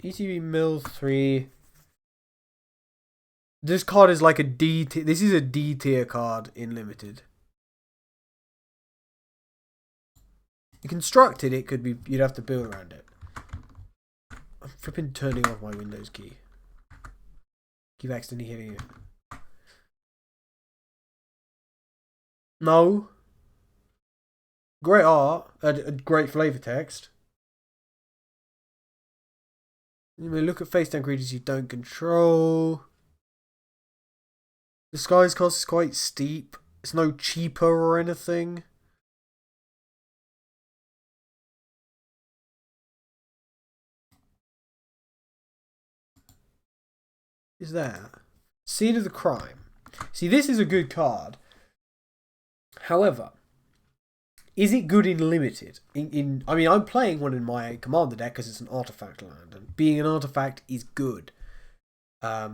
ETB Mill 3. This card is like a D tier. This is a D tier card in limited. You constructed it could be, you'd have to build around it. I'm flipping turning off my Windows key. Keep accidentally hitting it. No. Great art. A great flavor text. You may look at face down creatures you don't control. The Disguise cost is quite steep. It's no cheaper or anything. Is that Scene of the Crime? See, this is a good card. However, is it good in limited? I mean, I'm playing one in my commander deck because it's an artifact land, and being an artifact is good. But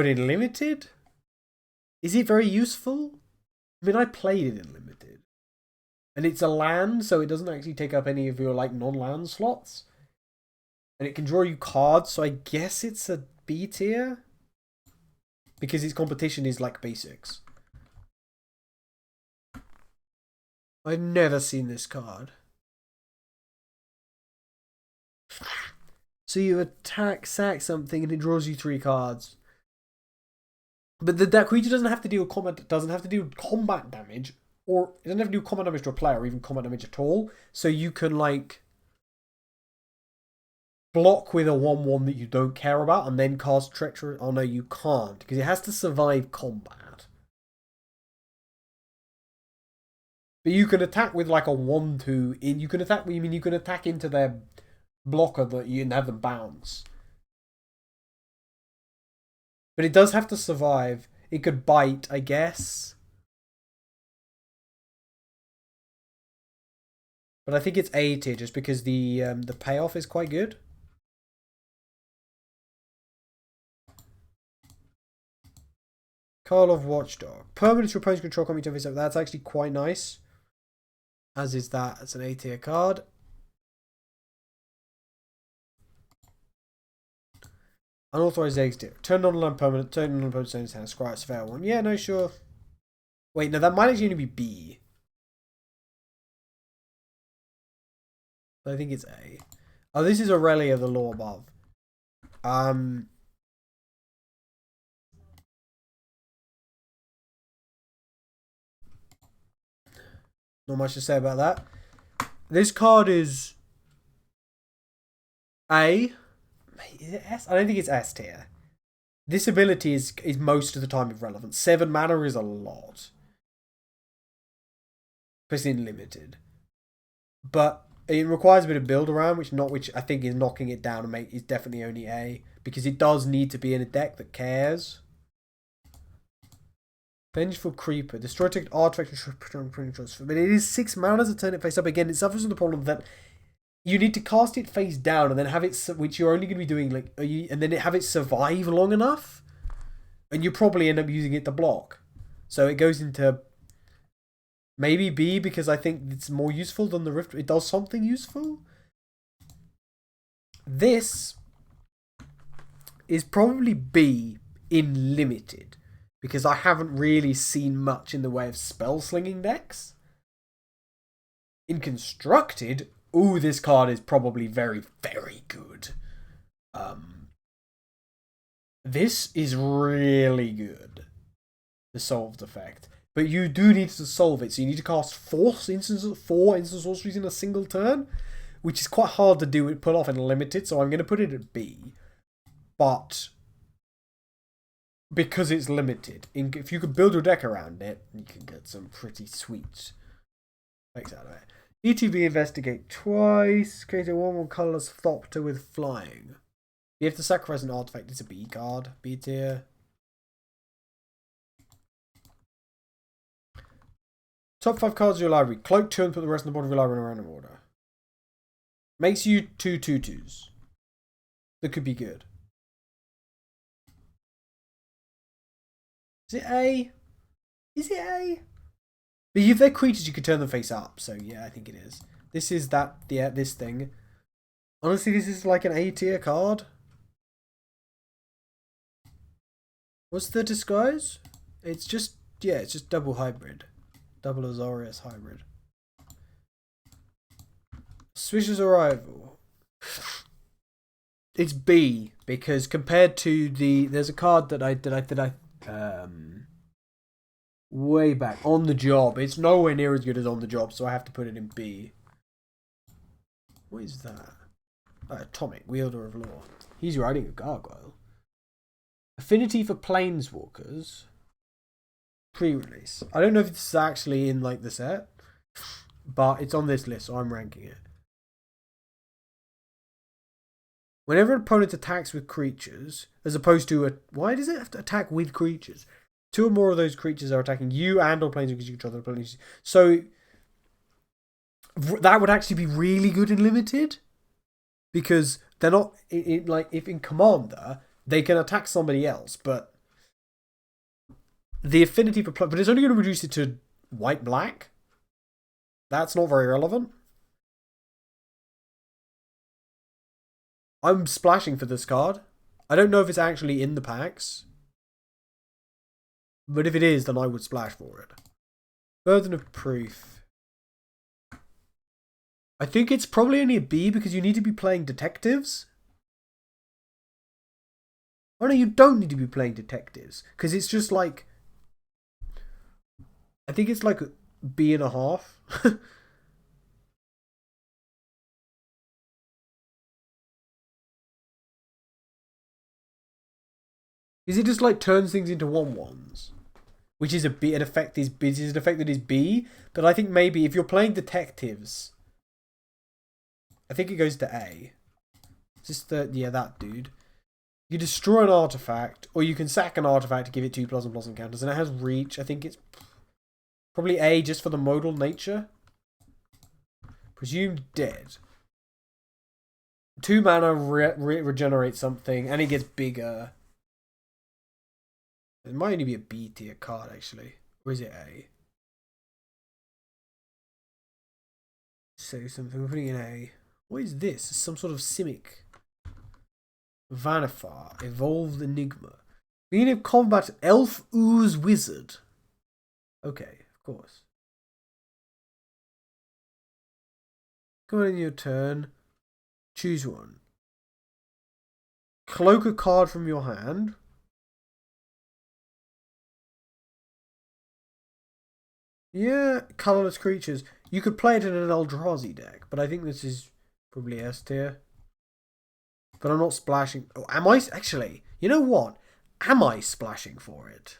in limited, is it very useful? I mean, I played it in limited, and it's a land, so it doesn't actually take up any of your like non-land slots, and it can draw you cards. So I guess it's a B tier. Because its competition is like basics. I've never seen this card. So you attack, sack something, and it draws you 3 cards. But that creature doesn't have to deal combat. Doesn't have to do combat damage, or it doesn't have to do combat damage to a player, or even combat damage at all. So you can like block with a 1/1 that you don't care about, and then cast treachery. Oh no, you can't, because it has to survive combat. But you can attack with like a 1/2. You can attack. You can attack into their blocker that you have them bounce. But it does have to survive. It could bite, I guess. But I think it's A tier just because the payoff is quite good. Karlov Watchdog. Permanent opponent's control coming to face up. That's actually quite nice. As is that. It's an A tier card. Unauthorized exit. Turn on land permanent. Turn on opponent's hand. Scry it's a fair one. Yeah, no, sure. Wait, no, that might actually only be B. I think it's A. Oh, this is Aurelia, the law above. Not much to say about that. This card is A. Is it S? I don't think it's S tier. This ability is most of the time irrelevant. 7 mana is a lot. Especially in limited. But it requires a bit of build around, which I think is knocking it down and is definitely only A. Because it does need to be in a deck that cares. Vengeful Creeper. Destroy ticket artifact and but it is 6 mana to turn it face up. Again, it suffers from the problem that you need to cast it face down and then have it, which you're only going to be doing like, and then have it survive long enough, and you probably end up using it to block. So it goes into maybe B because I think it's more useful than the Rift. It does something useful. This is probably B in limited because I haven't really seen much in the way of spell slinging decks. In constructed, ooh, this card is probably very, very good. This is really good. The solved effect. But you do need to solve it, so you need to cast four instant sorceries in a single turn, which is quite hard to do and pull off in limited, so I'm going to put it at B. But because it's limited, if you could build your deck around it, you can get some pretty sweet effects out of it. ETB investigate twice, create a 1/1 colorless Thopter with flying. You have to sacrifice an artifact, it's a B card, B tier. Top 5 cards of your library. Cloak 2 and put the rest of the bottom of your library in a random order. Makes you 2/2/2s. That could be good. Is it A? Is it A? But if they're creatures, you could turn them face up. So yeah, I think it is. This is that, yeah, this thing. Honestly, this is like an A tier card. What's the disguise? It's just, yeah, it's just double hybrid. Double Azorius hybrid. Swish's Arrival. It's B because compared to there's a card that I way back on the job. It's nowhere near as good as on the job, so I have to put it in B. What is that? Atomic Wielder of Law. He's riding a gargoyle. Affinity for Planeswalkers. Pre-release. I don't know if it's actually in like the set, but it's on this list, so I'm ranking it. Whenever an opponent attacks with creatures, as opposed to why does it have to attack with creatures? 2 or more of those creatures are attacking you and or planeswalkers you control. So that would actually be really good in limited, because they're not like if in Commander they can attack somebody else, but the affinity for but it's only going to reduce it to white-black. That's not very relevant. I'm splashing for this card. I don't know if it's actually in the packs, but if it is, then I would splash for it. Burden of Proof. I think it's probably only a B because you need to be playing detectives. Oh no, you don't need to be playing detectives because it's just like, I think it's like B.5. Is it just like turns things into 1/1s? Which is an effect that is B, but I think maybe if you're playing detectives, I think it goes to A. Just that dude. You destroy an artifact, or you can sack an artifact to give it 2+++ encounters, and it has reach. I think it's probably A just for the modal nature. Presumed dead. 2 mana regenerates something, and it gets bigger. It might only be a B tier card, actually. Or is it A? Say something. We're putting in A. What is this? It's some sort of Simic. Vanifar. Evolved Enigma. Beginning of combat, Elf Ooze Wizard. Okay, of course. Come on in your turn. Choose one. Cloak a card from your hand. Yeah, colorless creatures. You could play it in an Eldrazi deck, but I think this is probably S tier. But I'm not splashing. Oh, am I? Actually, you know what? Am I splashing for it?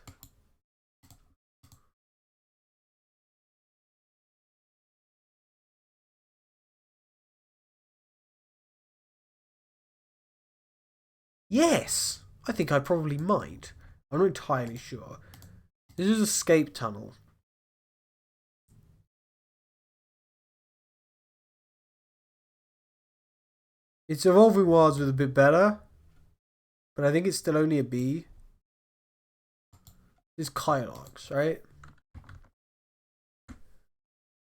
Yes, I think I probably might. I'm not entirely sure. This is Escape Tunnel. Its Evolving Wilds was a bit better, but I think it's still only a B. It's Kylox, right?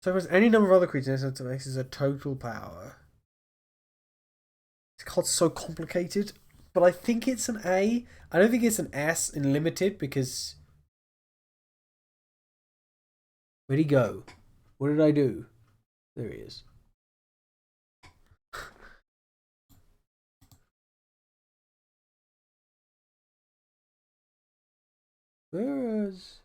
So if there's any number of other creatures that makes is a total power. It's called so complicated, but I think it's an A. I don't think it's an S in limited because where'd he go? What did I do? There he is. Where is?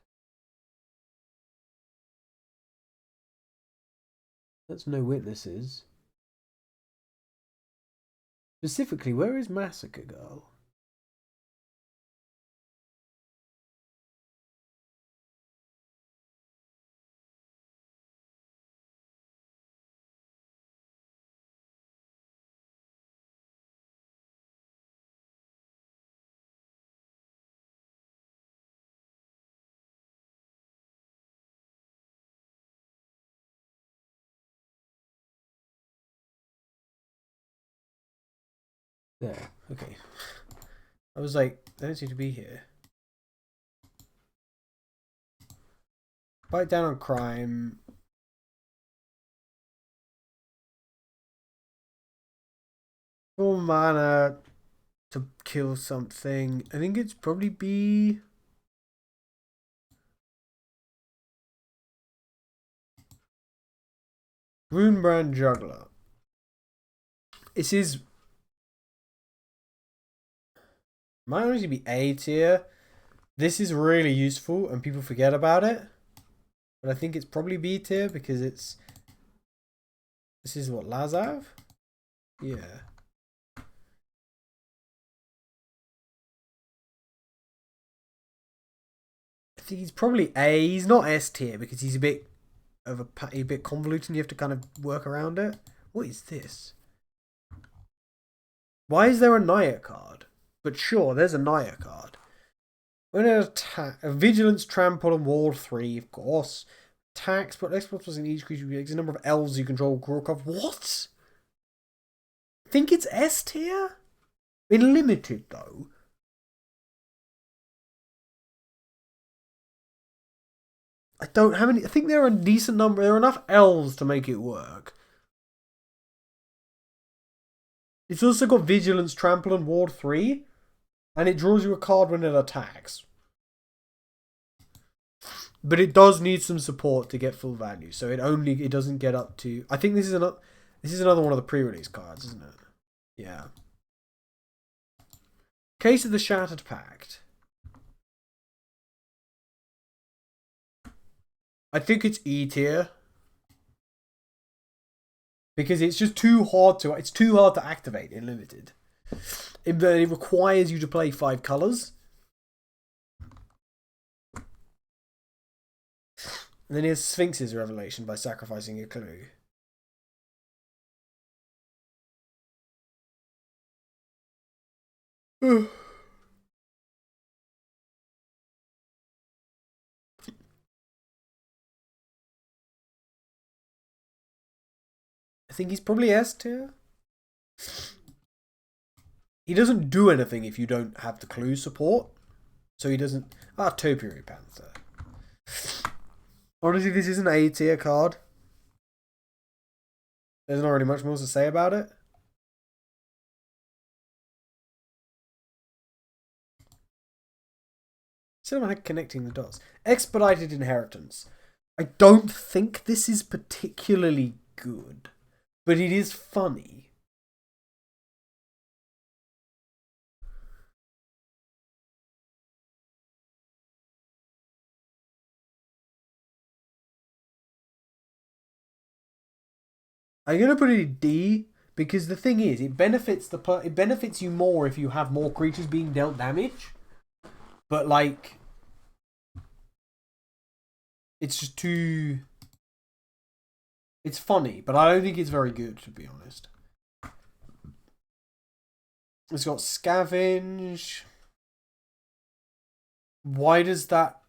That's no witnesses. Specifically, where is Massacre Girl? There. Okay. I was like, they don't seem to be here. Bite down on crime. Full mana to kill something. I think it's probably B. Runebrand Juggler. This is might honestly be A tier. This is really useful and people forget about it. But I think it's probably B tier because it's... This is what, Lazav? Yeah. I think he's probably A. He's not S tier because he's a bit convoluted and you have to kind of work around it. What is this? Why is there a Naya card? But sure, there's a Naya card. When an attack, a Vigilance, Trample, and Wall 3, of course. Attacks, but exploits in each creature makes a number of elves you control. What? I think it's S tier? In limited, though. I don't have any. I think there are a decent number. There are enough elves to make it work. It's also got Vigilance, Trample, and Ward 3. And it draws you a card when it attacks. But it does need some support to get full value. So it doesn't get up to... I think this is another one of the pre-release cards, isn't it? Yeah. Case of the Shattered Pact. I think it's E tier. Because it's just too hard to activate in limited. It requires you to play 5 colours. And then here's Sphinx's Revelation by sacrificing a clue. I think he's probably S tier. He doesn't do anything if you don't have the clue support. So he doesn't... Topiary Panther. Honestly, this is an A tier card. There's not really much more to say about it. Cinematic connecting the dots. Expedited Inheritance. I don't think this is particularly good. But it is funny. I'm gonna put it in D because the thing is, it benefits you more if you have more creatures being dealt damage. But like, it's just too. It's funny, but I don't think it's very good, to be honest. It's got Scavenge. Why does that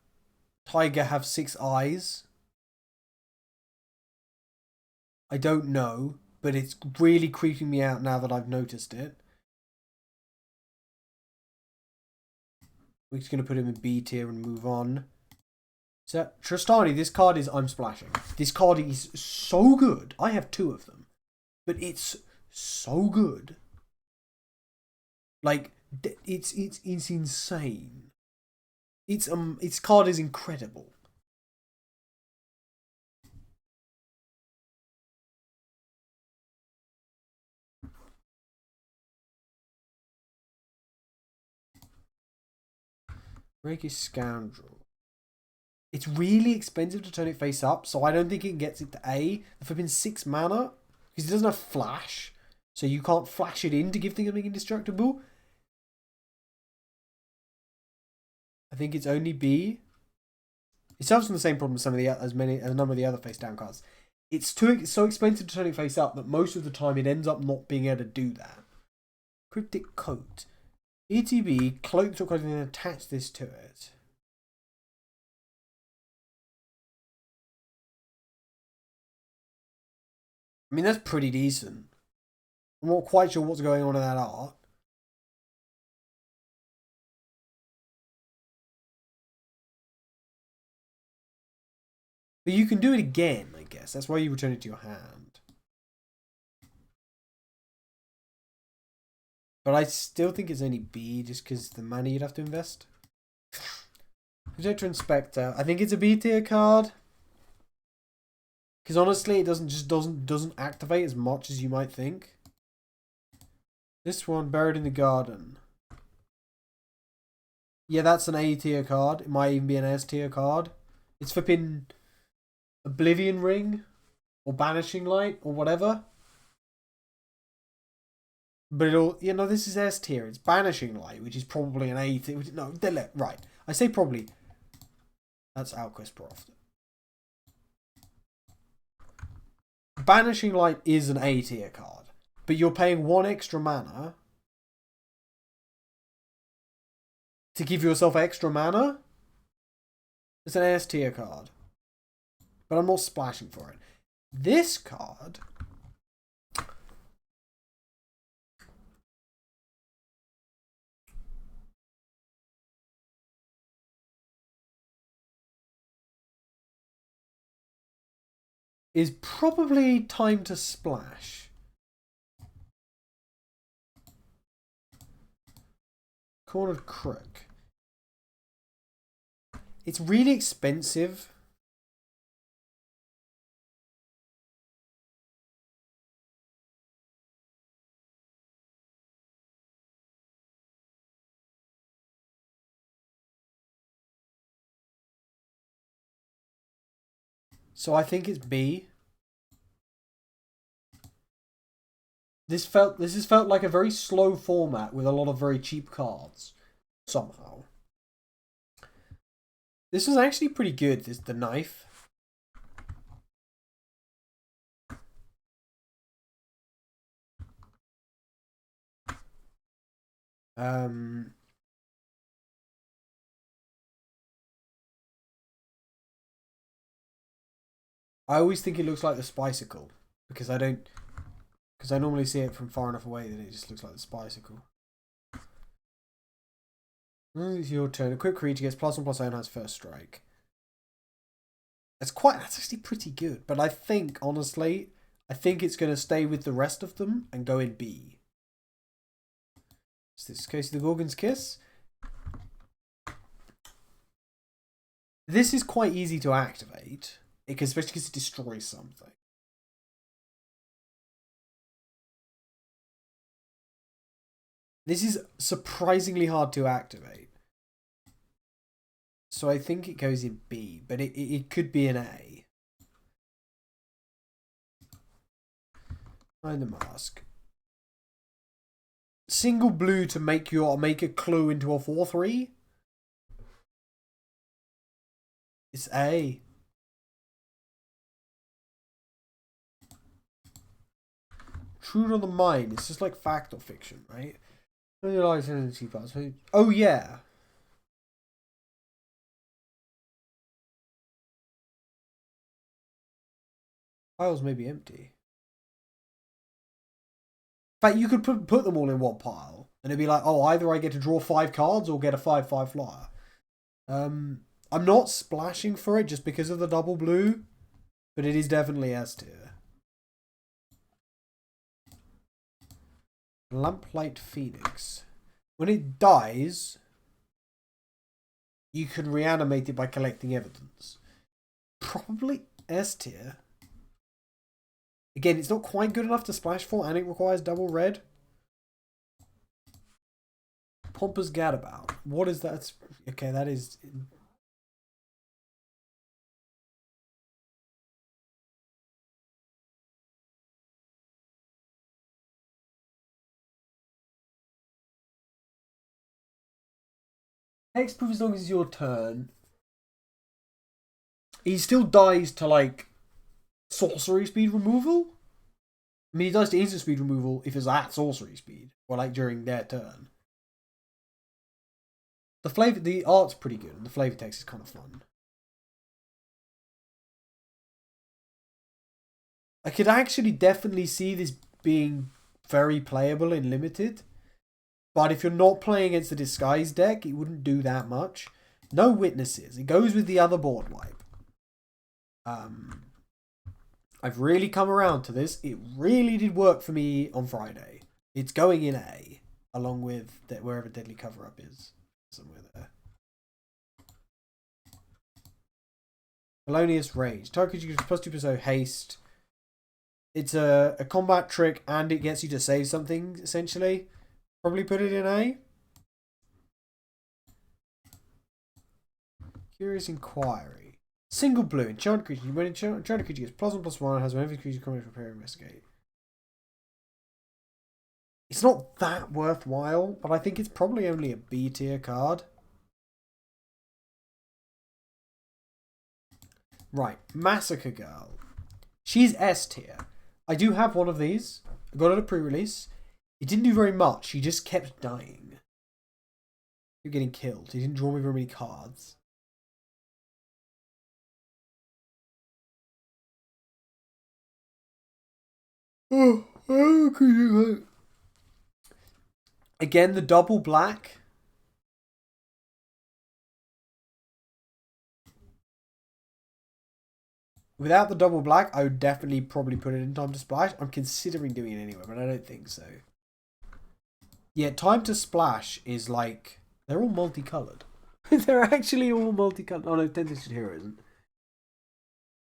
tiger have 6 eyes? I don't know, but it's really creeping me out now that I've noticed it. We're just going to put him in B tier and move on. So, Tristani, this card is I'm splashing. This card is so good. I have 2 of them. But it's so good. Like, it's insane. Its card is incredible. Rakish Scoundrel. It's really expensive to turn it face up, so I don't think it gets it to A. The flipping 6 mana, because it doesn't have flash, so you can't flash it in to give things something indestructible. I think it's only B. It suffers from the same problem as a number of the other face down cards. It's so expensive to turn it face up that most of the time it ends up not being able to do that. Cryptic Coat. ETB, cloak to and then attach this to it. I mean, that's pretty decent. I'm not quite sure what's going on in that art. But you can do it again, I guess. That's why you return it to your hand. But I still think it's only B, just because the money you'd have to invest. Protector Inspector. I think it's a B tier card. Because honestly, it doesn't activate as much as you might think. This one, Buried in the Garden. Yeah, that's an A tier card. It might even be an S tier card. It's flipping Oblivion Ring or Banishing Light or whatever. But it'll, this is S tier. It's Banishing Light, which is probably an A tier. No, right. I say probably. That's Outquest Prof. Banishing Light is an A tier card, but you're paying 1 extra mana to give yourself extra mana. It's an S tier card, but I'm not splashing for it. This card is probably time to splash. Cornered Crook. It's really expensive. So I think it's B. This has felt like a very slow format with a lot of very cheap cards. Somehow. This was actually pretty good, the knife. I always think it looks like the Spicicle because I normally see it from far enough away that it just looks like the Spicicle. It's your turn. A quick creature gets +1/+0 and has first strike. That's actually pretty good. But I think, honestly, it's going to stay with the rest of them and go in B. So this case of the Gorgon's Kiss. This is quite easy to activate, especially because it destroys something. This is surprisingly hard to activate. So I think it goes in B, but it could be an A. Find the mask. Single blue to make a clue into a 4/3. It's A. True on the Mind. It's just like fact or fiction, right? Oh yeah. Files may be empty. But you could put them all in one pile. And it'd be like, oh, either I get to draw 5 cards or get a 5/5 flyer. I'm not splashing for it just because of the double blue. But it is definitely S tier. Lamplight Phoenix. When it dies, you can reanimate it by collecting evidence. Probably S tier. Again, it's not quite good enough to splash for, and it requires double red. Pompous Gadabout. What is that? Okay, that is... Hexproof as long as it's your turn. He still dies to, like, sorcery speed removal. I mean, he dies to instant speed removal if it's at sorcery speed. Or, like, during their turn. The art's pretty good, and the flavor text is kind of fun. I could actually definitely see this being very playable in Limited. But if you're not playing against the Disguise deck, it wouldn't do that much. No Witnesses. It goes with the other board wipe. I've really come around to this. It really did work for me on Friday. It's going in A, along with wherever Deadly Cover-Up is. Somewhere there. Felonious Rage. Target you plus 2% haste. It's a combat trick and it gets you to save something, essentially. Probably put it in A. Curious Inquiry. Single blue. Enchanted creature. When enchanted creature gets +1/+1, has whenever creature coming to prepare and investigate. It's not that worthwhile, but I think it's probably only a B tier card. Right. Massacre Girl. She's S tier. I do have one of these. I got it at pre-release. It didn't do very much. He just kept dying. You're getting killed. He didn't draw me very many cards. Again, the double black. Without the double black, I would definitely probably put it in Time to Splash. I'm considering doing it anyway, but I don't think so. Yeah, Time to Splash is like... They're all multicolored. They're actually all multicolored. Oh no, Tempted Hero isn't.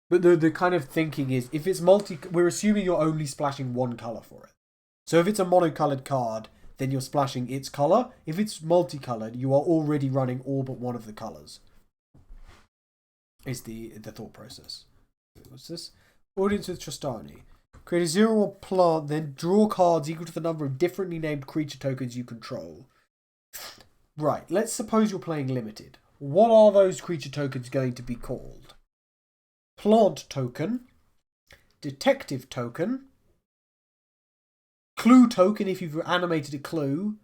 But the kind of thinking is, if it's we're assuming you're only splashing one color for it. So if it's a monocolored card, then you're splashing its color. If it's multicolored, you are already running all but one of the colors. Is the thought process. What's this? Audience with Tristani. Create a 0/1 plant, then draw cards equal to the number of differently named creature tokens you control. Right, let's suppose you're playing Limited. What are those creature tokens going to be called? Plant token, detective token, clue token if you've animated a clue,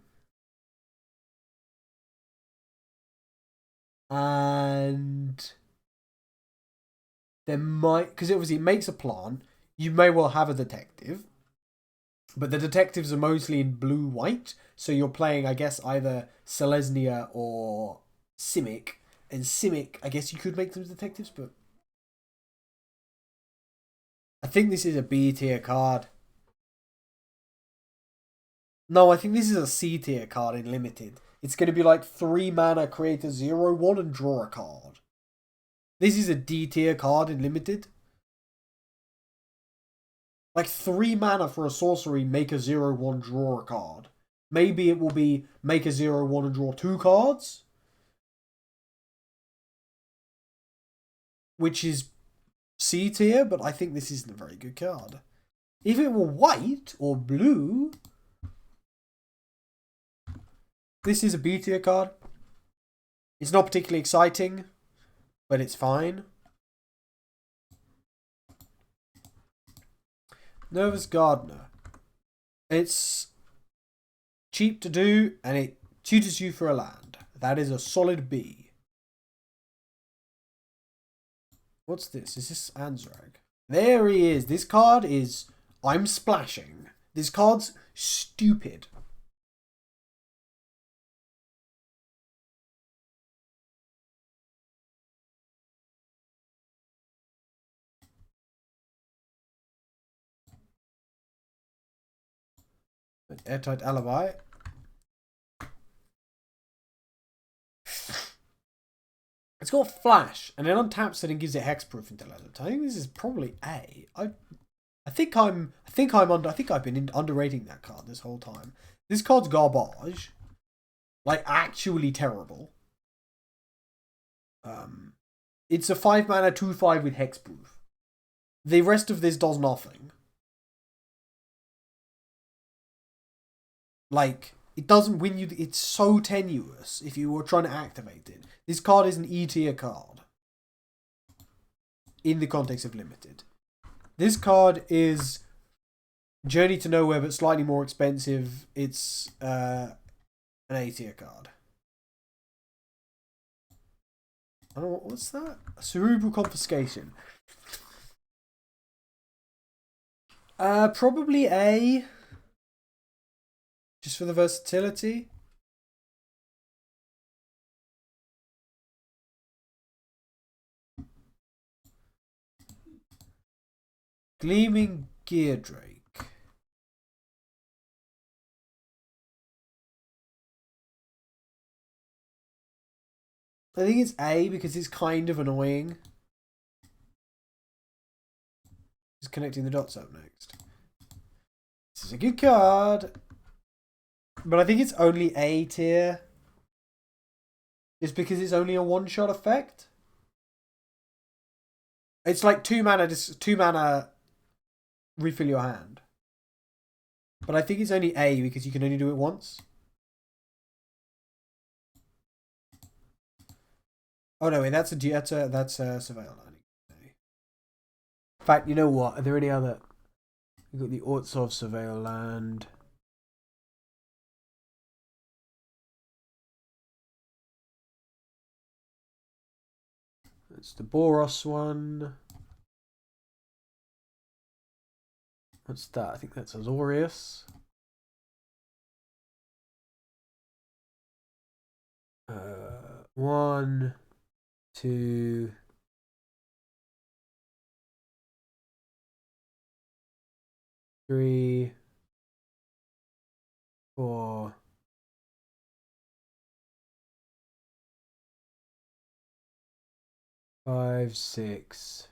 and there might, because obviously it makes a plant, you may well have a detective, but the detectives are mostly in blue-white, so you're playing, I guess, either Selesnya or Simic, and Simic, I guess you could make them detectives, but I think this is a B tier card. No, I think this is a C tier card in Limited. It's going to be like 3 mana, create a 0/1 and draw a card. This is a D tier card in Limited. Like 3 mana for a sorcery, make a 0/1, draw a card. Maybe it will be make a 0/1 and draw 2 cards. Which is C tier, but I think this isn't a very good card. If it were white or blue, this is a B tier card. It's not particularly exciting, but it's fine. Nervous Gardener. It's cheap to do, and it tutors you for a land. That is a solid B. What's this? Is this Anzrag? There he is. This card is I'm splashing. This card's stupid. Airtight Alibi. It's got Flash, and it untaps it and gives it hexproof until end of turn. I think this is probably A. I think I've been underrating that card this whole time. This card's garbage, like actually terrible. It's a 5 mana 2/5 with hexproof. The rest of this does nothing. Like, it doesn't win you. It's so tenuous if you were trying to activate it. This card is an E tier card in the context of limited. This card is Journey to Nowhere, but slightly more expensive. It's an A tier card. I don't know, what's that? Cerebral Confiscation. Probably A. Just for the versatility. Gleaming Gear Drake. I think it's A because it's kind of annoying. Just connecting the dots up next. This is a good card. But I think it's only A tier. Just because it's only a one-shot effect. It's like 2 mana refill your hand. But I think it's only A because you can only do it once. Oh no, wait, that's a surveil landing. In fact, you know what? Are there any other? We've got the Ortsov surveil land. That's the Boros one. What's that? I think that's Azorius. 1, 2, 3, 4, 5, 6,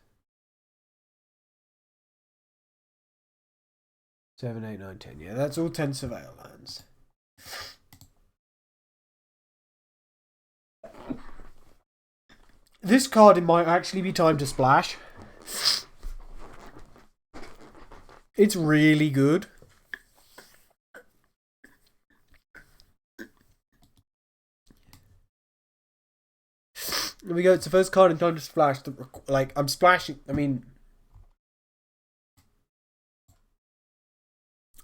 7, 8, 9, 10. Yeah, that's all 10 surveil lands. This card, it might actually be time to splash. It's really good. There we go. It's the first card in time to splash. Like, I'm splashing. I mean,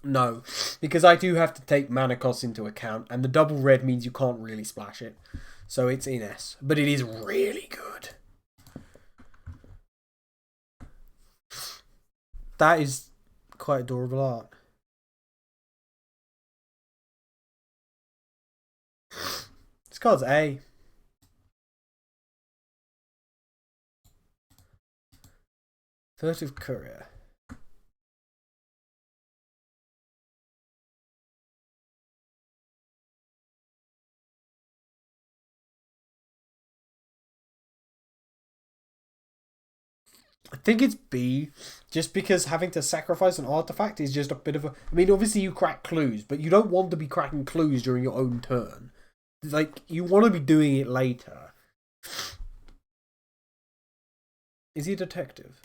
no, because I do have to take mana costs into account, and the double red means you can't really splash it. So it's in S, but it is really good. That is quite adorable art. This card's A. Furtive Courier. I think it's B, just because having to sacrifice an artifact is just a bit of a... I mean, obviously you crack clues, but you don't want to be cracking clues during your own turn. Like, you want to be doing it later. Is he a detective?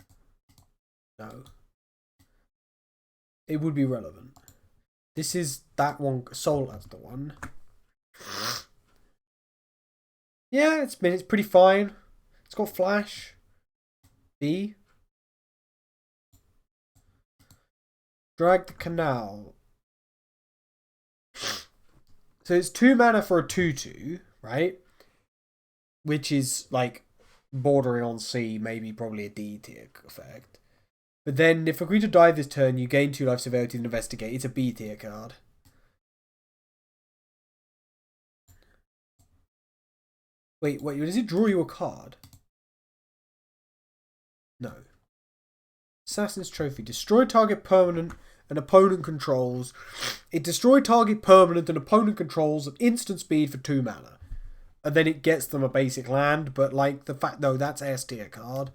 No. It would be relevant. This is that one. Soul, that's the one. Yeah, it's pretty fine. It's got flash. B. Drag the Canal. So it's 2 mana for a 2/2, right? Which is like bordering on C, maybe probably a D tier effect. But then, if a creature died this turn, you gain 2 life severity and investigate. It's a B tier card. Wait, does it draw you a card? No. Assassin's Trophy. Destroy target permanent and opponent controls. It destroy target permanent and opponent controls at instant speed for 2 mana. And then it gets them a basic land, but like the fact though that's S tier card.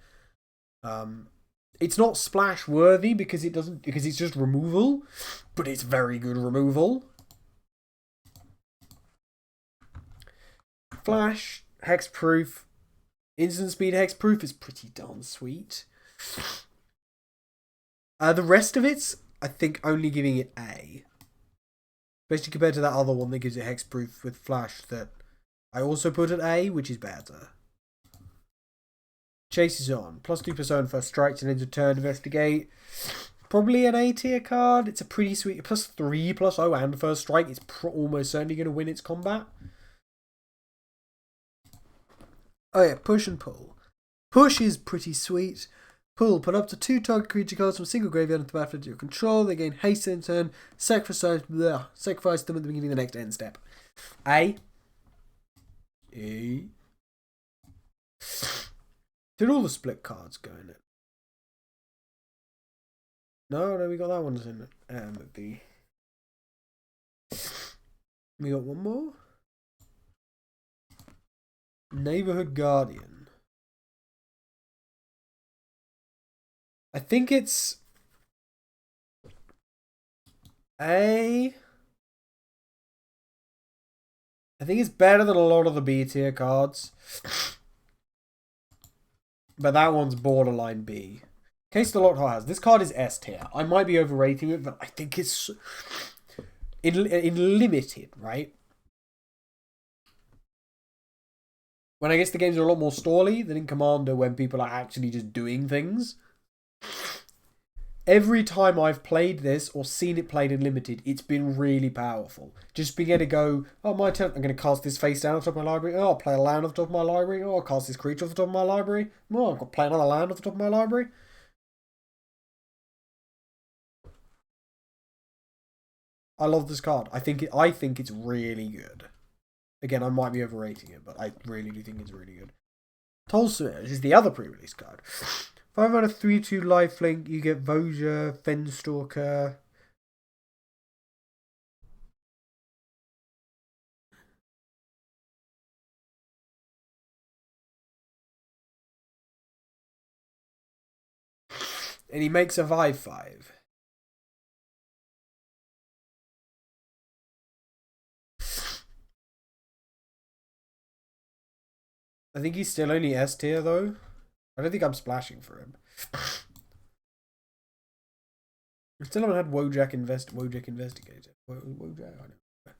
It's not splash worthy because it's just removal, but it's very good removal. Flash, hexproof, instant speed hexproof is pretty darn sweet. The rest of it's, I think, only giving it A. Especially compared to that other one that gives it hexproof with flash that I also put at A, which is better. Chase is on. +2/+0 on first strikes and ends of turn. Investigate. Probably an A tier card. It's a pretty sweet. +3/+0 and first strike. It's almost certainly going to win its combat. Oh yeah, push and pull. Push is pretty sweet. Pull. Put up to 2 target creature cards from a single graveyard into the battlefield under your control. They gain haste in turn. Sacrifice them at the beginning of the next end step. A. E. Did all the split cards go in it? No, we got that one in it. B. We got one more. Neighborhood Guardian. I think it's A. I think it's better than a lot of the B tier cards. But that one's borderline B. Case the Lot has. This card is S tier. I might be overrating it, but I think it's in limited, right? When I guess the games are a lot more stally than in Commander when people are actually just doing things. Every time I've played this or seen it played in limited, it's been really powerful. Just being able to go, oh, my turn, I'm going to cast this face down off the top of my library. Oh, I'll play a land off the top of my library. Oh, I'll cast this creature off the top of my library. Oh, I've got to play another land off the top of my library. I love this card. I think it's really good. Again, I might be overrating it, but I really do think it's really good. Tolsmith is the other pre-release card. 5 out of 3/2 lifelink. You get Voja, Fenstalker. And he makes a 5/5. I think he's still only S tier though. I don't think I'm splashing for him. I still haven't had Wojak Investigator. Wojak, I know.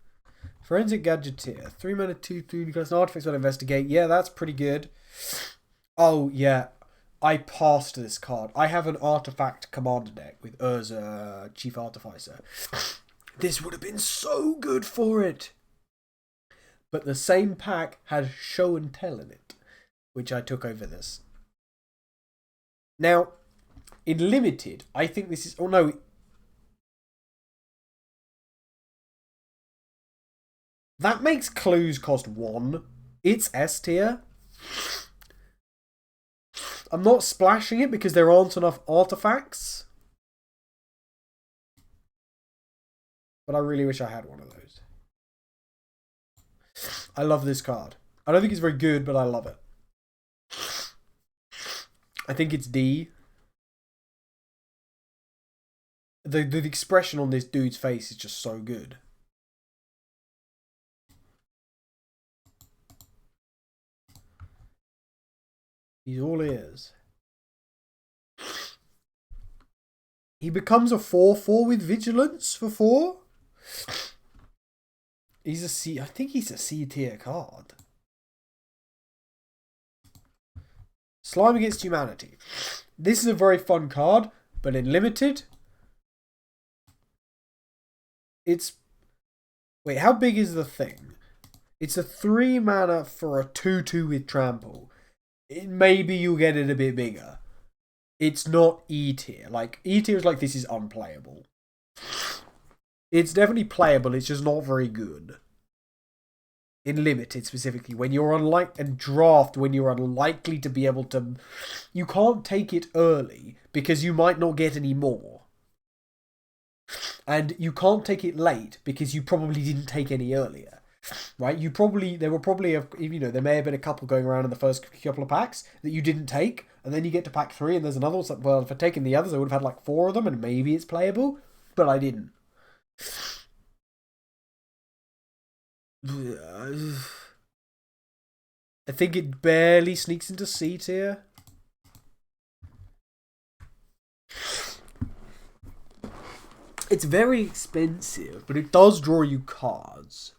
Forensic Gadgeteer. 3 mana 2/3 because an artifacts will investigate. Yeah, that's pretty good. Oh yeah. I passed this card. I have an artifact commander deck with Urza, Chief Artificer. This would have been so good for it. But the same pack had Show and Tell in it, which I took over this. Now, in limited, I think this is... Oh no. That makes clues cost 1. It's S tier. I'm not splashing it because there aren't enough artifacts. But I really wish I had one of those. I love this card. I don't think it's very good, but I love it. I think it's D. The expression on this dude's face is just so good. He's all ears. He becomes a 4/4 with vigilance for 4. He's a C. I think he's a C tier card. Slime Against Humanity. This is a very fun card, but in limited, it's... Wait, how big is the thing? It's a 3 mana for a 2/2 with trample. Maybe you'll get it a bit bigger. It's not E tier. Like, E tier is like, this is unplayable. It's definitely playable, it's just not very good. In limited, specifically. When you're and draft, when you're unlikely to be able to... You can't take it early, because you might not get any more. And you can't take it late, because you probably didn't take any earlier. Right? There were probably, there may have been a couple going around in the first couple of packs that you didn't take, and then you get to pack 3 and there's another one. Well, if I'd taken the others, I would have had like 4 of them, and maybe it's playable, but I didn't. I think it barely sneaks into C tier. It's very expensive, but it does draw you cards.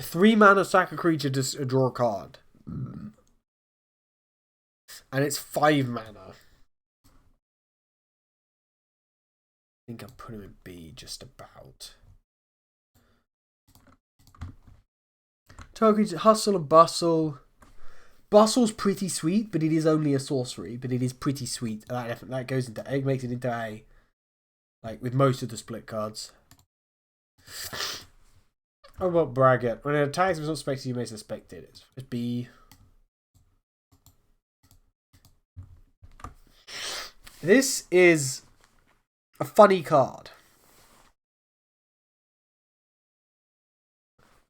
Three mana, sack a creature to draw a card. And it's 5 mana. I think I'll put him in B just about. Target Hustle and Bustle. Bustle's pretty sweet, but it is only a sorcery. But it is pretty sweet. That goes into A, makes it into A. Like with most of the split cards. How about Braggart? When it attacks, it's not suspected, you may suspect it. It's B. This is a funny card.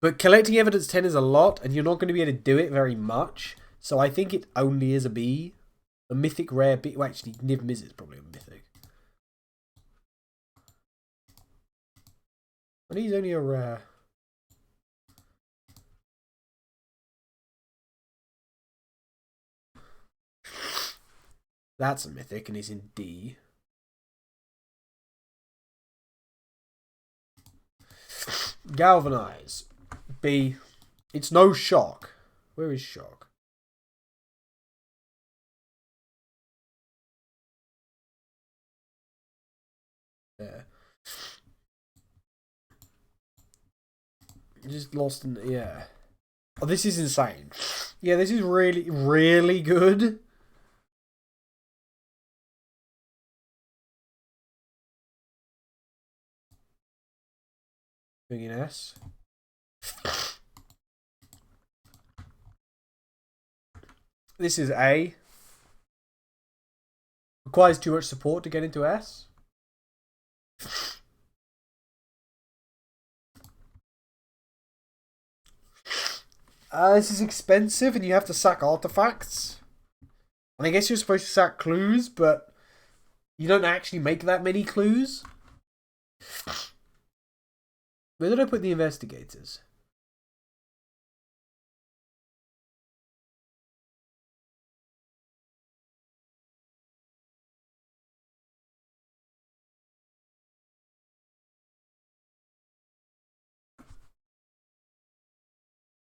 But collecting evidence 10 is a lot, and you're not going to be able to do it very much. So I think it only is a B. A mythic rare B. Well, actually, Niv Miz is probably a mythic. But he's only a rare. That's a mythic, and he's in D. Galvanize. B. It's no shock. Where is shock? There. Just lost in... Yeah. Oh, this is insane. Yeah, this is really, really good. Big S. This is A. Requires too much support to get into S. This is expensive and you have to sack artifacts. And I guess you're supposed to sack clues, but you don't actually make that many clues. Where did I put the investigators?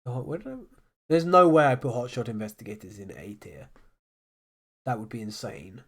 Oh, where did I... There's no way I put Hotshot Investigators in A tier. That would be insane.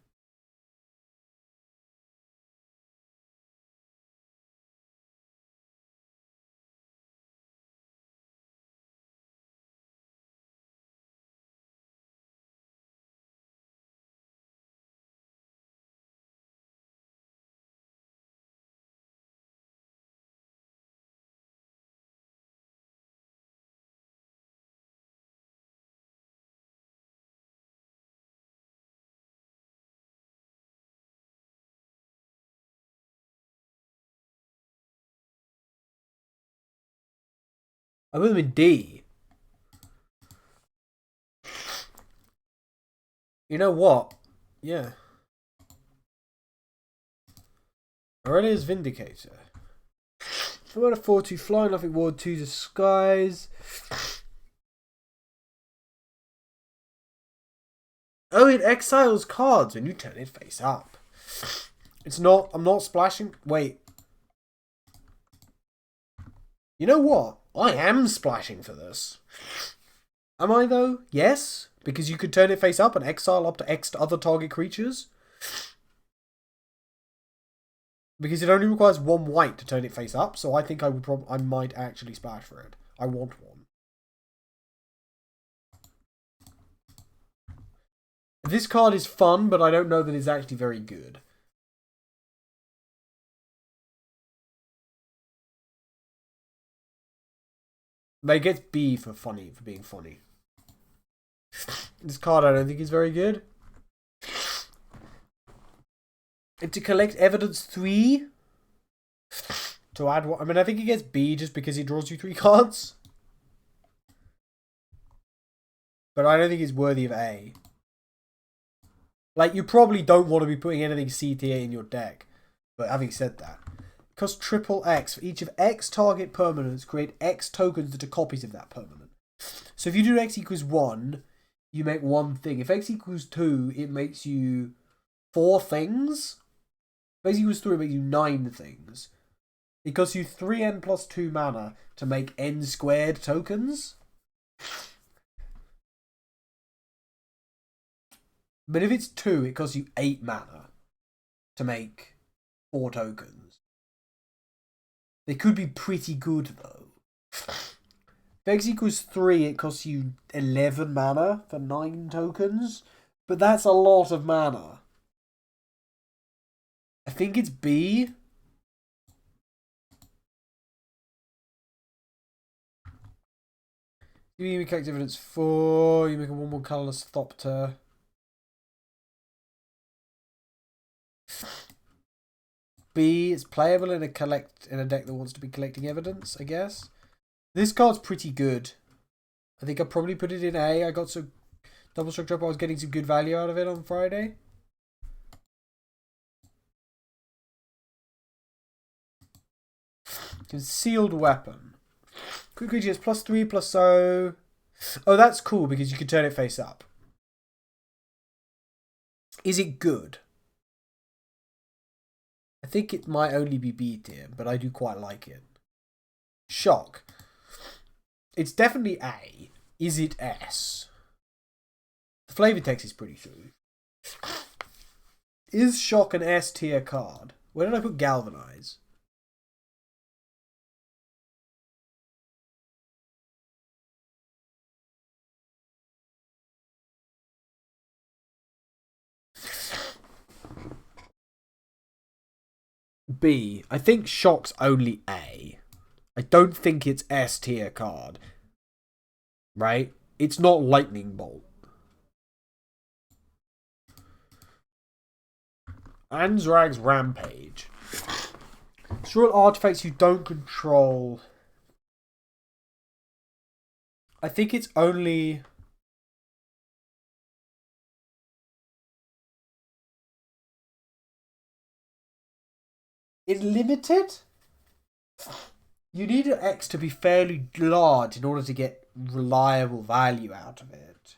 I put them in D. You know what? Yeah. Aurelia's Vindicator. What a 4-2 fly, nothing ward 2 disguise. Oh, it exiles cards when you turn it face up. It's not... I'm not splashing... Wait. You know what? I am splashing for this. Am I, though? Yes. Because you could turn it face up and exile up to X to other target creatures. Because it only requires 1 white to turn it face up. So I think I might actually splash for it. I want one. This card is fun, but I don't know that it's actually very good. They get B for being funny. This card I don't think is very good. And to collect evidence 3. To add one. I mean, I think it gets B just because it draws you 3 cards. But I don't think it's worthy of A. Like, you probably don't want to be putting anything C tier in your deck. But having said that, costs triple X. For each of X target permanents, create X tokens that are copies of that permanent. So if you do X equals 1, you make 1 thing. If X equals 2, it makes you 4 things. If X equals 3, it makes you 9 things. It costs you 3n plus 2 mana to make n squared tokens. But if it's 2, it costs you 8 mana to make 4 tokens. They could be pretty good, though. If X equals 3, it costs you 11 mana for 9 tokens. But that's a lot of mana. I think it's B. You collect evidence 4. You make a 1/1 colorless Thopter. B, it's playable in a deck that wants to be collecting evidence, I guess. This card's pretty good. I think I'll probably put it in A. I got some double structure up. I was getting some good value out of it on Friday. Concealed weapon. Quick creature is +3/+0. Oh, that's cool because you can turn it face up. Is it good? I think it might only be B tier, but I do quite like it. Shock. It's definitely A. Is it S? The flavor text is pretty true. Is Shock an S tier card? Where did I put Galvanize? B. I think Shock's only A. I don't think it's S tier card. Right? It's not Lightning Bolt. Anzrag's Rampage. Destroy artifacts you don't control. I think it's only... It's limited? You need an X to be fairly large in order to get reliable value out of it.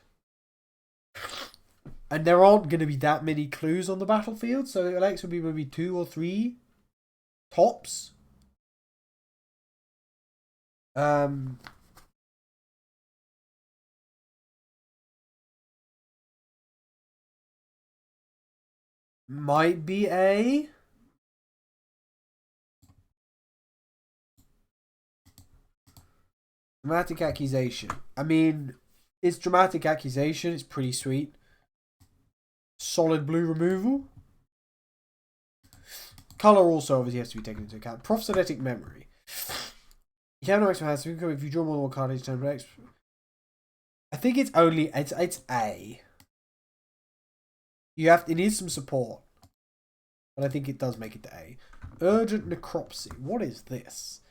And there aren't going to be that many clues on the battlefield, so an X would be maybe 2 or 3 tops. Might be A. Dramatic Accusation. I mean, it's Dramatic Accusation. It's pretty sweet. Solid blue removal. Color also obviously has to be taken into account. Prophetic Memory. You have no extra hands, so if you draw more than one card each turn, I think it's only it's A. It needs some support, but I think it does make it to A. Urgent Necropsy. What is this?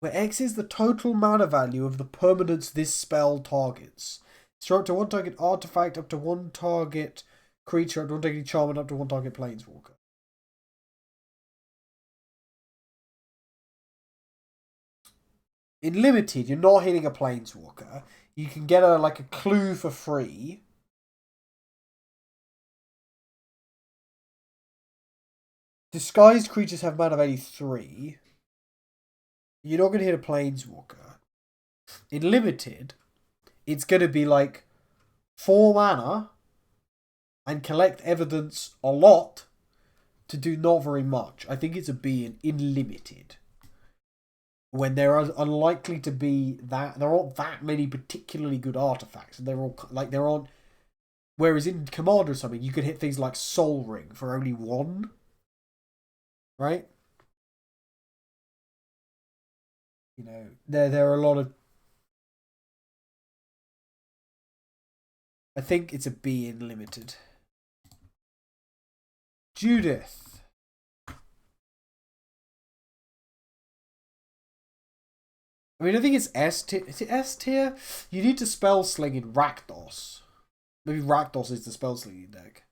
Where X is the total mana value of the permanents this spell targets. Throw up to 1 target artifact, up to 1 target creature, up to 1 target charm, and up to 1 target planeswalker. In limited, you're not hitting a planeswalker. You can get a clue for free. Disguised creatures have mana value 3. You're not going to hit a planeswalker. In limited, it's going to be 4 mana and collect evidence a lot to do not very much. I think it's a B in limited. when there are unlikely to be that there aren't that many particularly good artifacts, and they're all like there aren't. Whereas in Commander or something, you could hit things like Soul Ring for only one, right? You know, there are a lot of. I think it's a B in limited. Judith. I mean, I think it's S tier. Is it S tier? You need to spell sling in Rakdos. Maybe Rakdos is the spell slinging deck.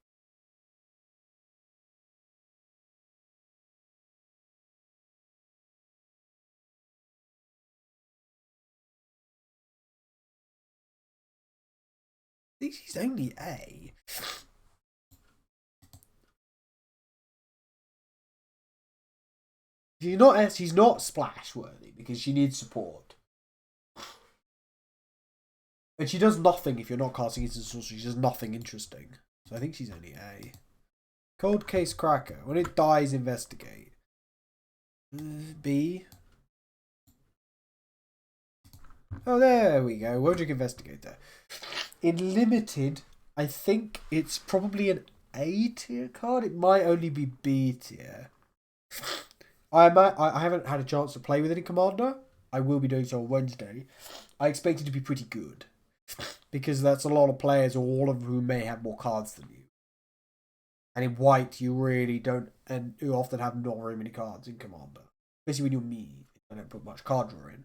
I think she's only A. She's not S. She's not splash worthy because she needs support. And she does nothing if you're not casting instant sorcery. She does nothing interesting. So I think she's only A. Cold Case Cracker. When it dies, investigate. B. Oh, there we go. Wojak Investigator. In limited, I think it's probably an A tier card. It might only be B tier. I haven't had a chance to play with any Commander. I will be doing so on Wednesday. I expect it to be pretty good. Because that's a lot of players, all of whom may have more cards than you. And in white, you really don't, and you often have not very many cards in Commander. Especially when you're me. I don't put much card draw in.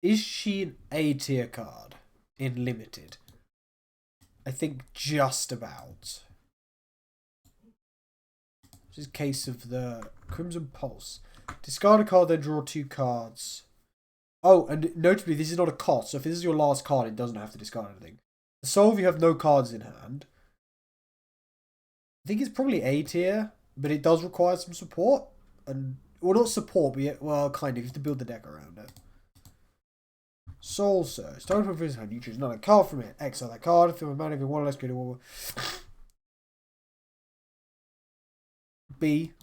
Is she an A tier card in limited? I think just about. This is a case of the Crimson Pulse. Discard a card, then draw 2 cards. Oh, and notably, this is not a cost. So if this is your last card, it doesn't have to discard anything. So if you have no cards in hand, I think it's probably A tier, but it does require some support. And well, not support, but well, kind of. You have to build the deck around it. Soul Search. Start from his hand. You choose another card from it. Exile that card. Fill a mana if you want less creative. B.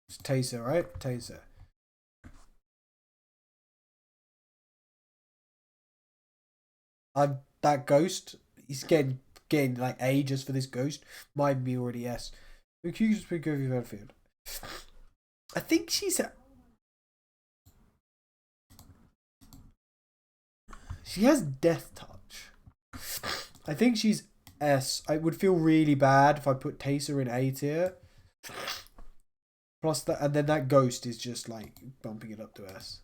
It's Taser, right? Taser. That ghost. He's getting like A just for this ghost. Might be already S. Accused to go over field. I think she's. She has Death Touch. I think she's S. I would feel really bad if I put Taser in A tier. Plus that, and then that ghost is just like bumping it up to S.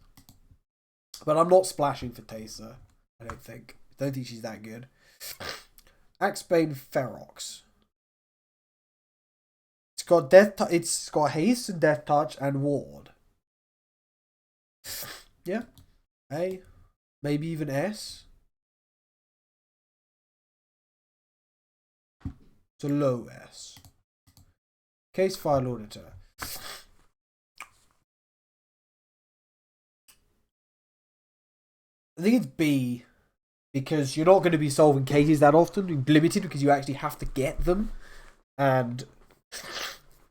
But I'm not splashing for Taser. I don't think. Don't think she's that good. Axebane Ferox. It's got it's got haste and death touch and ward. Yeah. A. Maybe even S. It's a low S. Case file auditor. I think it's B. Because you're not going to be solving cases that often. Limited because you actually have to get them. And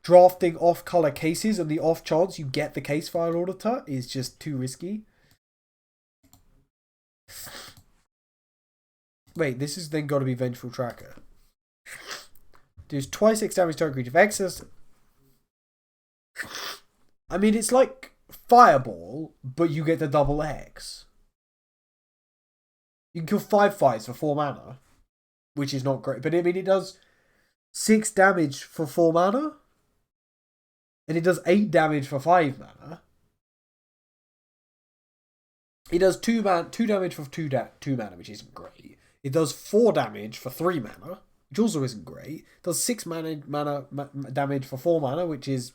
drafting off-color cases on the off chance you get the case file auditor is just too risky. Wait, this is then got to be Vengeful Tracker. There's twice X damage to a creature. Excess. I mean, it's like Fireball, but you get the double X. You can kill 5 fights for 4 mana, which is not great. But I mean, it does 6 damage for 4 mana, and it does 8 damage for 5 mana. It does 2 damage for 2 mana, which isn't great. It does 4 damage for 3 mana, which also isn't great. It does 6 mana damage for 4 mana, which is...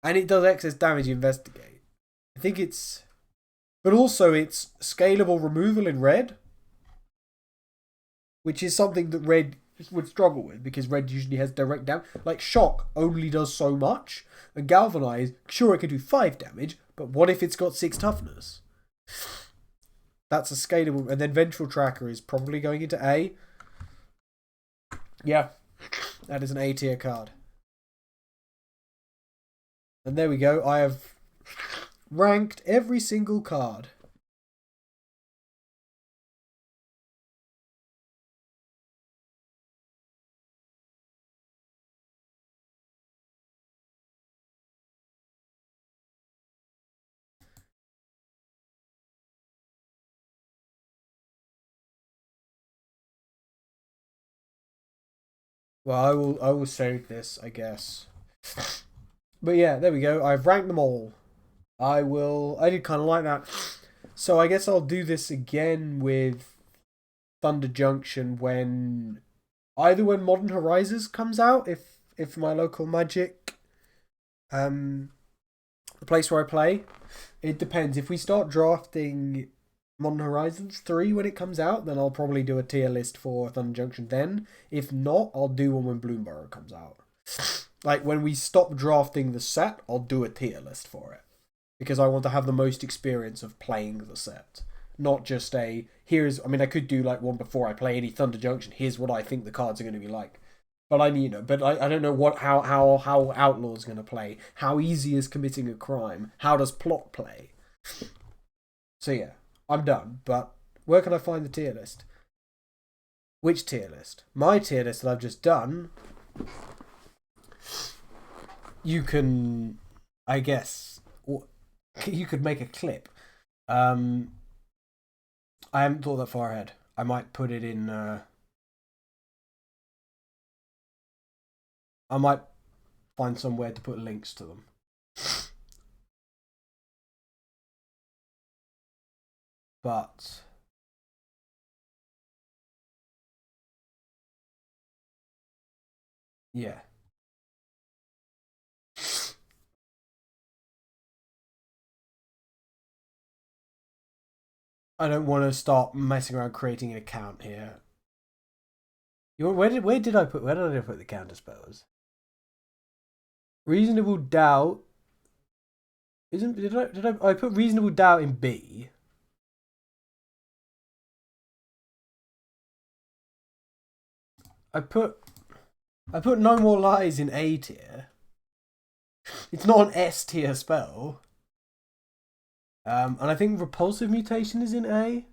And it does excess damage investigate. I think it's... But also it's scalable removal in red, which is something that red would struggle with because red usually has direct damage. Like shock only does so much, and galvanize, sure it can do 5 damage, but what if it's got 6 toughness? That's a scalable, and then ventral tracker is probably going into A. Yeah, that is an A tier card. And there we go. I have ranked every single card. Well, I will save this, I guess. But yeah, there we go. I've ranked them all. I did kind of like that. So I guess I'll do this again with Thunder Junction either when Modern Horizons comes out, if my local Magic, the place where I play, it depends. If we start drafting Modern Horizons 3 when it comes out, then I'll probably do a tier list for Thunder Junction then. If not, I'll do one when Bloomburrow comes out. Like when we stop drafting the set, I'll do a tier list for it. Because I want to have the most experience of playing the set. Not just I could do like one before I play any Thunder Junction. Here's what I think the cards are going to be like. But I don't know how Outlaw's going to play. How easy is committing a crime? How does plot play? So yeah, I'm done. But where can I find the tier list? Which tier list? My tier list that I've just done. You can, I guess, you could make a clip. I haven't thought that far ahead. I might put it in. I might find somewhere to put links to them. But yeah. I don't want to start messing around creating an account here. Where did I put the counter spells? Reasonable doubt. I put reasonable doubt in B? I put no more lies in A tier. It's not an S tier spell. And I think repulsive mutation is in A.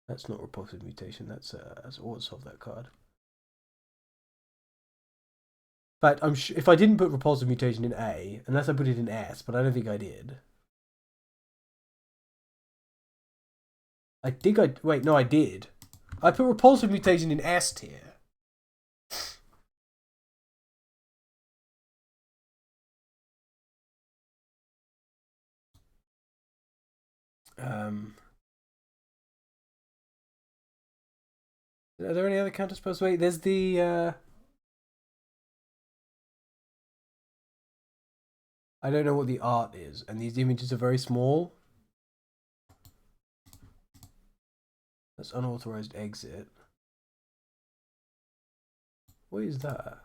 That's not repulsive mutation. That's also of that card. But I'm sure if I didn't put repulsive mutation in A, unless I put it in S, but I don't think I did. Wait, no, I did. I put repulsive mutation in S tier. Are there any other counter spells? Wait, there's the. I don't know what the art is, and these images are very small. That's unauthorized exit. What is that?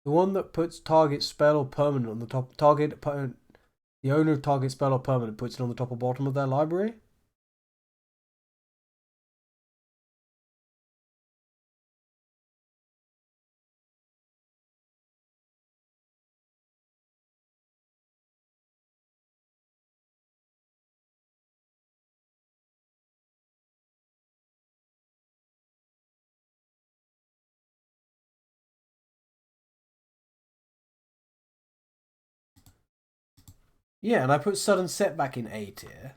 The one that puts target spell or permanent on the top. The owner of target spell or permanent puts it on the top or bottom of their library. Yeah, and I put sudden setback in A tier.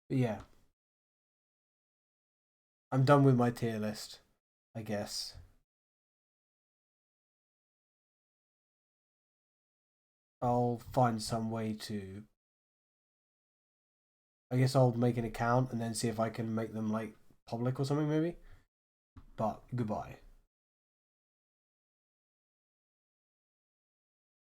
But yeah. I'm done with my tier list, I guess. I'll find some way to. I guess I'll make an account and then see if I can make them like public or something maybe. But goodbye.